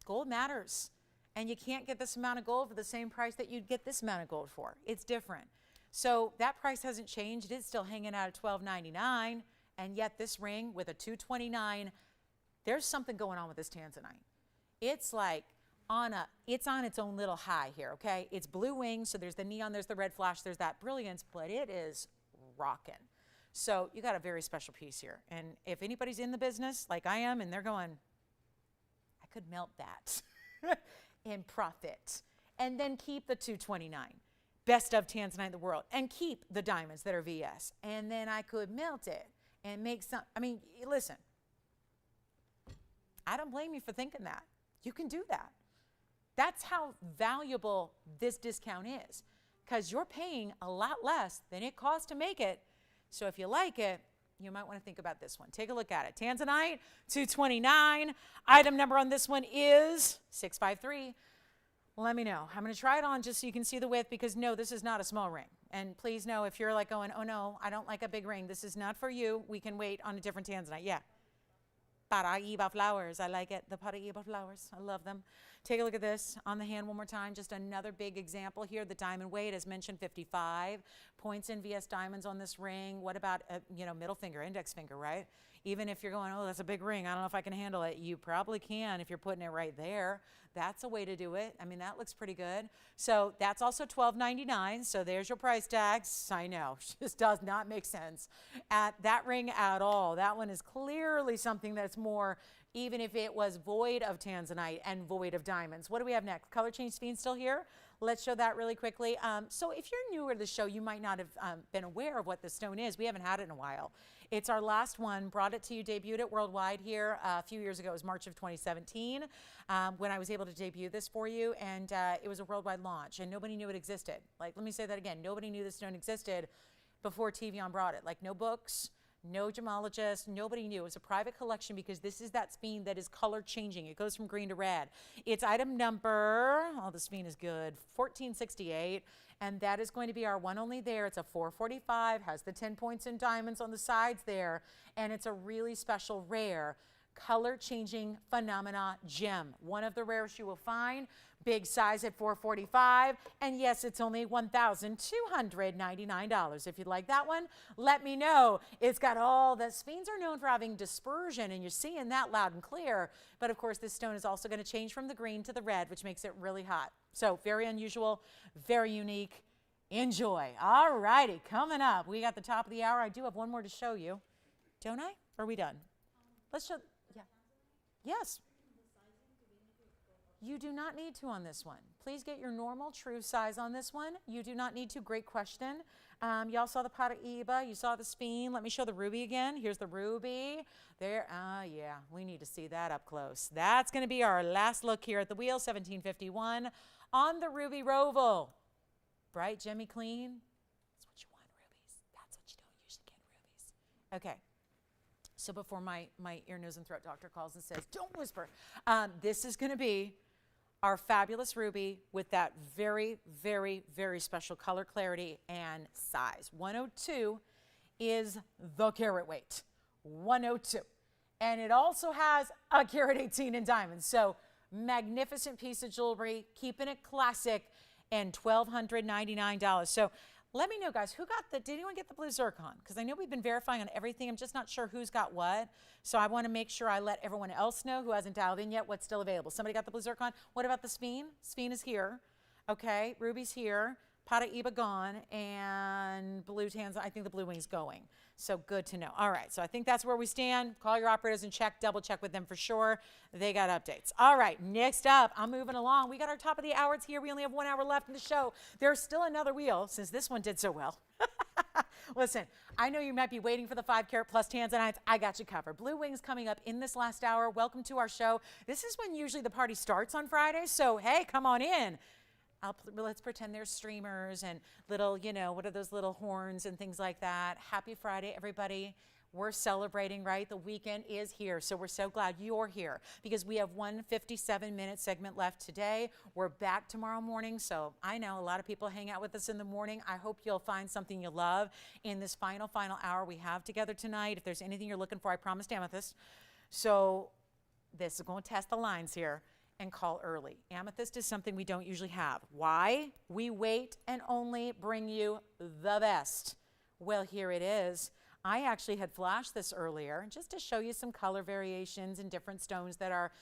gold matters, and you can't get this amount of gold for the same price that you'd get this amount of gold for. It's different. So that price hasn't changed. It's still hanging out at $12.99, and yet this ring with a $229, there's something going on with this tanzanite. It's like it's on its own little high here, okay? It's blue wings, so there's the neon, there's the red flash, there's that brilliance, but it is rocking. So you got a very special piece here. And if anybody's in the business like I am and they're going, I could melt that in profit and then keep the $229. Best of tanzanite in the world, and keep the diamonds that are VS, and then I could melt it and make some. I mean, listen, I don't blame you for thinking that. You can do that. That's how valuable this discount is, because you're paying a lot less than it costs to make it. So if you like it, you might want to think about this one. Take a look at it. Tanzanite, $229. Item number on this one is 653. Let me know. I'm going to try it on just so you can see the width, because no, this is not a small ring. And please know, if you're like going, oh no, I don't like a big ring, this is not for you. We can wait on a different tanzanite. Yeah. Paraiba flowers. I like it. The Paraiba flowers. I love them. Take a look at this on the hand one more time. Just another big example here. The diamond weight, as mentioned, 55 points in VS diamonds on this ring. What about, middle finger, index finger, right? Even if you're going, oh, that's a big ring, I don't know if I can handle it. You probably can if you're putting it right there. That's a way to do it. I mean, that looks pretty good. So that's also $12.99. So there's your price tags. I know, just does not make sense at that ring at all. That one is clearly something that's more, even if it was void of tanzanite and void of diamonds. What do we have next? Color change fiend still here. Let's show that really quickly. So if you're newer to the show, you might not have been aware of what this stone is. We haven't had it in a while. It's our last one. Brought it to you, debuted it worldwide here a few years ago. It was March of 2017 when I was able to debut this for you, and it was a worldwide launch, and nobody knew it existed. Like, let me say that again. Nobody knew this stone existed before TVON brought it. Like, no books, no gemologist, nobody knew. It was a private collection because this is that spine that is color changing. It goes from green to red. It's item number, oh, the spine is good, 1468. And that is going to be our one only there. It's a 445, has the 10 points in diamonds on the sides there. And it's a really special rare color changing phenomena gem. One of the rarest you will find. Big size at 445. And yes, it's only $1,299. If you'd like that one, let me know. It's got all the spines are known for having dispersion, and you're seeing that loud and clear. But of course, this stone is also going to change from the green to the red, which makes it really hot. So very unusual, very unique. Enjoy. All righty, coming up. We got the top of the hour. I do have one more to show you. Don't I? Or are we done? Let's show. Yeah. Yes. You do not need to on this one. Please get your normal true size on this one. You do not need to. Great question. Y'all saw the Paraiba. You saw the spine. Let me show the ruby again. Here's the ruby. There. Yeah, we need to see that up close. That's going to be our last look here at the wheel, 1751 on the Ruby Roval. Bright, gemmy, clean. That's what you want, rubies. That's what you don't usually get, rubies. Okay. So before my ear, nose, and throat doctor calls and says, don't whisper, this is going to be our fabulous ruby with that very, very, very special color clarity and size. 102 is the carat weight. 102. And it also has a carat 18 in diamonds. So magnificent piece of jewelry, keeping it classic, and $1,299. So Let me know, guys, did anyone get the blue zircon? Because I know we've been verifying on everything. I'm just not sure who's got what. So I want to make sure I let everyone else know who hasn't dialed in yet what's still available. Somebody got the blue zircon? What about the sphene? Sphene is here. Okay, ruby's here. Paraiba gone, and blue tans, I think the blue wing's going. So good to know. All right, so I think that's where we stand. Call your operators and double check with them for sure. They got updates. All right, next up, I'm moving along. We got our top of the hour. It's here. We only have 1 hour left in the show. There's still another wheel since this one did so well. Listen, I know you might be waiting for the 5-carat plus tanzanites. I got you covered. Blue wings coming up in this last hour. Welcome to our show. This is when usually the party starts on Fridays, so hey, come on in. Let's pretend there's streamers and little, what are those little horns and things like that. Happy Friday, everybody. We're celebrating, right? The weekend is here, so we're so glad you're here because we have one 57-minute segment left today. We're back tomorrow morning, so I know a lot of people hang out with us in the morning. I hope you'll find something you love in this final hour we have together tonight. If there's anything you're looking for, I promised amethyst. So this is going to test the lines here. And call early. Amethyst is something we don't usually have. Why? We wait and only bring you the best. Well, here it is. I actually had flashed this earlier just to show you some color variations and different stones that are,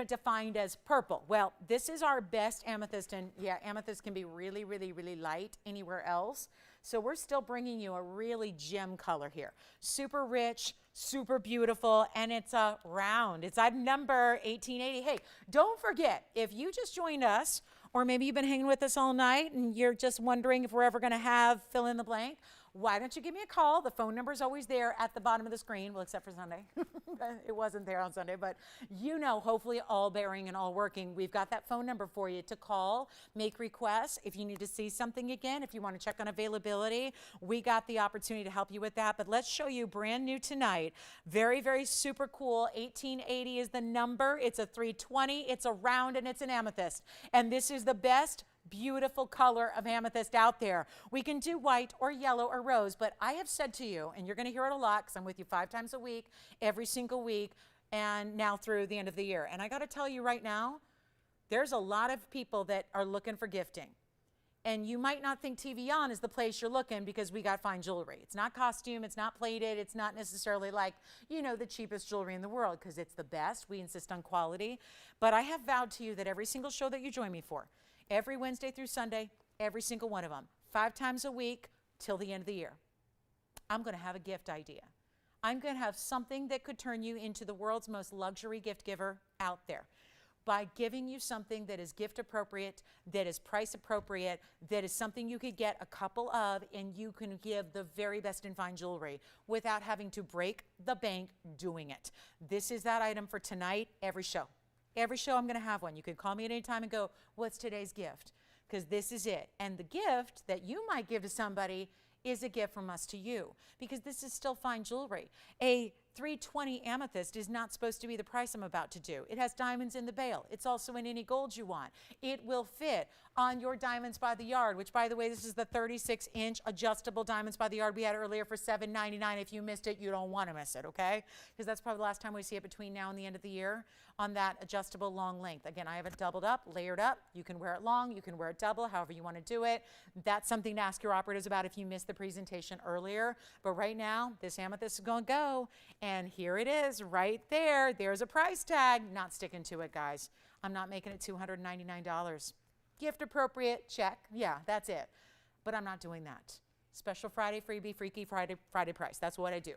defined as purple. Well, this is our best amethyst, and yeah, amethyst can be really, really, really light anywhere else. So we're still bringing you a really gem color here. Super rich, super beautiful, and it's a round. It's item number 1880. Hey, don't forget, if you just joined us, or maybe you've been hanging with us all night and you're just wondering if we're ever going to have fill in the blank, why don't you give me a call? The phone number is always there at the bottom of the screen, well, except for Sunday. It wasn't there on Sunday, but hopefully all bearing and all working. We've got that phone number for you to call, make requests. If you need to see something again, if you want to check on availability, we got the opportunity to help you with that. But let's show you brand new tonight. Very, very super cool. 1880 is the number. It's a 320. It's a round, and it's an amethyst. And this is the best beautiful color of amethyst out there. We can do white or yellow or rose, but I have said to you, and you're going to hear it a lot because I'm with you 5 times a week, every single week, and now through the end of the year. And I got to tell you right now, there's a lot of people that are looking for gifting. And you might not think TVON is the place you're looking because we got fine jewelry. It's not costume, it's not plated, it's not necessarily like, the cheapest jewelry in the world because it's the best. We insist on quality. But I have vowed to you that every single show that you join me for, every Wednesday through Sunday, every single one of them, 5 times a week till the end of the year, I'm going to have a gift idea. I'm going to have something that could turn you into the world's most luxury gift giver out there by giving you something that is gift appropriate, that is price appropriate, that is something you could get a couple of and you can give the very best in fine jewelry without having to break the bank doing it. This is that item for tonight, every show. Every show I'm going to have one. You can call me at any time and go, what's today's gift? Because this is it. And the gift that you might give to somebody is a gift from us to you because this is still fine jewelry. A 320 amethyst is not supposed to be the price I'm about to do. It has diamonds in the bail. It's also in any gold you want. It will fit on your Diamonds by the Yard, which, by the way, this is the 36-inch adjustable Diamonds by the Yard we had earlier for $7.99. If you missed it, you don't want to miss it, okay? Because that's probably the last time we see it between now and the end of the year on that adjustable long length. Again, I have it doubled up, layered up. You can wear it long, you can wear it double, however you want to do it. That's something to ask your operators about if you missed the presentation earlier. But right now, this amethyst is going to go. And here it is right there. There's a price tag. Not sticking to it, guys. I'm not making it $299. Gift appropriate, check. Yeah, that's it. But I'm not doing that. Special Friday, freebie, freaky Friday price. That's what I do.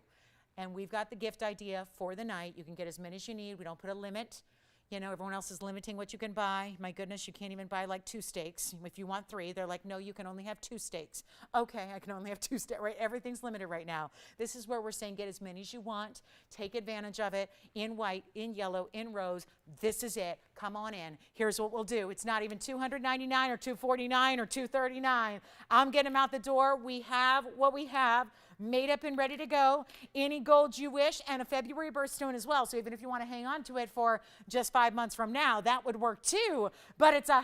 And we've got the gift idea for the night. You can get as many as you need. We don't put a limit. Everyone else is limiting what you can buy. My goodness, you can't even buy like 2 steaks. If you want 3, they're like, no, you can only have 2 steaks. Okay, I can only have 2 steaks, right? Everything's limited right now. This is where we're saying get as many as you want. Take advantage of it in white, in yellow, in rose. This is it. Come on in. Here's what we'll do. It's not even $299 or $249 or $239. I'm getting them out the door. We have what we have. Made up and ready to go. Any gold you wish, and a February birthstone as well. So even if you want to hang on to it for just 5 months from now, that would work too. But it's $199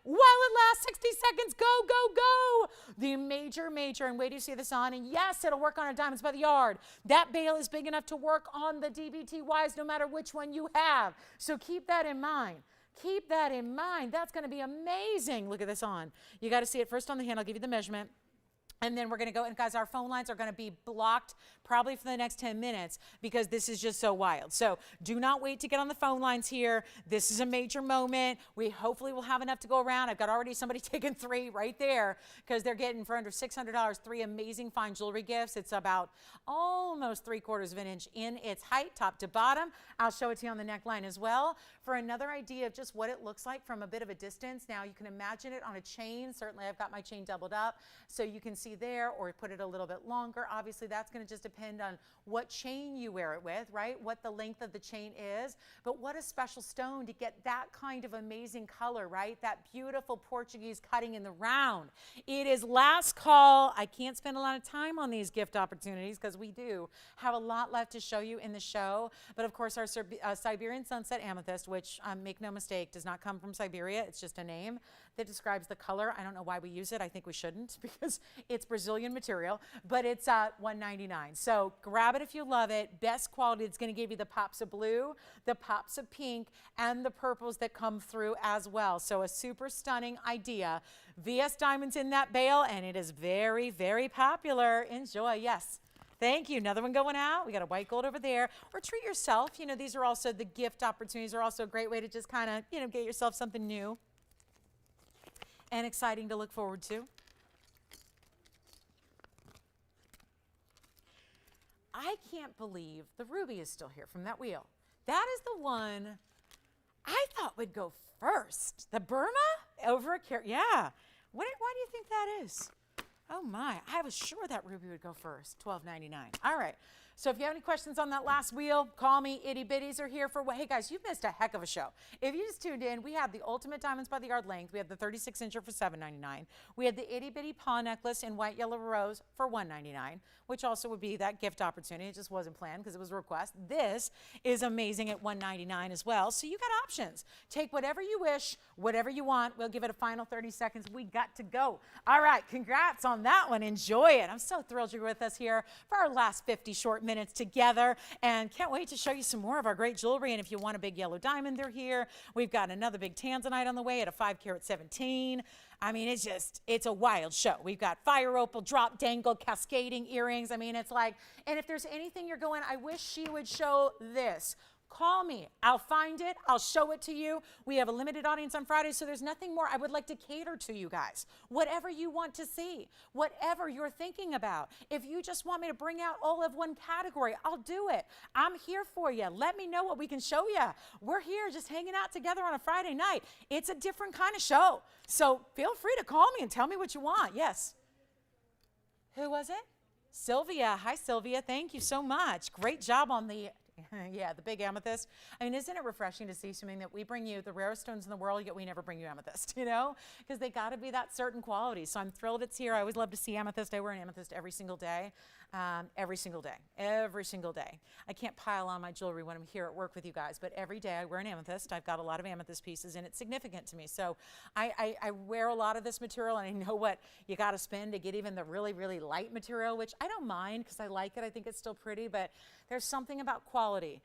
while it lasts 60 seconds. Go, go, go. The major, and wait till you see this on. And yes, it'll work on our Diamonds by the Yard. That bail is big enough to work on the DBTYs no matter which one you have. So keep that in mind. Keep that in mind. That's going to be amazing. Look at this on. You got to see it first on the hand. I'll give you the measurement. And then we're going to go, and guys, our phone lines are going to be blocked probably for the next 10 minutes because this is just so wild. So do not wait to get on the phone lines here. This is a major moment. We hopefully will have enough to go around. I've got already somebody taking 3 right there because they're getting for under $600 3 amazing fine jewelry gifts. It's about almost 3/4 of an inch in its height, top to bottom. I'll show it to you on the neckline as well for another idea of just what it looks like from a bit of a distance. Now you can imagine it on a chain. Certainly I've got my chain doubled up so you can see there, or put it a little bit longer. Obviously that's going to just depend on what chain you wear it with, right? What the length of the chain is, but what a special stone to get that kind of amazing color, right? That beautiful Portuguese cutting in the round. It is last call. I can't spend a lot of time on these gift opportunities because we do have a lot left to show you in the show, but of course our Siberian Sunset Amethyst, which make no mistake does not come from Siberia. It's just a name that describes the color. I don't know why we use it. I think we shouldn't because it's Brazilian material, but it's $199. So grab it if you love it. Best quality. It's going to give you the pops of blue, the pops of pink, and the purples that come through as well. So a super stunning idea. VS Diamonds in that bale, and it is very, very popular. Enjoy. Yes. Thank you. Another one going out. We got a white gold over there. Or treat yourself. You know, these are also the gift opportunities are also a great way to just kind of, you know, get yourself something new and exciting to look forward to. I can't believe the ruby is still here from that wheel. That is the one I thought would go first. The Burma over a carat. Yeah. Why do you think that is? Oh my, I was sure that ruby would go first. $12.99. All right. So if you have any questions on that last wheel, call me. Itty bitties are here for what? Hey guys, you've missed a heck of a show. If you just tuned in, we have the ultimate diamonds by the yard length. We have the 36-incher for $7.99. We had the itty bitty paw necklace in white, yellow rose for $1.99, which also would be that gift opportunity. It just wasn't planned because it was a request. This is amazing at $1.99 as well. So you got options. Take whatever you wish, whatever you want. We'll give it a final 30 seconds. We got to go. All right, congrats on that one. Enjoy it. I'm so thrilled you're with us here for our last 50 short minutes together, and can't wait to show you some more of our great jewelry. And if you want a big yellow diamond, they're here. We've got another big tanzanite on the way at a 5 carat 17. I mean, it's a wild show. We've got fire opal, drop, dangle, cascading earrings. I mean, it's like, and if there's anything you're going, I wish she would show this. Call me. I'll find it. I'll show it to you. We have a limited audience on Friday, so there's nothing more. I would like to cater to you guys. Whatever you want to see, whatever you're thinking about. If you just want me to bring out all of one category, I'll do it. I'm here for you. Let me know what we can show you. We're here just hanging out together on a Friday night. It's a different kind of show. So feel free to call me and tell me what you want. Yes. Who was it? Sylvia. Hi, Sylvia. Thank you so much. Great job on the yeah, the big amethyst. I mean, isn't it refreshing to see something that we bring you the rarest stones in the world, yet we never bring you amethyst, you know? Because they got to be that certain quality. So I'm thrilled it's here. I always love to see amethyst. I wear an amethyst every single day. Every single day. I can't pile on my jewelry when I'm here at work with you guys, but every day I wear an amethyst. I've got a lot of amethyst pieces, and it's significant to me. So I wear a lot of this material, and I know what you got to spend to get even the really, really light material, which I don't mind because I like it. I think it's still pretty, but there's something about quality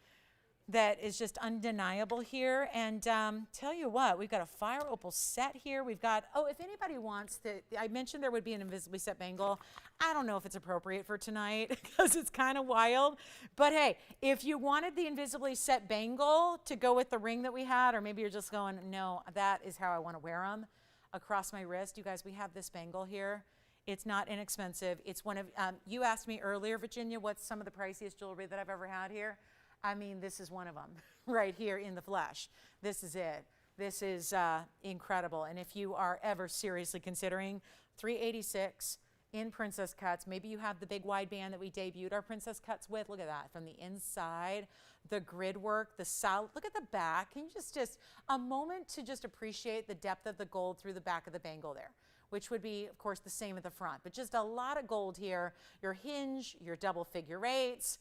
that is just undeniable here. And tell you what, we've got a fire opal set here. We've got, oh, if anybody wants to, I mentioned there would be an invisibly set bangle. I don't know if it's appropriate for tonight because it's kind of wild. But hey, if you wanted the invisibly set bangle to go with the ring that we had, or maybe you're just going, no, that is how I want to wear them across my wrist. You guys, we have this bangle here. It's not inexpensive. It's one of, you asked me earlier, Virginia, what's some of the priciest jewelry that I've ever had here? I mean, this is one of them right here in the flesh. This is it. This is incredible. And if you are ever seriously considering $386 in princess cuts, maybe you have the big wide band that we debuted our princess cuts with. Look at that from the inside, the grid work, the solid, look at the back. Can you just a moment to just appreciate the depth of the gold through the back of the bangle there, which would be, of course, the same at the front, but just a lot of gold here. Your hinge, your double figure eights.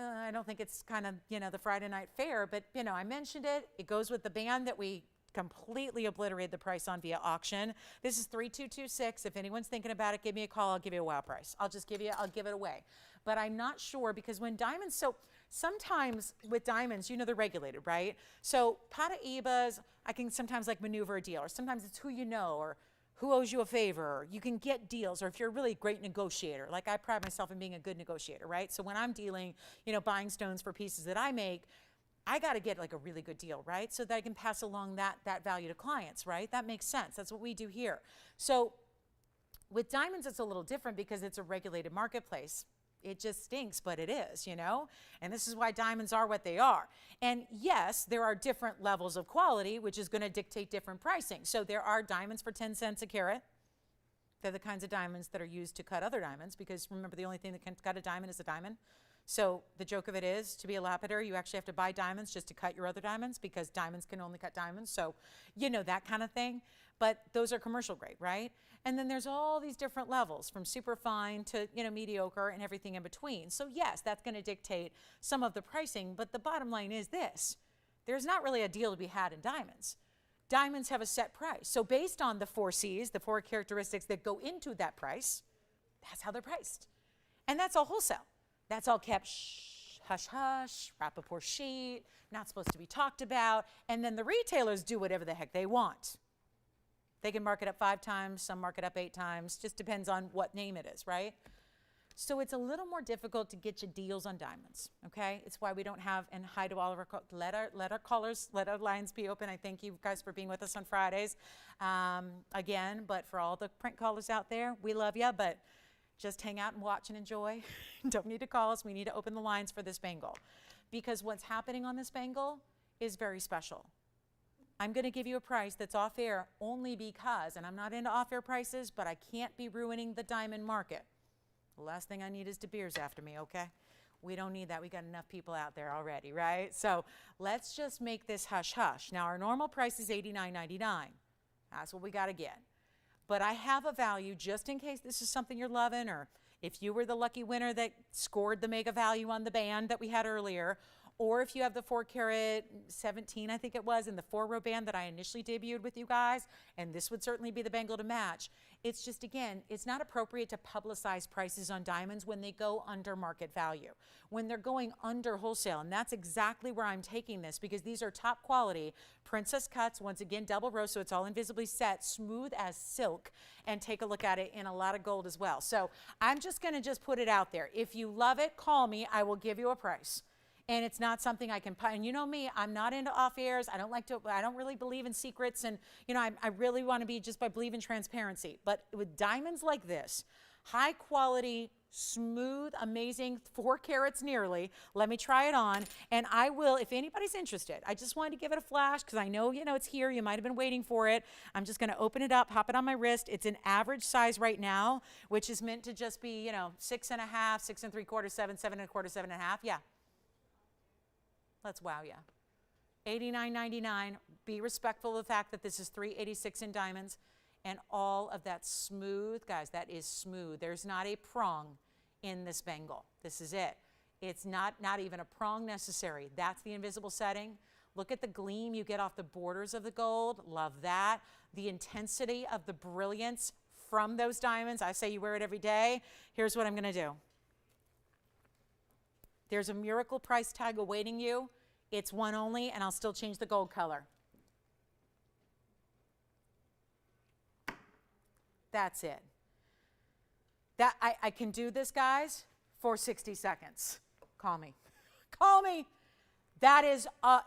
I don't think it's kind of, you know, the Friday night fair, but, you know, I mentioned it. It goes with the band that we completely obliterated the price on via auction. This is 3226. If anyone's thinking about it, give me a call. I'll give you a wow price. I'll give it away. But I'm not sure because when diamonds, so sometimes with diamonds, you know they're regulated, right? So Paraibas, I can sometimes like maneuver a deal, or sometimes it's who you know, or who owes you a favor, or you can get deals, or if you're a really great negotiator. Like I pride myself in being a good negotiator, right? So when I'm dealing, you know, buying stones for pieces that I make, I got to get like a really good deal, right? So that I can pass along that value to clients, right? That makes sense. That's what we do here. So with diamonds, it's a little different because it's a regulated marketplace. It just stinks, but it is, you know? And this is why diamonds are what they are. And yes, there are different levels of quality, which is going to dictate different pricing. So there are diamonds for 10 cents a carat. They're the kinds of diamonds that are used to cut other diamonds, because remember, the only thing that can cut a diamond is a diamond. So the joke of it is, to be a lapidary, you actually have to buy diamonds just to cut your other diamonds, because diamonds can only cut diamonds. So, you know, that kind of thing. But those are commercial grade, right? And then there's all these different levels, from super fine to, you know, mediocre and everything in between. So yes, that's going to dictate some of the pricing. But the bottom line is this: there's not really a deal to be had in diamonds. Diamonds have a set price. So based on the 4 C's, the 4 characteristics that go into that price, that's how they're priced. And that's all wholesale. That's all kept shh, hush, hush, Rappaport sheet, not supposed to be talked about. And then the retailers do whatever the heck they want. They can mark it up 5 times, some mark it up 8 times, just depends on what name it is, right? So it's a little more difficult to get you deals on diamonds, okay? It's why we don't have, and hi to all of our, let our callers, let our lines be open. I thank you guys for being with us on Fridays. Again, but for all the print callers out there, we love you, but just hang out and watch and enjoy. Don't need to call us. We need to open the lines for this bangle, because what's happening on this bangle is very special. I'm going to give you a price that's off air only because, and I'm not into off air prices, but I can't be ruining the diamond market. The last thing I need is De Beers after me, okay? We don't need that. We got enough people out there already, right? So let's just make this hush hush. Now our normal price is $89.99. That's what we got to get. But I have a value just in case this is something you're loving, or if you were the lucky winner that scored the mega value on the band that we had earlier, or if you have the 4 carat 17, I think it was, in the 4-row band that I initially debuted with you guys, and this would certainly be the bangle to match. It's just, again, it's not appropriate to publicize prices on diamonds when they go under market value, when they're going under wholesale. And that's exactly where I'm taking this, because these are top quality princess cuts, once again, double row, so it's all invisibly set, smooth as silk, and take a look at it in a lot of gold as well. So I'm just going to just put it out there. If you love it, call me. I will give you a price. And it's not something I can, and you know me, I'm not into off airs. I don't really believe in secrets. And, you know, I really want to be, I believe in transparency. But with diamonds like this, high quality, smooth, amazing, 4 carats nearly, let me try it on. And I will, if anybody's interested, I just wanted to give it a flash because I know, you know, it's here. You might have been waiting for it. I'm just going to open it up, pop it on my wrist. It's an average size right now, which is meant to just be, you know, 6 1/2, 6 3/4, 7, 7 1/4, 7 1/2. Yeah. Let's wow ya. $89.99. Be respectful of the fact that this is $386 in diamonds, and all of that smooth, guys, that is smooth. There's not a prong in this bangle. This is it. It's not even a prong necessary. That's the invisible setting. Look at the gleam you get off the borders of the gold. Love that. The intensity of the brilliance from those diamonds. I say you wear it every day. Here's what I'm going to do. There's a miracle price tag awaiting you. It's one only, and I'll still change the gold color. That's it. That I can do this, guys, for 60 seconds. Call me. Call me. That is, I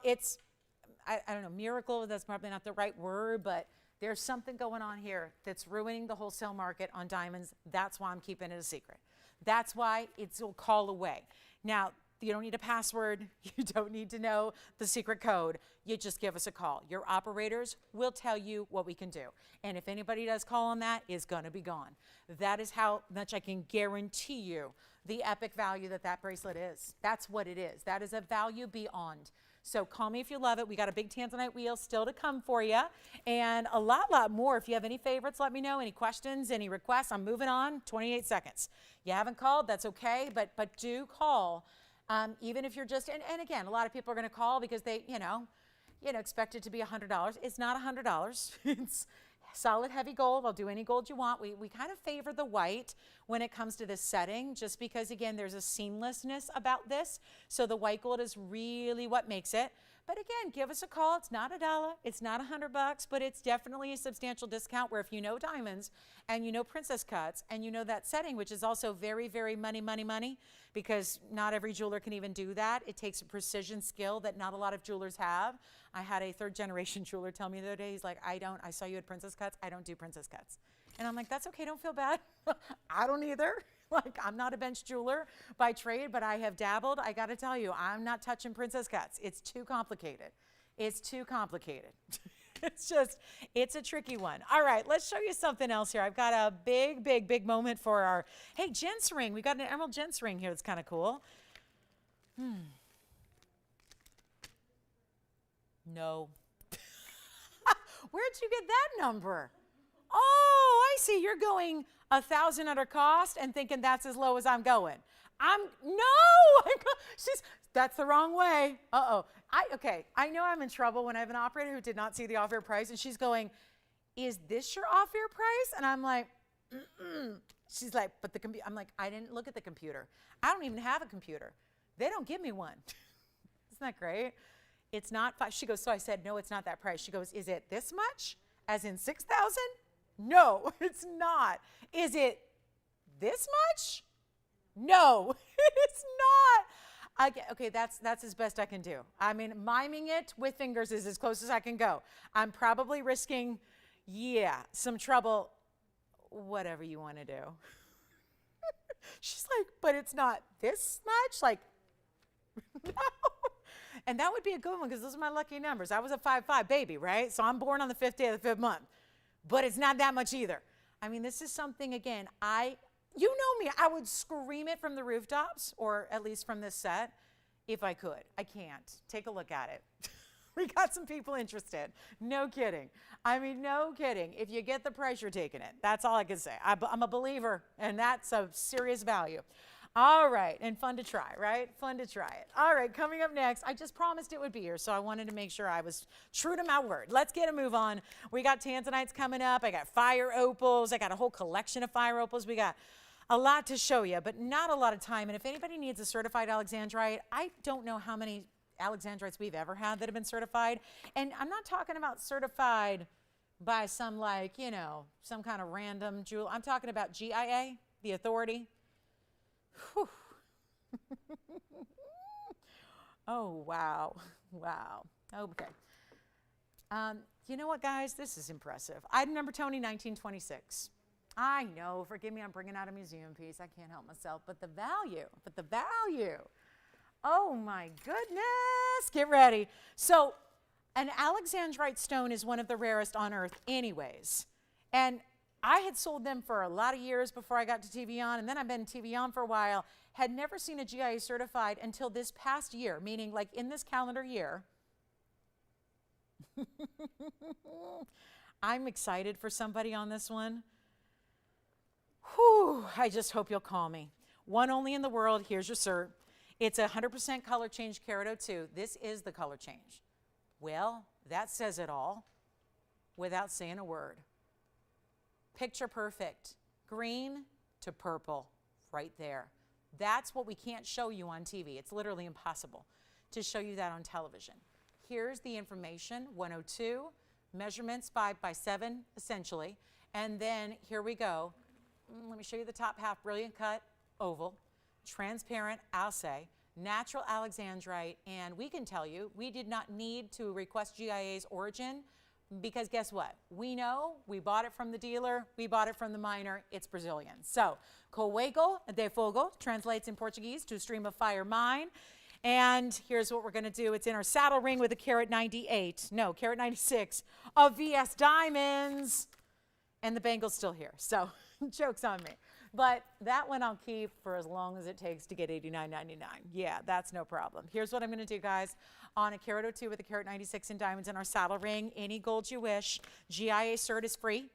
don't know, miracle, that's probably not the right word, but there's something going on here that's ruining the wholesale market on diamonds. That's why I'm keeping it a secret. That's why it's a call away. Now, you don't need a password. You don't need to know the secret code. You just give us a call. Your operators will tell you what we can do. And if anybody does call on that, it's going to be gone. That is how much I can guarantee you the epic value that bracelet is. That's what it is. That is a value beyond. So call me if you love it. We got a big Tanzanite wheel still to come for you, and a lot more. If you have any favorites, let me know. Any questions, any requests? I'm moving on. 28 seconds. You haven't called, that's okay, but do call. Even if you're just, and again, a lot of people are going to call because they, you know, expect it to be $100. It's not $100. It's solid heavy gold. I'll do any gold you want. We kind of favor the white when it comes to this setting, just because, again, there's a seamlessness about this. So the white gold is really what makes it. But again, give us a call. It's not $1, it's not $100, but it's definitely a substantial discount where if you know diamonds and you know princess cuts and you know that setting, which is also very, very money, because not every jeweler can even do that. It takes a precision skill that not a lot of jewelers have. I had a third-generation jeweler tell me the other day, he's like, I saw you at princess cuts. I don't do princess cuts. And I'm like, that's okay, don't feel bad. I don't either. Like, I'm not a bench jeweler by trade, but I have dabbled. I got to tell you, I'm not touching princess cuts. It's too complicated. It's too complicated. It's a tricky one. All right, let's show you something else here. I've got a big moment for our, hey, gents ring. We got an emerald gents ring here that's kind of cool. No. Where'd you get that number? Oh, I see. You're going 1,000 under cost and thinking that's as low as I'm going. That's the wrong way. Okay, I know I'm in trouble when I have an operator who did not see the off-air price, and she's going, is this your off-air price? And I'm like, She's like, but the computer, I'm like, I didn't look at the computer. I don't even have a computer. They don't give me one. Isn't that great? It's not five. She goes, so I said, no, it's not that price. She goes, is it this much? As in 6,000? No, it's not. Is it this much? No, it's not. Okay, that's as best I can do. I mean, miming it with fingers is as close as I can go. I'm probably risking, some trouble, whatever you want to do. She's like, but it's not this much? Like, no. And that would be a good one because those are my lucky numbers. I was a 5'5" baby, right? So I'm born on the 5th day of the 5th month. But it's not that much either. I mean, this is something, again, you know me, I would scream it from the rooftops, or at least from this set, if I could. I can't. Take a look at it. We got some people interested. No kidding. I mean, no kidding. If you get the price, you're taking it. That's all I can say. I'm a believer, and that's a serious value. All right, and fun to try, right? Fun to try it. All right, coming up next, I just promised it would be here, so I wanted to make sure I was true to my word. Let's get a move on. We got tanzanites coming up. I got fire opals. I got a whole collection of fire opals. We got a lot to show you, but not a lot of time. And if anybody needs a certified alexandrite, I don't know how many alexandrites we've ever had that have been certified. And I'm not talking about certified by some, like, you know, some kind of random jewel. I'm talking about GIA, the authority. Whew. Oh, wow. Wow. Okay. You know what, guys? This is impressive. Item number Tony, 1926. I know, forgive me, I'm bringing out a museum piece. I can't help myself, but the value. Oh my goodness, get ready. So an alexandrite stone is one of the rarest on earth anyways. And I had sold them for a lot of years before I got to TVON, and then I've been in TVON for a while, had never seen a GIA certified until this past year, meaning like in this calendar year. I'm excited for somebody on this one. Whew, I just hope you'll call me. One only in the world, here's your cert. It's 100% color change Carat 02. This is the color change. Well, that says it all without saying a word. Picture perfect, green to purple, right there. That's what we can't show you on TV. It's literally impossible to show you that on television. Here's the information, 102, measurements 5x7, essentially. And then here we go. Let me show you the top half, brilliant cut, oval, transparent, I'll say, natural alexandrite, and we can tell you, we did not need to request GIA's origin because guess what? We know, we bought it from the dealer, we bought it from the miner, it's Brazilian. So, Coego de Fogo translates in Portuguese to stream of fire mine. And here's what we're gonna do. It's in our saddle ring with a Carat 96 of VS diamonds. And the bangle's still here, so joke's on me. But that one I'll keep for as long as it takes to get $89.99. Yeah, that's no problem. Here's what I'm gonna do, guys. On a Carat 02 with a Carat 96 in diamonds in our saddle ring, any gold you wish, GIA cert is free.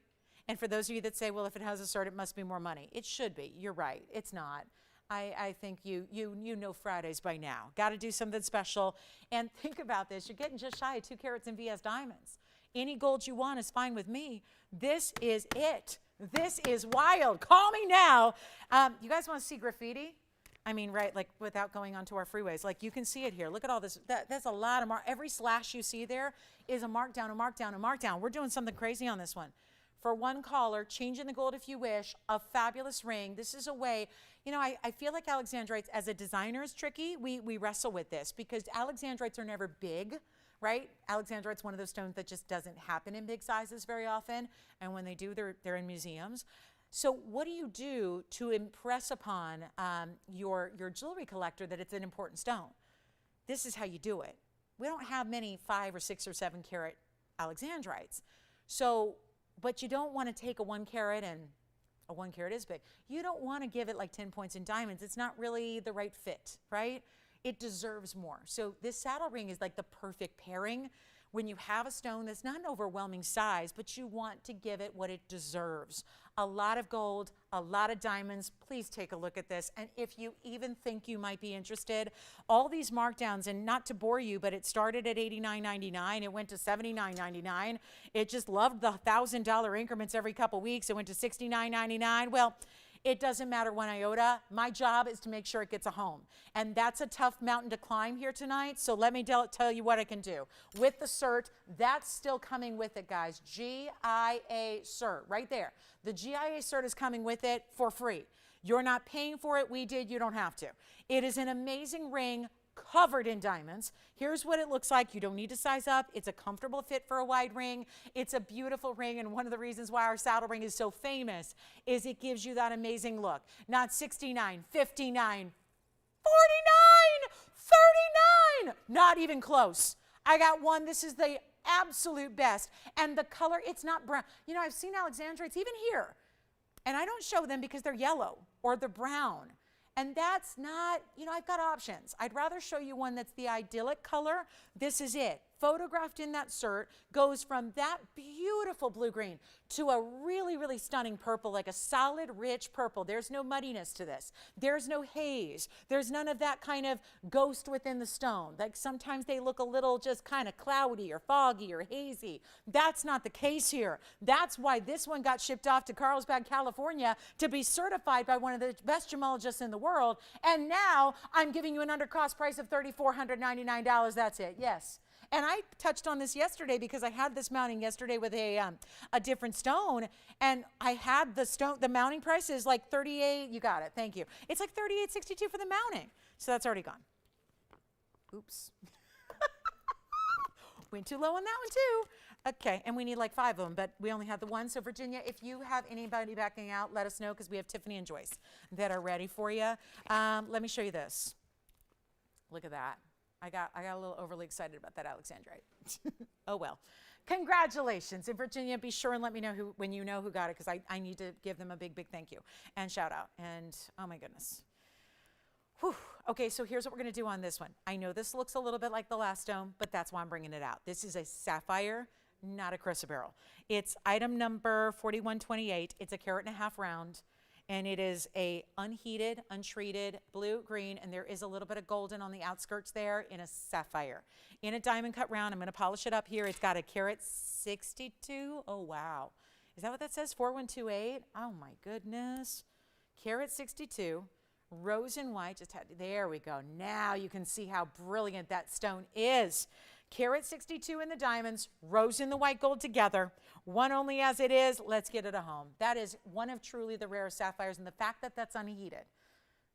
And for those of you that say, well, if it has a cert, it must be more money. It should be, you're right, it's not. I think you know Fridays by now. Gotta do something special. And think about this, you're getting just shy of 2 carats in VS diamonds. Any gold you want is fine with me. This is it. This is wild. Call me now. You guys want to see graffiti? I mean, right, like without going onto our freeways. Like you can see it here. Look at all this. That's a lot of mark. Every slash you see there is a markdown, a markdown, a markdown. We're doing something crazy on this one. For one caller, changing the gold if you wish, a fabulous ring. This is a way, you know, I feel like alexandrites as a designer is tricky. We wrestle with this because alexandrites are never big, right? Alexandrite's one of those stones that just doesn't happen in big sizes very often. And when they do, they're in museums. So what do you do to impress upon your jewelry collector that it's an important stone? This is how you do it. We don't have many 5 or 6 or 7 carat alexandrites. So, but you don't want to take a 1 carat, and a 1 carat is big. You don't want to give it like 10 points in diamonds. It's not really the right fit, right? It deserves more. So this saddle ring is like the perfect pairing when you have a stone that's not an overwhelming size, but you want to give it what it deserves. A lot of gold, a lot of diamonds. Please take a look at this. And if you even think you might be interested, all these markdowns, and not to bore you, but it started at $89.99. It went to $79.99. It just loved the $1,000 increments every couple weeks. It went to $69.99. Well, it doesn't matter one iota. My job is to make sure it gets a home. And that's a tough mountain to climb here tonight. So let me tell you what I can do. With the cert, that's still coming with it, guys. GIA cert, right there. The GIA cert is coming with it for free. You're not paying for it. We did. You don't have to. It is an amazing ring covered in diamonds. Here's what it looks like. You don't need to size up. It's a comfortable fit for a wide ring. It's a beautiful ring, and one of the reasons why our saddle ring is so famous is it gives you that amazing look. Not 69, 59, 49, 39, not even close. I got one. This is the absolute best, and the color, it's not brown. You know, I've seen alexandrites even here, and I don't show them because they're yellow or they're brown. And that's not, you know, I've got options. I'd rather show you one that's the idyllic color. This is it. Photographed in that cert, goes from that beautiful blue-green to a really, really stunning purple, like a solid, rich purple. There's no muddiness to this. There's no haze. There's none of that kind of ghost within the stone. Like sometimes they look a little just kind of cloudy or foggy or hazy. That's not the case here. That's why this one got shipped off to Carlsbad, California to be certified by one of the best gemologists in the world. And now I'm giving you an under-cost price of $3,499. That's it. Yes. And I touched on this yesterday because I had this mounting yesterday with a different stone, and I had the mounting price is like 38. You got it. Thank you. It's like 38.62 for the mounting. So that's already gone. Oops. Went too low on that one too. Okay, and we need like 5 of them, but we only have the one. So Virginia, if you have anybody backing out, let us know because we have Tiffany and Joyce that are ready for you. Let me show you this. Look at that. I got a little overly excited about that alexandrite. Oh well. Congratulations. And Virginia, be sure and let me know when you know who got it, because I need to give them a big, big thank you and shout out. And oh my goodness. Whew. Okay, so here's what we're going to do on this one. I know this looks a little bit like the last stone, but that's why I'm bringing it out. This is a sapphire, not a chrysoberyl. It's item number 4128. It's a 1.5 carat round. And it is a unheated, untreated blue-green, and there is a little bit of golden on the outskirts there in a sapphire. In a diamond cut round, I'm going to polish it up here. It's got a 1.62 carat. Oh, wow. Is that what that says? 4128? Oh, my goodness. 1.62 carat, rose and white. There we go. Now you can see how brilliant that stone is. 1.62 in the diamonds, rose in the white gold together. One only as it is. Let's get it a home. That is one of truly the rarest sapphires, and the fact that that's unheated,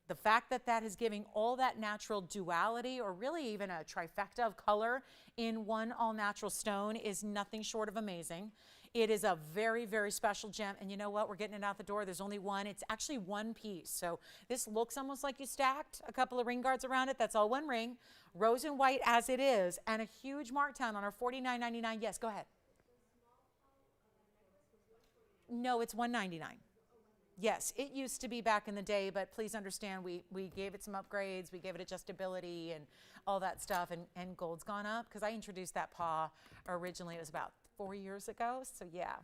the fact that that is giving all that natural duality, or really even a trifecta of color in one all-natural stone, is nothing short of amazing. It is a very, very special gem, and you know what? We're getting it out the door. There's only one. It's actually one piece, so this looks almost like you stacked a couple of ring guards around it. That's all one ring, rose and white as it is, and a huge markdown on our $49.99. Yes, go ahead. No, it's $199. Yes, it used to be back in the day, but please understand we gave it some upgrades. We gave it adjustability and all that stuff, and gold's gone up because I introduced that paw originally. It was about 4 years ago, so yeah.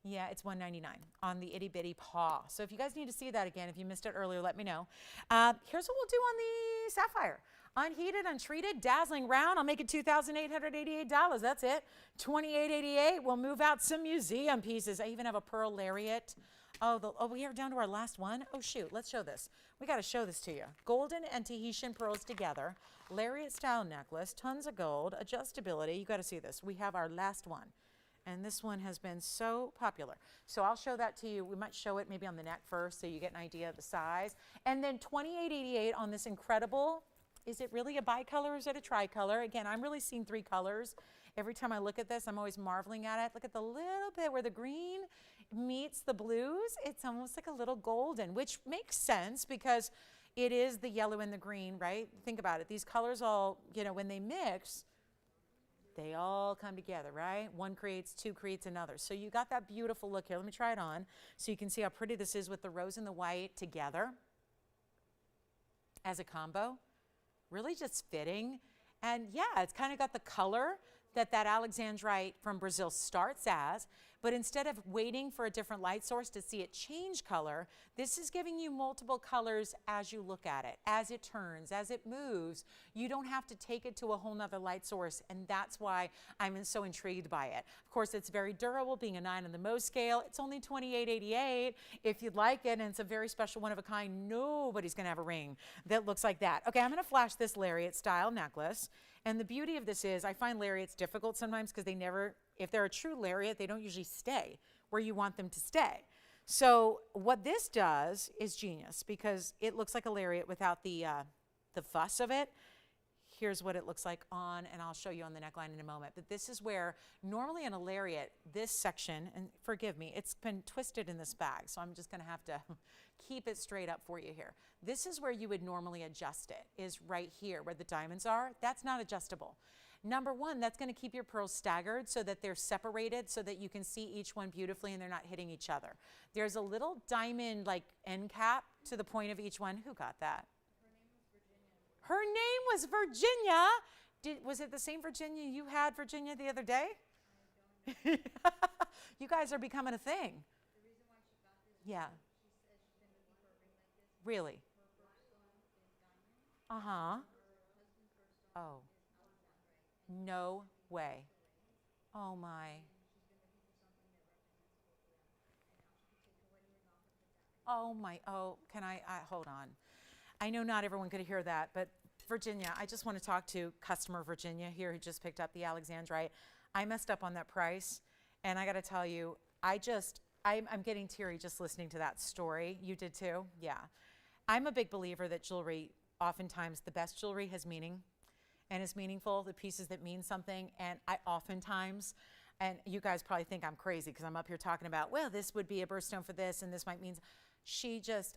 Yeah, it's $199 on the itty bitty paw. So if you guys need to see that again, if you missed it earlier, let me know. Here's what we'll do on the sapphire. Unheated, untreated, dazzling round. I'll make it $2,888. That's it. $2,888. We'll move out some museum pieces. I even have a pearl lariat. Oh, we are down to our last one. Oh, shoot. Let's show this. We got to show this to you. Golden and Tahitian pearls together. Lariat style necklace. Tons of gold. Adjustability. You got to see this. We have our last one. And this one has been so popular. So I'll show that to you. We might show it maybe on the neck first so you get an idea of the size. And then $2,888 on this incredible, is it really a bicolor or is it a tricolor? Again, I'm really seeing 3 colors. Every time I look at this, I'm always marveling at it. Look at the little bit where the green meets the blues. It's almost like a little golden, which makes sense because it is the yellow and the green, right? Think about it. These colors all, you know, when they mix, they all come together, right? One creates, two creates another. So you got that beautiful look here. Let me try it on so you can see how pretty this is with the rose and the white together as a combo. Really just fitting. And yeah, it's kind of got the color that Alexandrite from Brazil starts as, but instead of waiting for a different light source to see it change color, this is giving you multiple colors as you look at it, as it turns, as it moves. You don't have to take it to a whole nother light source, and that's why I'm so intrigued by it. Of course, it's very durable, being a 9 on the Mohs scale. It's only $2,888 if you'd like it, and it's a very special one of a kind. Nobody's gonna have a ring that looks like that. Okay, I'm gonna flash this lariat style necklace. And the beauty of this is I find lariats difficult sometimes because they never, if they're a true lariat, they don't usually stay where you want them to stay. So what this does is genius because it looks like a lariat without the fuss of it. Here's what it looks like on, and I'll show you on the neckline in a moment. But this is where normally in a lariat, this section, and forgive me, it's been twisted in this bag, so I'm just gonna have to keep it straight up for you here. This is where you would normally adjust it, is right here where the diamonds are. That's not adjustable. Number one, that's gonna keep your pearls staggered so that they're separated so that you can see each one beautifully and they're not hitting each other. There's a little diamond like end cap to the point of each one. Who got that? Her name was Virginia. Was it the same Virginia you had, Virginia, the other day? You guys are becoming a thing. The reason why she got this, yeah. She said she's been looking for a ring like this. Really? Her birthstone is diamond. Uh-huh. Her husband's birthstone Oh. is Alexandrite. No way. Oh, my. And she's been looking for something that represents both of them. And now she can take her wedding ring off and put that ring. Oh, my. Oh, can I hold on. I know not everyone could hear that, but Virginia, I just want to talk to customer Virginia here who just picked up the Alexandrite. I messed up on that price, and I got to tell you, I'm getting teary just listening to that story. You did too? Yeah. I'm a big believer that jewelry, oftentimes the best jewelry has meaning and is meaningful, the pieces that mean something, and I oftentimes, and you guys probably think I'm crazy because I'm up here talking about, well, this would be a birthstone for this, and this might mean,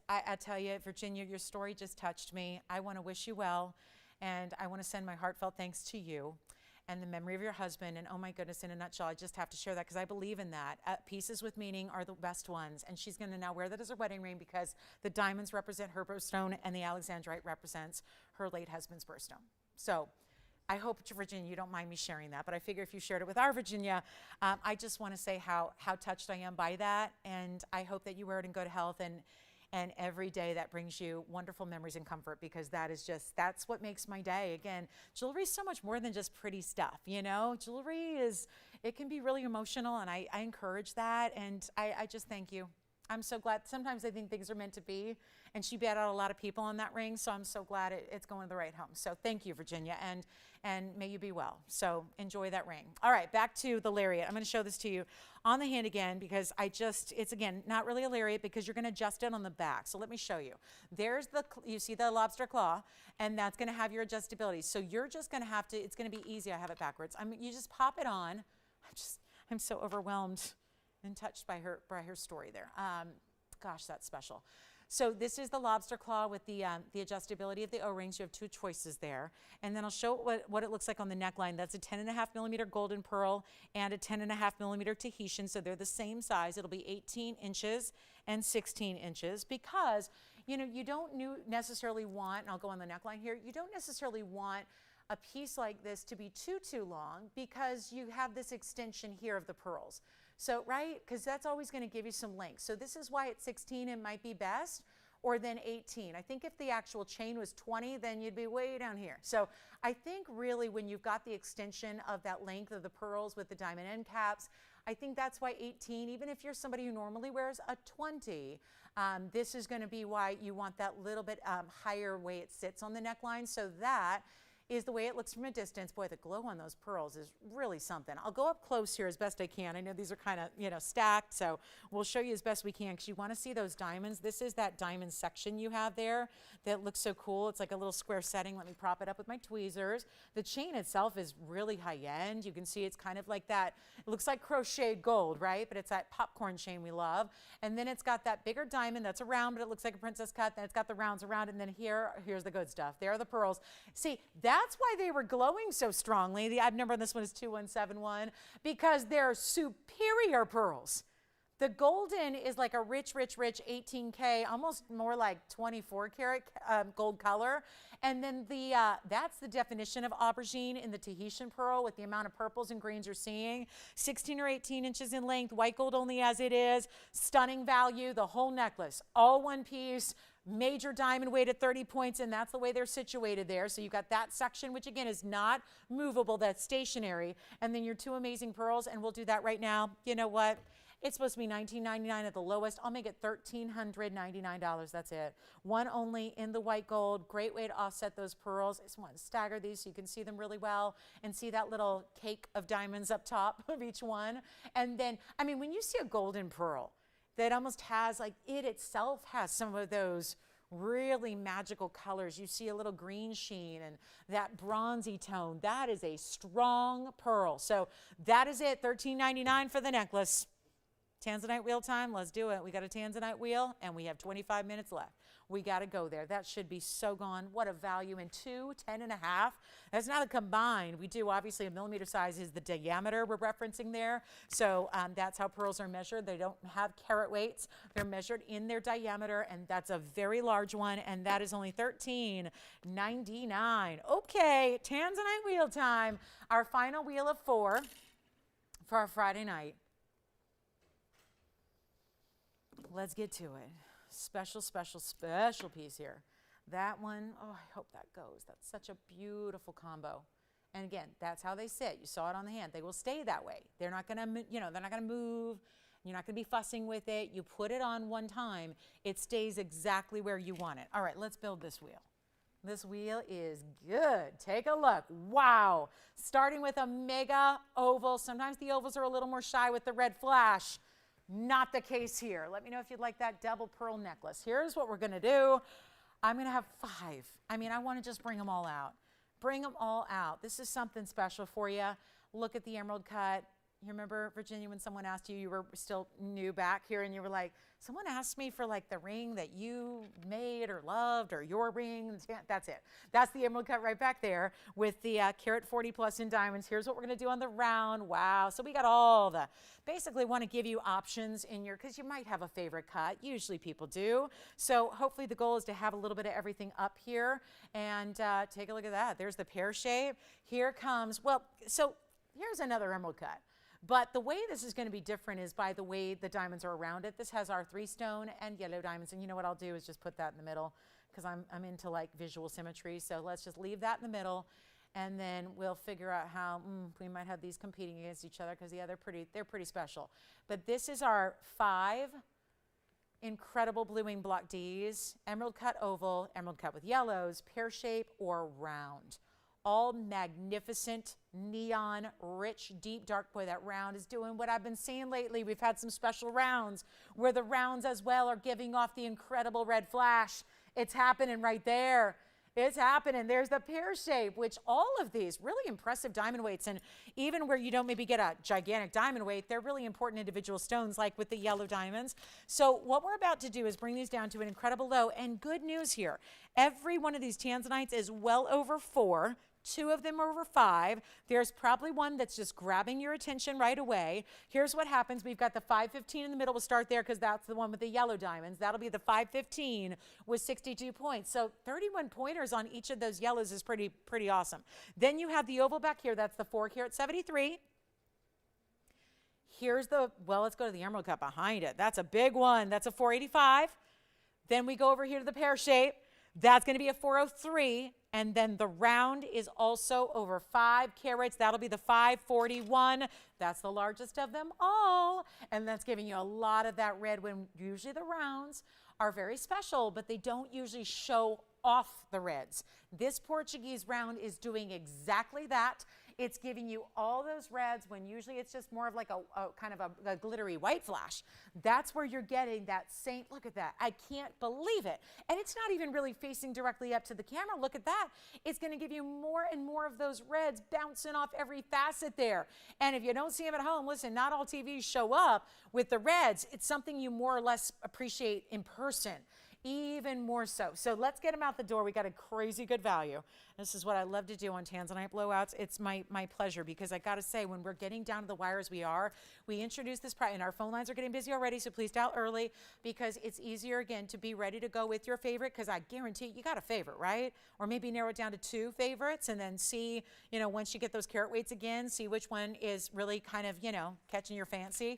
I tell you, Virginia, your story just touched me. I want to wish you well, and I want to send my heartfelt thanks to you and the memory of your husband. And oh my goodness, in a nutshell, I just have to share that because I believe in that. Pieces with meaning are the best ones, and she's going to now wear that as her wedding ring because the diamonds represent her birthstone and the Alexandrite represents her late husband's birthstone. So I hope, Virginia, you don't mind me sharing that, but I figure if you shared it with our Virginia, I just want to say how touched I am by that, and I hope that you wear it in good health, and every day that brings you wonderful memories and comfort because that's what makes my day. Again, jewelry is so much more than just pretty stuff, you know? Jewelry it can be really emotional, and I encourage that, and I just thank you. I'm so glad. Sometimes I think things are meant to be, and she bet out a lot of people on that ring, so I'm so glad it's going to the right home. So thank you, Virginia, and may you be well. So enjoy that ring. All right, back to the lariat. I'm going to show this to you on the hand again because it's again not really a lariat because you're going to adjust it on the back. So let me show you. You see the lobster claw, and that's going to have your adjustability. So you're just going to have to. It's going to be easy. I have it backwards. You just pop it on. I'm so overwhelmed and touched by her story there. Gosh, that's special. So this is the lobster claw with the adjustability of the O-rings. You have two choices there. And then I'll show what it looks like on the neckline. That's a 10.5 millimeter golden pearl and a 10.5 millimeter Tahitian. So they're the same size. It'll be 18 inches and 16 inches because, you don't necessarily want, and I'll go on the neckline here, you don't necessarily want a piece like this to be too long because you have this extension here of the pearls. So, right, because that's always going to give you some length. So this is why at 16 it might be best, or then 18. I think if the actual chain was 20, then you'd be way down here. So I think really when you've got the extension of that length of the pearls with the diamond end caps, I think that's why 18, even if you're somebody who normally wears a 20, this is going to be why you want that little bit higher way it sits on the neckline. So that is the way it looks from a distance. Boy, the glow on those pearls is really something. I'll go up close here as best I can. I know these are kind of, stacked, so we'll show you as best we can because you want to see those diamonds. This is that diamond section you have there that looks so cool. It's like a little square setting. Let me prop it up with my tweezers. The chain itself is really high end. You can see it's kind of like that. It looks like crocheted gold, right? But it's that popcorn chain we love. And then it's got that bigger diamond that's a round, but it looks like a princess cut. Then it's got the rounds around, and then here's the good stuff. There are the pearls. See, that's why they were glowing so strongly. The ad number on this one is 2171 because they're superior pearls. The golden is like a rich 18K, almost more like 24 karat gold color. And then that's the definition of aubergine in the Tahitian pearl with the amount of purples and greens you're seeing. 16 or 18 inches in length, white gold only as it is. Stunning value, the whole necklace, all one piece. Major diamond weight at 30 points, and that's the way they're situated there. So you've got that section, which again is not movable, that's stationary. And then your two amazing pearls, and we'll do that right now. You know what? It's supposed to be $19.99 at the lowest. I'll make it $1,399. That's it. One only in the white gold. Great way to offset those pearls. I just want to stagger these so you can see them really well and see that little cake of diamonds up top of each one. And then, I mean, when you see a golden pearl, that almost has, like, it itself has some of those really magical colors. You see a little green sheen and that bronzy tone. That is a strong pearl. So that is it, $13.99 for the necklace. Tanzanite wheel time, let's do it. We got a Tanzanite wheel and we have 25 minutes left. We got to go there. That should be so gone. What a value in 2, 10 and a half. That's not a combined. We do obviously a millimeter size is the diameter we're referencing there. So that's how pearls are measured. They don't have carat weights. They're measured in their diameter, and that's a very large one, and that is only $13.99. Okay, Tanzanite wheel time. Our final wheel of 4 for our Friday night. Let's get to it. Special piece here. That one, oh, I hope that goes. That's such a beautiful combo. And again, that's how they sit. You saw it on the hand. They will stay that way. They're not going to, they're not going to move. You're not going to be fussing with it. You put it on one time, it stays exactly where you want it. All right, let's build this wheel. This wheel is good. Take a look. Wow. Starting with a mega oval. Sometimes the ovals are a little more shy with the red flash. Not the case here. Let me know if you'd like that double pearl necklace. Here's what we're going to do. I'm going to have 5. I mean, I want to just bring them all out. Bring them all out. This is something special for you. Look at the emerald cut. You remember, Virginia, when someone asked you, you were still new back here, and you were like, someone asked me for like the ring that you made or loved or your ring. That's it. That's the emerald cut right back there with the carat 40 plus in diamonds. Here's what we're going to do on the round. Wow. So we got all the, basically want to give you options in your, because you might have a favorite cut. Usually people do. So hopefully the goal is to have a little bit of everything up here. And take a look at that. There's the pear shape. Here comes, well, so here's another emerald cut. But the way this is going to be different is by the way the diamonds are around it. This has our 3 stone and yellow diamonds. And you know what I'll do is just put that in the middle because I'm into like visual symmetry. So let's just leave that in the middle. And then we'll figure out how we might have these competing against each other because, yeah, they're pretty special. But this is our 5 incredible blue wing block Ds, emerald cut oval, emerald cut with yellows, pear shape, or round. All magnificent, neon, rich, deep, dark. Boy, that round is doing what I've been seeing lately. We've had some special rounds where the rounds as well are giving off the incredible red flash. It's happening right there. It's happening. There's the pear shape, which all of these really impressive diamond weights, and even where you don't maybe get a gigantic diamond weight, they're really important individual stones like with the yellow diamonds. So what we're about to do is bring these down to an incredible low, and good news here. Every one of these tanzanites is well over 4. 2 of them are over 5. There's probably one that's just grabbing your attention right away. Here's what happens. We've got the 515 in the middle. We'll start there because that's the one with the yellow diamonds. That'll be the 515 with 62 points. So 31 pointers on each of those yellows is pretty awesome. Then you have the oval back here. That's the 4 carat 73. Here's the, well, let's go to the emerald cut behind it. That's a big one. That's a 485. Then we go over here to the pear shape. That's going to be a 403. And then the round is also over 5 carats. That'll be the 541. That's the largest of them all. And that's giving you a lot of that red when usually the rounds are very special, but they don't usually show off the reds. This Portuguese round is doing exactly that. It's giving you all those reds when usually it's just more of like a kind of a glittery white flash. That's where you're getting that same, look at that. I can't believe it. And it's not even really facing directly up to the camera. Look at that. It's going to give you more and more of those reds bouncing off every facet there. And if you don't see them at home, listen, not all TVs show up with the reds. It's something you more or less appreciate in person. Even more so. So let's get them out the door. We got a crazy good value. This is what I love to do on Tanzanite blowouts. It's my pleasure because I got to say, when we're getting down to the wire as we introduce this price, and our phone lines are getting busy already, so please dial early because it's easier, again, to be ready to go with your favorite because I guarantee you got a favorite, right? Or maybe narrow it down to 2 favorites and then see, once you get those carat weights again, see which one is really kind of, catching your fancy.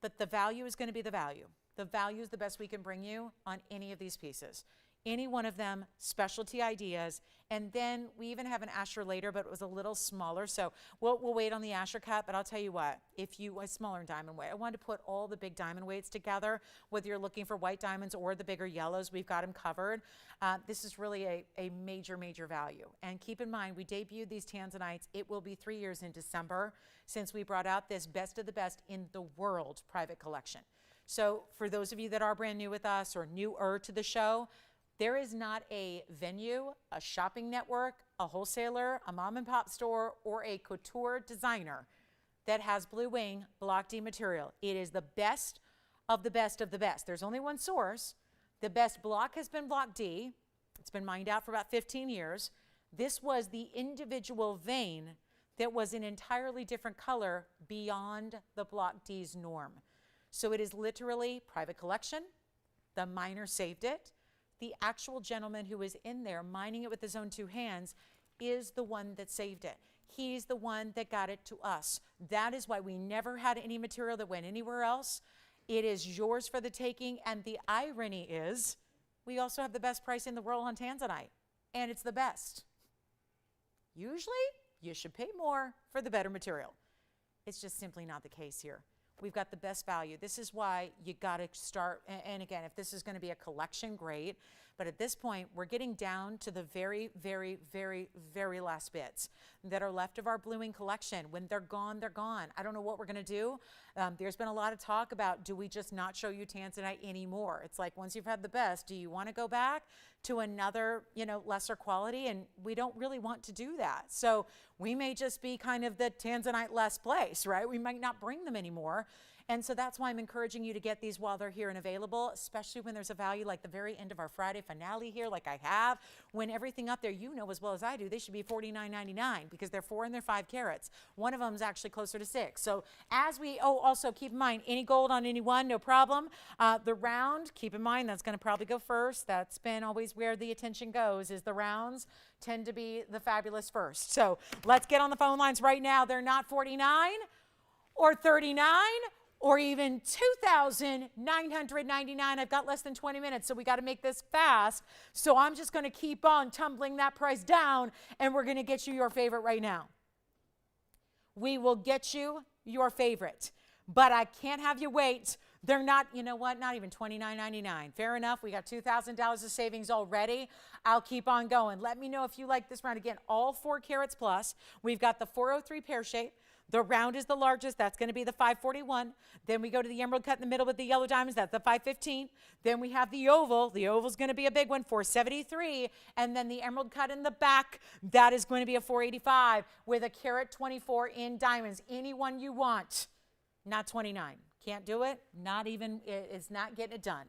But the value is going to be the value. The value is the best we can bring you on any of these pieces. Any one of them, specialty ideas. And then we even have an Asher later, but it was a little smaller. So we'll wait on the Asher cut, but I'll tell you what, a smaller in diamond weight. I wanted to put all the big diamond weights together, whether you're looking for white diamonds or the bigger yellows, we've got them covered. This is really a major, major value. And keep in mind, we debuted these Tanzanites. It will be 3 years in December since we brought out this best of the best in the world private collection. So for those of you that are brand new with us or newer to the show, there is not a venue, a shopping network, a wholesaler, a mom and pop store, or a couture designer that has Blue Wing Block D material. It is the best of the best of the best. There's only one source. The best block has been Block D. It's been mined out for about 15 years. This was the individual vein that was an entirely different color beyond the Block D's norm. So it is literally private collection. The miner saved it. The actual gentleman who was in there mining it with his own 2 hands is the one that saved it. He's the one that got it to us. That is why we never had any material that went anywhere else. It is yours for the taking. And the irony is we also have the best price in the world on Tanzanite. And it's the best. Usually you should pay more for the better material. It's just simply not the case here. We've got the best value. This is why you got to start. And again, if this is going to be a collection, great. But at this point, we're getting down to the very, very, very, very last bits that are left of our Blue Wing collection. When they're gone, they're gone. I don't know what we're going to do. There's been a lot of talk about, do we just not show you Tanzanite anymore? It's like, once you've had the best, do you want to go back to another, lesser quality? And we don't really want to do that. So we may just be kind of the Tanzanite less place, right? We might not bring them anymore. And so that's why I'm encouraging you to get these while they're here and available, especially when there's a value like the very end of our Friday finale here, like I have. When everything up there, as well as I do, they should be $49.99 because they're 4 and they're 5 carats. One of them is actually closer to 6. So also keep in mind, any gold on any one, no problem. The round, keep in mind, that's going to probably go first. That's been always where the attention goes, is the rounds tend to be the fabulous first. So let's get on the phone lines right now. They're not 49 or 39. Or even $2,999. I've got less than 20 minutes, so we got to make this fast. So I'm just going to keep on tumbling that price down, and we're going to get you your favorite right now. We will get you your favorite, but I can't have you wait. They're not, not even $29.99. Fair enough. We got $2,000 of savings already. I'll keep on going. Let me know if you like this round. Again, all 4 carats plus. We've got the 403 pear shape. The round is the largest. That's going to be the 541. Then we go to the emerald cut in the middle with the yellow diamonds. That's the 515. Then we have the oval. The oval is going to be a big one, 473. And then the emerald cut in the back, that is going to be a 485 with a carat 24 in diamonds. Any one you want. Not 29. Can't do it. It's not getting it done.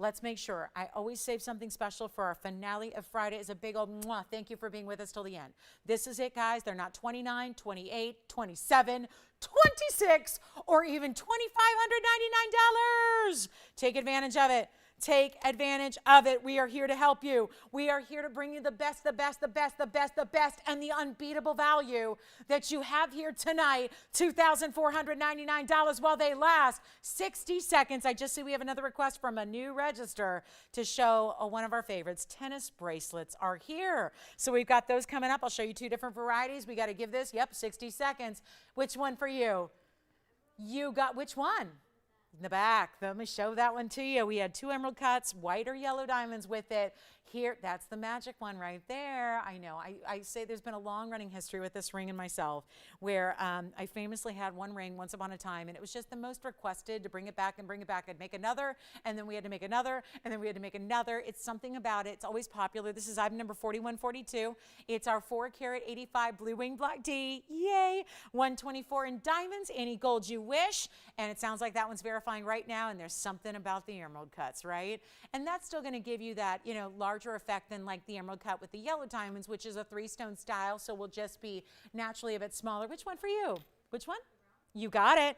Let's make sure. I always save something special for our finale of Friday. It's a big old mwah. Thank you for being with us till the end. This is it, guys. They're not 29, 28, 27, 26, or even $2,599. Take advantage of it. Take advantage of it. We are here to help you. We are here to bring you the best, the best, the best, the best, the best, and the unbeatable value that you have here tonight. $2,499 while they last. 60 seconds. I just see we have another request from a new register to show one of our favorites. Tennis bracelets are here. So we've got those coming up. I'll show you two different varieties. We got to give this, 60 seconds. Which one for you? You got which one? In the back. Let me show that one to you. We had two emerald cuts, white or yellow diamonds with it. Here, that's the magic one right there. I know. I say there's been a long running history with this ring and myself where I famously had one ring once upon a time, and it was just the most requested to bring it back and bring it back. I'd make another, and then we had to make another, and then we had to make another. It's something about it. It's always popular. This is item number 4142. It's our 4 carat 85 blue wing black D. Yay! 124 in diamonds, any gold you wish. And it sounds like that one's verifying right now, and there's something about the emerald cuts, right? And that's still going to give you that, larger effect than like the emerald cut with the yellow diamonds, which is a 3-stone style, so will just be naturally a bit smaller. Which one for you? Which one? You got it.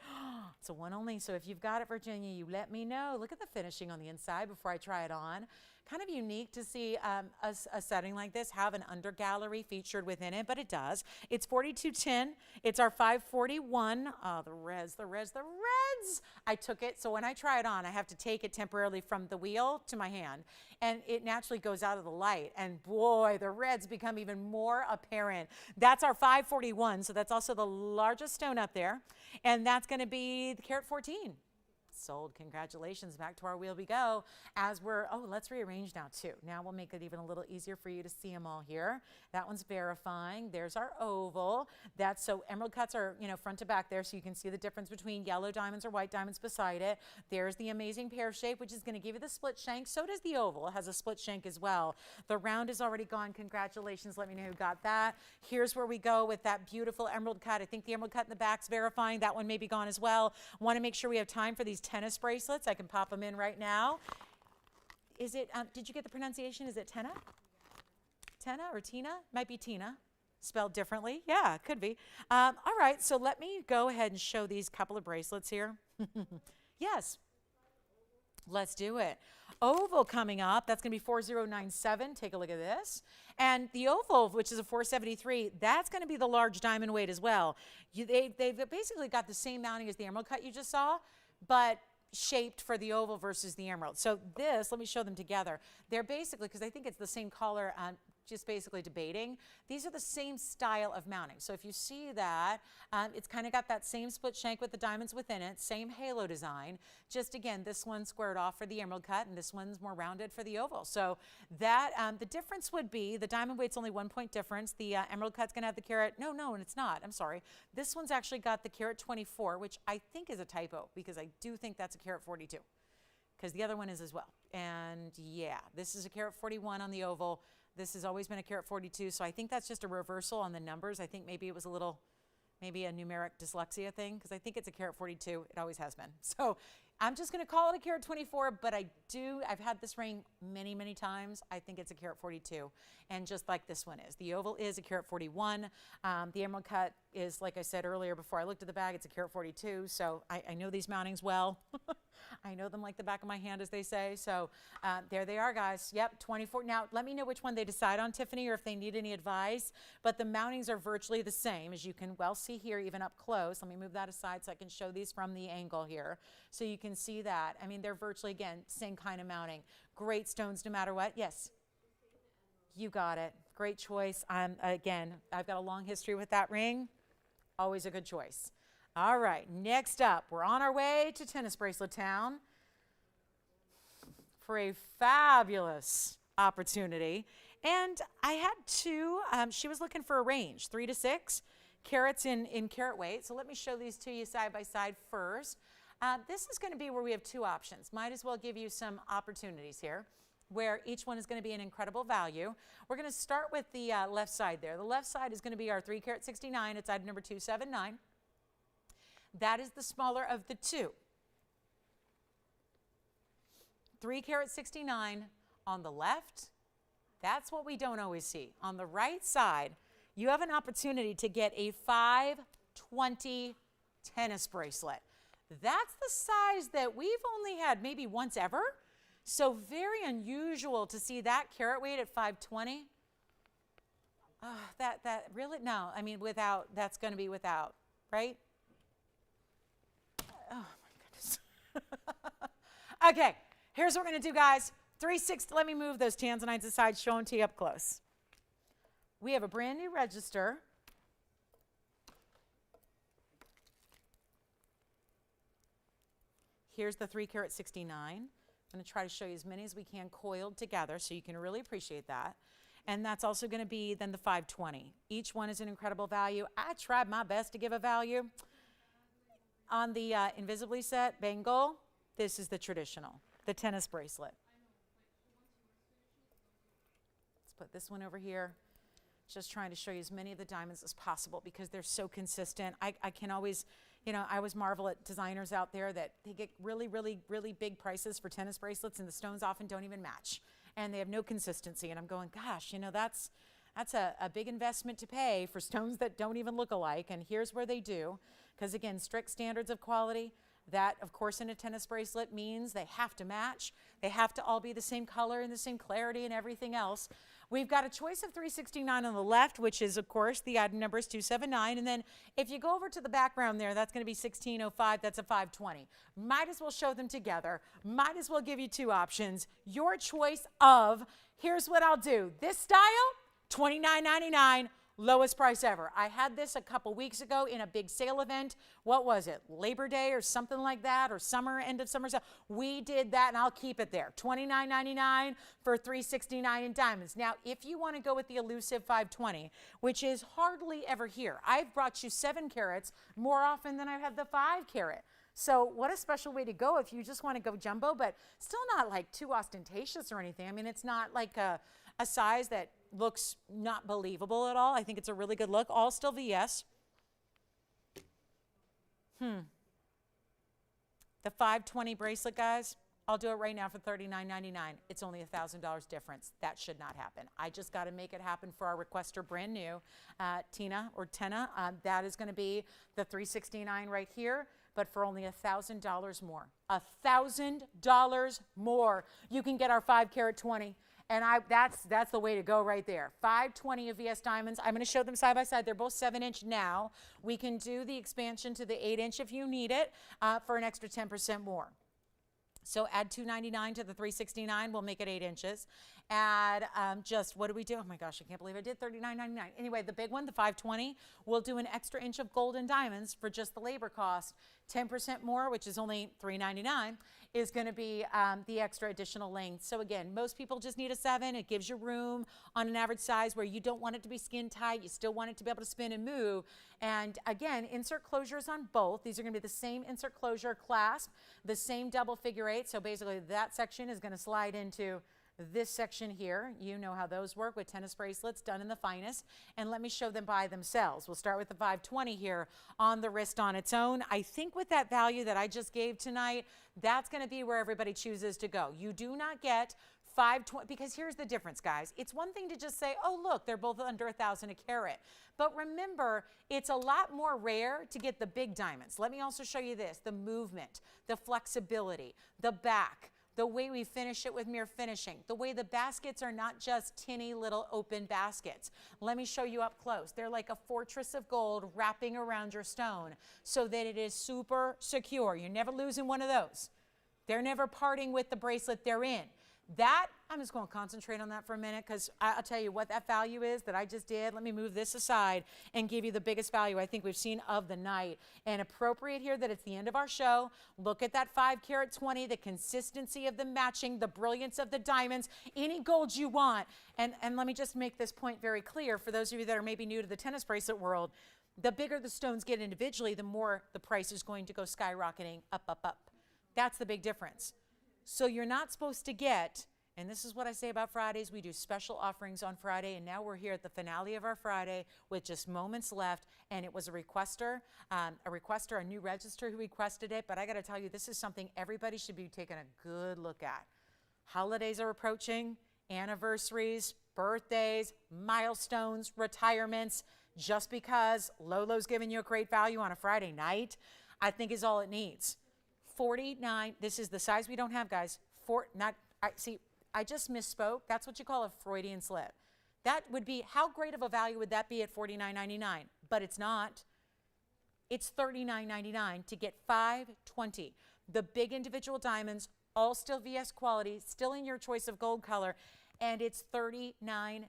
It's a one only, so if you've got it, Virginia, you let me know. Look at the finishing on the inside before I try it on. Kind of unique to see a setting like this have an under gallery featured within it, but it does. It's 4210. It's our 541. Oh, the reds. I took it, so when I try it on, I have to take it temporarily from the wheel to my hand, and it naturally goes out of the light, and boy, the reds become even more apparent. That's our 541, so that's also the largest stone up there, and that's going to be the carat 14. Sold. Congratulations. Back to our wheel we go. As we're, let's rearrange now too. Now we'll make it even a little easier for you to see them all here. That one's verifying. There's our oval. That's so emerald cuts are, front to back there, so you can see the difference between yellow diamonds or white diamonds beside it. There's the amazing pear shape, which is going to give you the split shank. So does the oval. It has a split shank as well. The round is already gone. Congratulations. Let me know who got that. Here's where we go with that beautiful emerald cut. I think the emerald cut in the back's verifying. That one may be gone as well. Want to make sure we have time for these tennis bracelets. I can pop them in right now. Is it, did you get the pronunciation? Is it Tenna? Tenna or Tina? Might be Tina, spelled differently. Yeah, it could be. All right, so let me go ahead and show these couple of bracelets here. Yes, let's do it. Oval coming up, that's going to be 4097. Take a look at this. And the oval, which is a 473, that's going to be the large diamond weight as well. They've basically got the same mounting as the emerald cut you just saw, but shaped for the oval versus the emerald. So this, let me show them together. They're basically, because I think it's the same color, just basically debating, these are the same style of mounting. So if you see that, it's kind of got that same split shank with the diamonds within it, same halo design. Just again, this one's squared off for the emerald cut, and this one's more rounded for the oval. So that, the difference would be, the diamond weight's only 1 point difference. The emerald cut's gonna have the carat, no, and it's not, I'm sorry. This one's actually got the carat 24, which I think is a typo, because I do think that's a carat 42, because the other one is as well. And yeah, this is a carat 41 on the oval. This has always been a carat 42, so I think that's just a reversal on the numbers. I think maybe it was a little, maybe a numeric dyslexia thing, because I think it's a carat 42. It always has been. So I'm just going to call it a carat 24, but I've had this ring many, many times. I think it's a carat 42, and just like this one is. The oval is a carat 41. The emerald cut is, like I said earlier before I looked at the bag, it's a carat 42, so I know these mountings well. I know them like the back of my hand, as they say. So there they are, guys. Yep, 24. Now, let me know which one they decide on, Tiffany, or if they need any advice. But the mountings are virtually the same, as you can well see here, even up close. Let me move that aside so I can show these from the angle here. So you can see that. I mean, they're virtually, again, same kind of mounting. Great stones no matter what. Yes? You got it. Great choice. Again, I've got a long history with that ring. Always a good choice. All right, next up, we're on our way to Tennis Bracelet Town for a fabulous opportunity. And I had two, she was looking for a range, 3 to 6 carats in carat weight. So let me show these to you side by side first. This is going to be where we have two options. Might as well give you some opportunities here, where each one is going to be an incredible value. We're going to start with the left side there. The left side is going to be our 3 carat 69. It's item number 279. That is the smaller of the two. 3 carat 69 on the left. That's what we don't always see. On the right side, you have an opportunity to get a 520 tennis bracelet. That's the size that we've only had maybe once ever. So very unusual to see that carat weight at 520. That really, no, I mean, without, that's going to be without, right? Oh my goodness. Okay, here's what we're going to do, guys. 360, let me move those tanzanites aside, show them to you up close. We have a brand new register. Here's the 3 carat 69. I'm going to try to show you as many as we can coiled together so you can really appreciate that. And that's also going to be then the 520. Each one is an incredible value. I tried my best to give a value. On the invisibly set bangle, this is the traditional, the tennis bracelet. Let's put this one over here. Just trying to show you as many of the diamonds as possible because they're so consistent. I can always, you know, I always marvel at designers out there that they get really, really, really big prices for tennis bracelets and the stones often don't even match. And they have no consistency. And I'm going, gosh, you know, that's a big investment to pay for stones that don't even look alike. And here's where they do. Because again, strict standards of quality. That, of course, in a tennis bracelet means they have to match. They have to all be the same color and the same clarity and everything else. We've got a choice of 369 on the left, which is, of course, the item number is 279. And then if you go over to the background there, that's going to be 1605. That's a 520. Might as well show them together. Might as well give you two options. Your choice of, here's what I'll do. This style, $29.99. Lowest price ever. I had this a couple weeks ago in a big sale event. What was it? Labor Day or something like that, or summer, end of summer sale. We did that, and I'll keep it there. $29.99 for $369 in diamonds. Now, if you want to go with the elusive 520, which is hardly ever here, I've brought you 7 carats more often than I've had the 5 carat. So what a special way to go if you just want to go jumbo, but still not like too ostentatious or anything. I mean, it's not like a size that looks not believable at all. I think it's a really good look. All still VS. The 520 bracelet, guys, I'll do it right now for $39.99. It's only $1,000 difference. That should not happen. I just got to make it happen for our requester, brand new, Tina or Tenna. That is going to be the $369 right here, but for only $1,000 more. $1,000 more. You can get our 5 carat 20. And that's the way to go right there. 520 of VS diamonds. I'm going to show them side by side. They're both 7-inch now. We can do the expansion to the 8-inch if you need it for an extra 10% more. So add $299 to the $369. We'll make it 8 inches. Add just, what do we do? Oh my gosh, I can't believe I did $39.99. Anyway, the big one, the 520, we'll do an extra inch of gold and diamonds for just the labor cost. 10% more, which is only $399, is going to be the extra additional length. So again, most people just need a 7. It gives you room on an average size where you don't want it to be skin tight. You still want it to be able to spin and move. And again, insert closures on both. These are going to be the same insert closure clasp, the same double figure 8. So basically that section is going to slide into this section here. You know how those work with tennis bracelets done in the finest. And let me show them by themselves. We'll start with the 520 here on the wrist on its own. I think with that value that I just gave tonight, that's going to be where everybody chooses to go. You do not get 520, because here's the difference, guys. It's one thing to just say, oh, look, they're both under 1,000 a carat. But remember, it's a lot more rare to get the big diamonds. Let me also show you this, the movement, the flexibility, the back, the way we finish it with mirror finishing, the way the baskets are not just tinny little open baskets. Let me show you up close. They're like a fortress of gold wrapping around your stone so that it is super secure. You're never losing one of those. They're never parting with the bracelet they're in. That, I'm just going to concentrate on that for a minute because I'll tell you what that value is that I just did. Let me move this aside and give you the biggest value I think we've seen of the night. And appropriate here that it's the end of our show. Look at that 5 carat 20, the consistency of the matching, the brilliance of the diamonds, any gold you want. And let me just make this point very clear for those of you that are maybe new to the tennis bracelet world. The bigger the stones get individually, the more the price is going to go skyrocketing up, up, up. That's the big difference. So you're not supposed to get, and this is what I say about Fridays, we do special offerings on Friday, and now we're here at the finale of our Friday with just moments left, and it was a requester, a new register who requested it, but I got to tell you, this is something everybody should be taking a good look at. Holidays are approaching, anniversaries, birthdays, milestones, retirements. Just because Lolo's giving you a great value on a Friday night, I think is all it needs. 49, this is the size we don't have, guys. See, I just misspoke. That's what you call a Freudian slip. That would be, how great of a value would that be at $49.99? But it's not. It's $39.99 to get 520. The big individual diamonds, all still VS quality, still in your choice of gold color, and it's $39.99.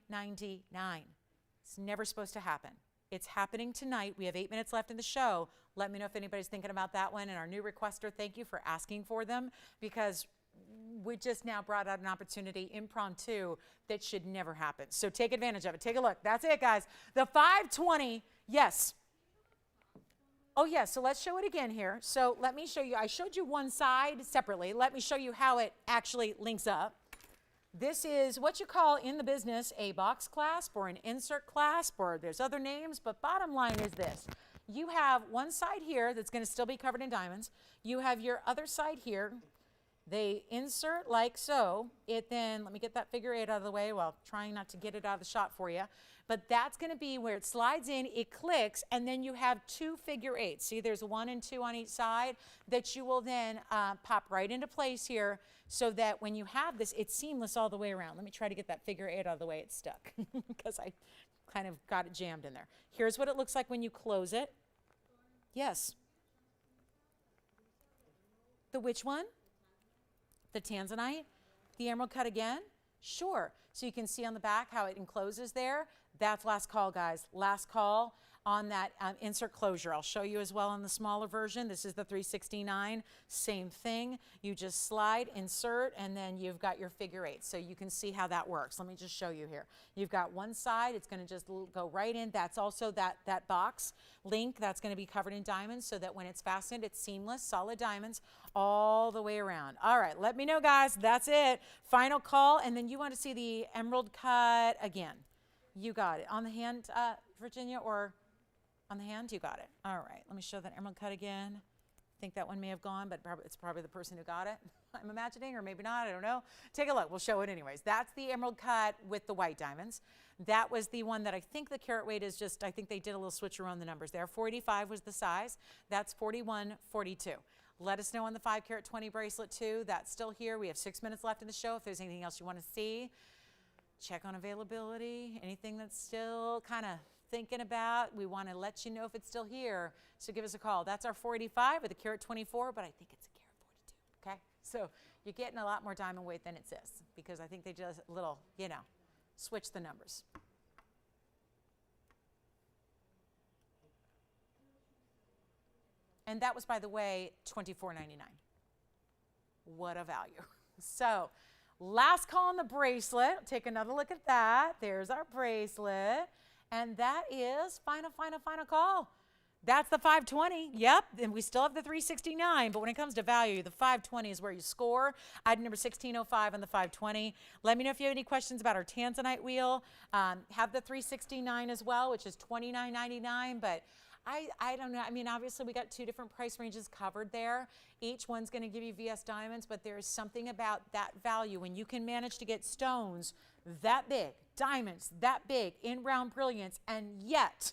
It's never supposed to happen. It's happening tonight. We have 8 minutes left in the show. Let me know if anybody's thinking about that one. And our new requester, thank you for asking for them, because we just now brought out an opportunity impromptu that should never happen. So take advantage of it. Take a look. That's it, guys. The 520, yes. Oh, yeah, so let's show it again here. So let me show you. I showed you one side separately. Let me show you how it actually links up. This is what you call in the business a box clasp or an insert clasp, or there's other names, but bottom line is this. You have one side here that's going to still be covered in diamonds. You have your other side here. They insert like so. It then, let me get that figure 8 out of the way while trying not to get it out of the shot for you. But that's going to be where it slides in, it clicks, and then you have 2 figure 8s. See, there's 1 and 2 on each side that you will then pop right into place here, so that when you have this, it's seamless all the way around. Let me try to get that figure 8 out of the way. It's stuck because I kind of got it jammed in there. Here's what it looks like when you close it. Yes. The which one? The tanzanite? The emerald cut again? Sure. So you can see on the back how it encloses there. That's last call, guys. Last call on that insert closure. I'll show you as well on the smaller version. This is the 369. Same thing. You just slide, insert, and then you've got your figure 8. So you can see how that works. Let me just show you here. You've got one side. It's going to just go right in. That's also that box link that's going to be covered in diamonds, so that when it's fastened, it's seamless, solid diamonds all the way around. All right, let me know, guys. That's it. Final call, and then you want to see the emerald cut again. You got it. On the hand, Virginia, or on the hand? You got it. All right, let me show that emerald cut again. I think that one may have gone, but it's probably the person who got it, I'm imagining, or maybe not, I don't know. Take a look. We'll show it anyways. That's the emerald cut with the white diamonds. That was the one that I think the carat weight is just, I think they did a little switcheroo on the numbers there. 485 was the size. That's 4142. Let us know on the 5 carat 20 bracelet too. That's still here. We have 6 minutes left in the show. If there's anything else you want to see, check on availability. Anything that's still kind of thinking about, we want to let you know if it's still here. So give us a call. That's our 485 with a carat 24, but I think it's a carat 42. Okay, so you're getting a lot more diamond weight than it says, because I think they just a little, switch the numbers. And that was, by the way, $24.99. What a value. So last call on the bracelet. Take another look at that. There's our bracelet. And that is final call. That's the 520. Yep, and we still have the 369, but when it comes to value, the 520 is where you score. Item number 1605 on the 520. Let me know if you have any questions about our tanzanite wheel. Have the 369 as well, which is $29.99, but I don't know. I mean, obviously, we got 2 different price ranges covered there. Each one's going to give you VS diamonds, but there's something about that value when you can manage to get stones that big, diamonds that big, in round brilliance, and yet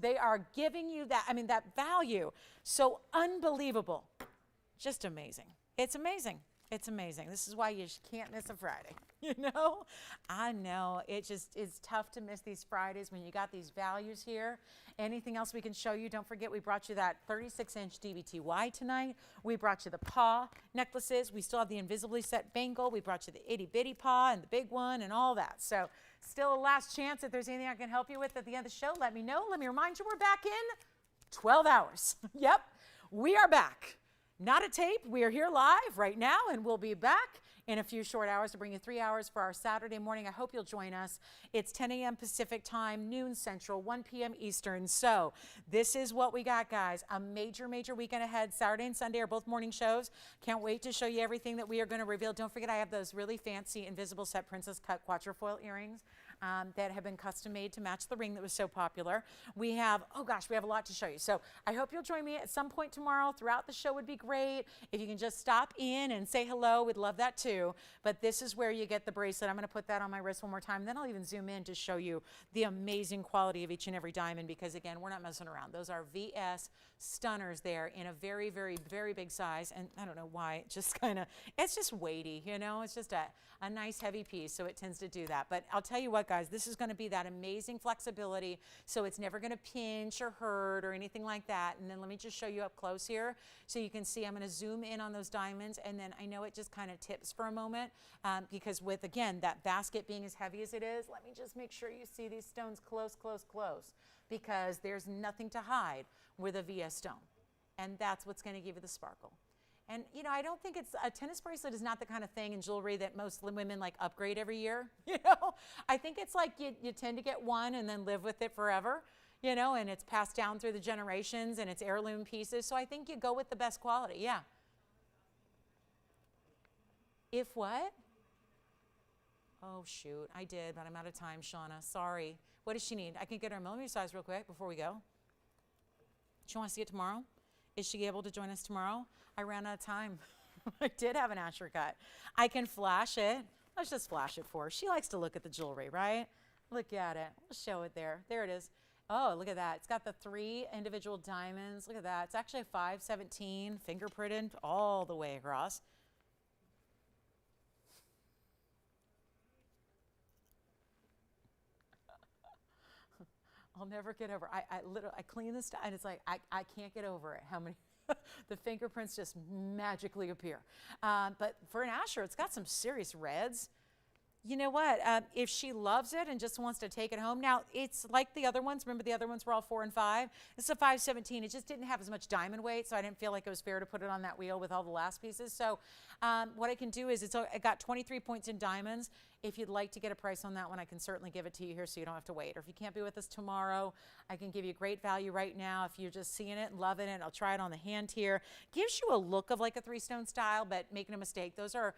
they are giving you that, that value. So unbelievable. Just amazing. It's amazing. It's amazing. This is why you can't miss a Friday. I know it's tough to miss these Fridays when you got these values here. Anything else we can show you? Don't forget, we brought you that 36-inch DBTY tonight. We brought you the paw necklaces. We still have the invisibly set bangle. We brought you the itty bitty paw and the big one and all that. So still a last chance. If there's anything I can help you with at the end of the show, let me know. Let me remind you, we're back in 12 hours. Yep, we are back. Not a tape. We are here live right now, and we'll be back in a few short hours to bring you 3 hours for our Saturday morning. I hope you'll join us. It's 10 a.m. Pacific time, noon Central, 1 p.m. Eastern. So this is what we got, guys. A major weekend ahead. Saturday and Sunday are both morning shows. Can't wait to show you everything that we are going to reveal. Don't forget, I have those really fancy invisible set princess cut quatrefoil earrings that have been custom made to match the ring that was so popular. We have, we have a lot to show you. So I hope you'll join me at some point tomorrow. Throughout the show would be great. If you can just stop in and say hello, we'd love that too. But this is where you get the bracelet. I'm going to put that on my wrist one more time. Then I'll even zoom in to show you the amazing quality of each and every diamond, because again, we're not messing around. Those are VS stunners there in a very, very, very big size. And I don't know why, it just kind of, it's just weighty, you know, it's just a nice heavy piece, so it tends to do that. But I'll tell you what, guys, this is going to be that amazing flexibility, so it's never going to pinch or hurt or anything like that. And then let me just show you up close here so you can see. I'm going to zoom in on those diamonds, and then I know it just kind of tips for a moment because with, again, that basket being as heavy as it is, let me just make sure you see these stones close, close, close, because there's nothing to hide with a VS stone. And that's what's going to give you the sparkle. And, you know, I don't think it's, a tennis bracelet is not the kind of thing in jewelry that most women like upgrade every year, you know. I think it's like you tend to get one and then live with it forever, you know, and it's passed down through the generations and it's heirloom pieces. So I think you go with the best quality, yeah. If what? Oh, shoot, I did, but I'm out of time, Shauna, sorry. What does she need? I can get her a millimeter size real quick before we go. She wants to see it tomorrow? Is she able to join us tomorrow? I ran out of time. I did have an Asher cut. I can flash it. Let's just flash it for her. She likes to look at the jewelry, right? Look at it. We'll show it there. There it is. Oh, look at that. It's got the 3 individual diamonds. Look at that. It's actually a 517 fingerprinted all the way across. I'll never get over. I literally, I clean this stuff and it's like, I can't get over it. How many, the fingerprints just magically appear. But for an Asher, it's got some serious reds. You know what? If she loves it and just wants to take it home, now it's like the other ones. Remember the other ones were all 4 and 5? It's a 517. It just didn't have as much diamond weight, so I didn't feel like it was fair to put it on that wheel with all the last pieces. So what I can do is it got 23 points in diamonds. If you'd like to get a price on that one, I can certainly give it to you here so you don't have to wait. Or if you can't be with us tomorrow, I can give you great value right now. If you're just seeing it and loving it, I'll try it on the hand here. Gives you a look of like a 3-stone style, but making a mistake. Those are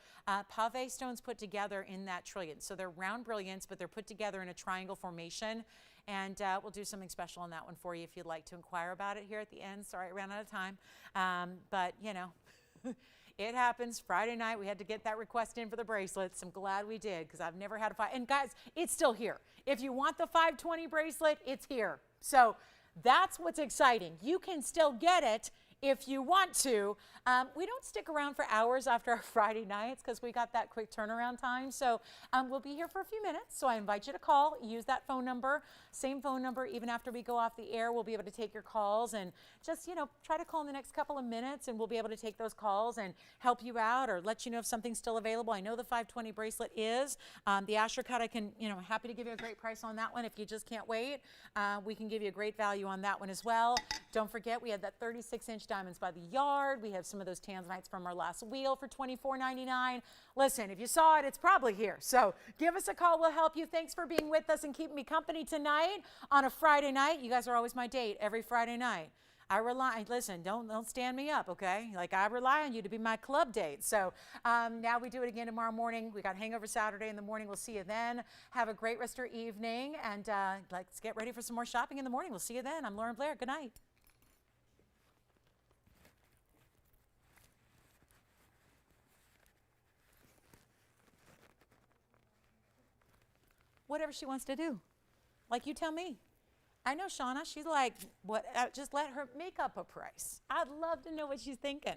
pave stones put together in that trillion. So they're round brilliants, but they're put together in a triangle formation. And we'll do something special on that one for you if you'd like to inquire about it here at the end. Sorry, I ran out of time. But, you know. It happens. Friday night, we had to get that request in for the bracelets. I'm glad we did because I've never had a and guys, it's still here. If you want the 520 bracelet, it's here. So that's what's exciting. You can still get it if you want to. We don't stick around for hours after our Friday nights because we got that quick turnaround time. So we'll be here for a few minutes. So I invite you to call, use that phone number, same phone number. Even after we go off the air, we'll be able to take your calls and just, you know, try to call in the next couple of minutes and we'll be able to take those calls and help you out or let you know if something's still available. I know the 520 bracelet is. The Asher cut, I can, you know, happy to give you a great price on that one. If you just can't wait, we can give you a great value on that one as well. Don't forget, we had that 36-inch diamonds by the yard. We have some of those tanzanites from our last wheel for $24.99. Listen, if you saw it, it's probably here. So give us a call. We'll help you. Thanks for being with us and keeping me company tonight on a Friday night. You guys are always my date every Friday night. Listen, don't stand me up, okay? Like I rely on you to be my club date. So now we do it again tomorrow morning. We got Hangover Saturday in the morning. We'll see you then. Have a great rest of your evening. And let's get ready for some more shopping in the morning. We'll see you then. I'm Lauren Blair. Good night. Whatever she wants to do. Like you tell me. I know Shauna, she's like, what? Just let her make up a price. I'd love to know what she's thinking.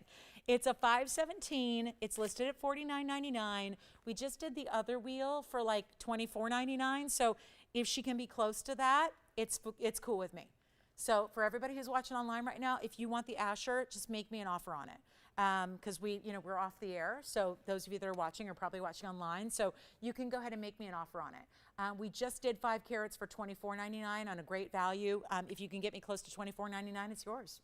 It's a 517. It's listed at $49.99. We just did the other wheel for like $24.99. So if she can be close to that, it's cool with me. So for everybody who's watching online right now, if you want the Asher, just make me an offer on it. Because we're off the air. So those of you that are watching are probably watching online. So you can go ahead and make me an offer on it. We just did 5 carats for $24.99 on a great value. If you can get me close to $24.99, it's yours.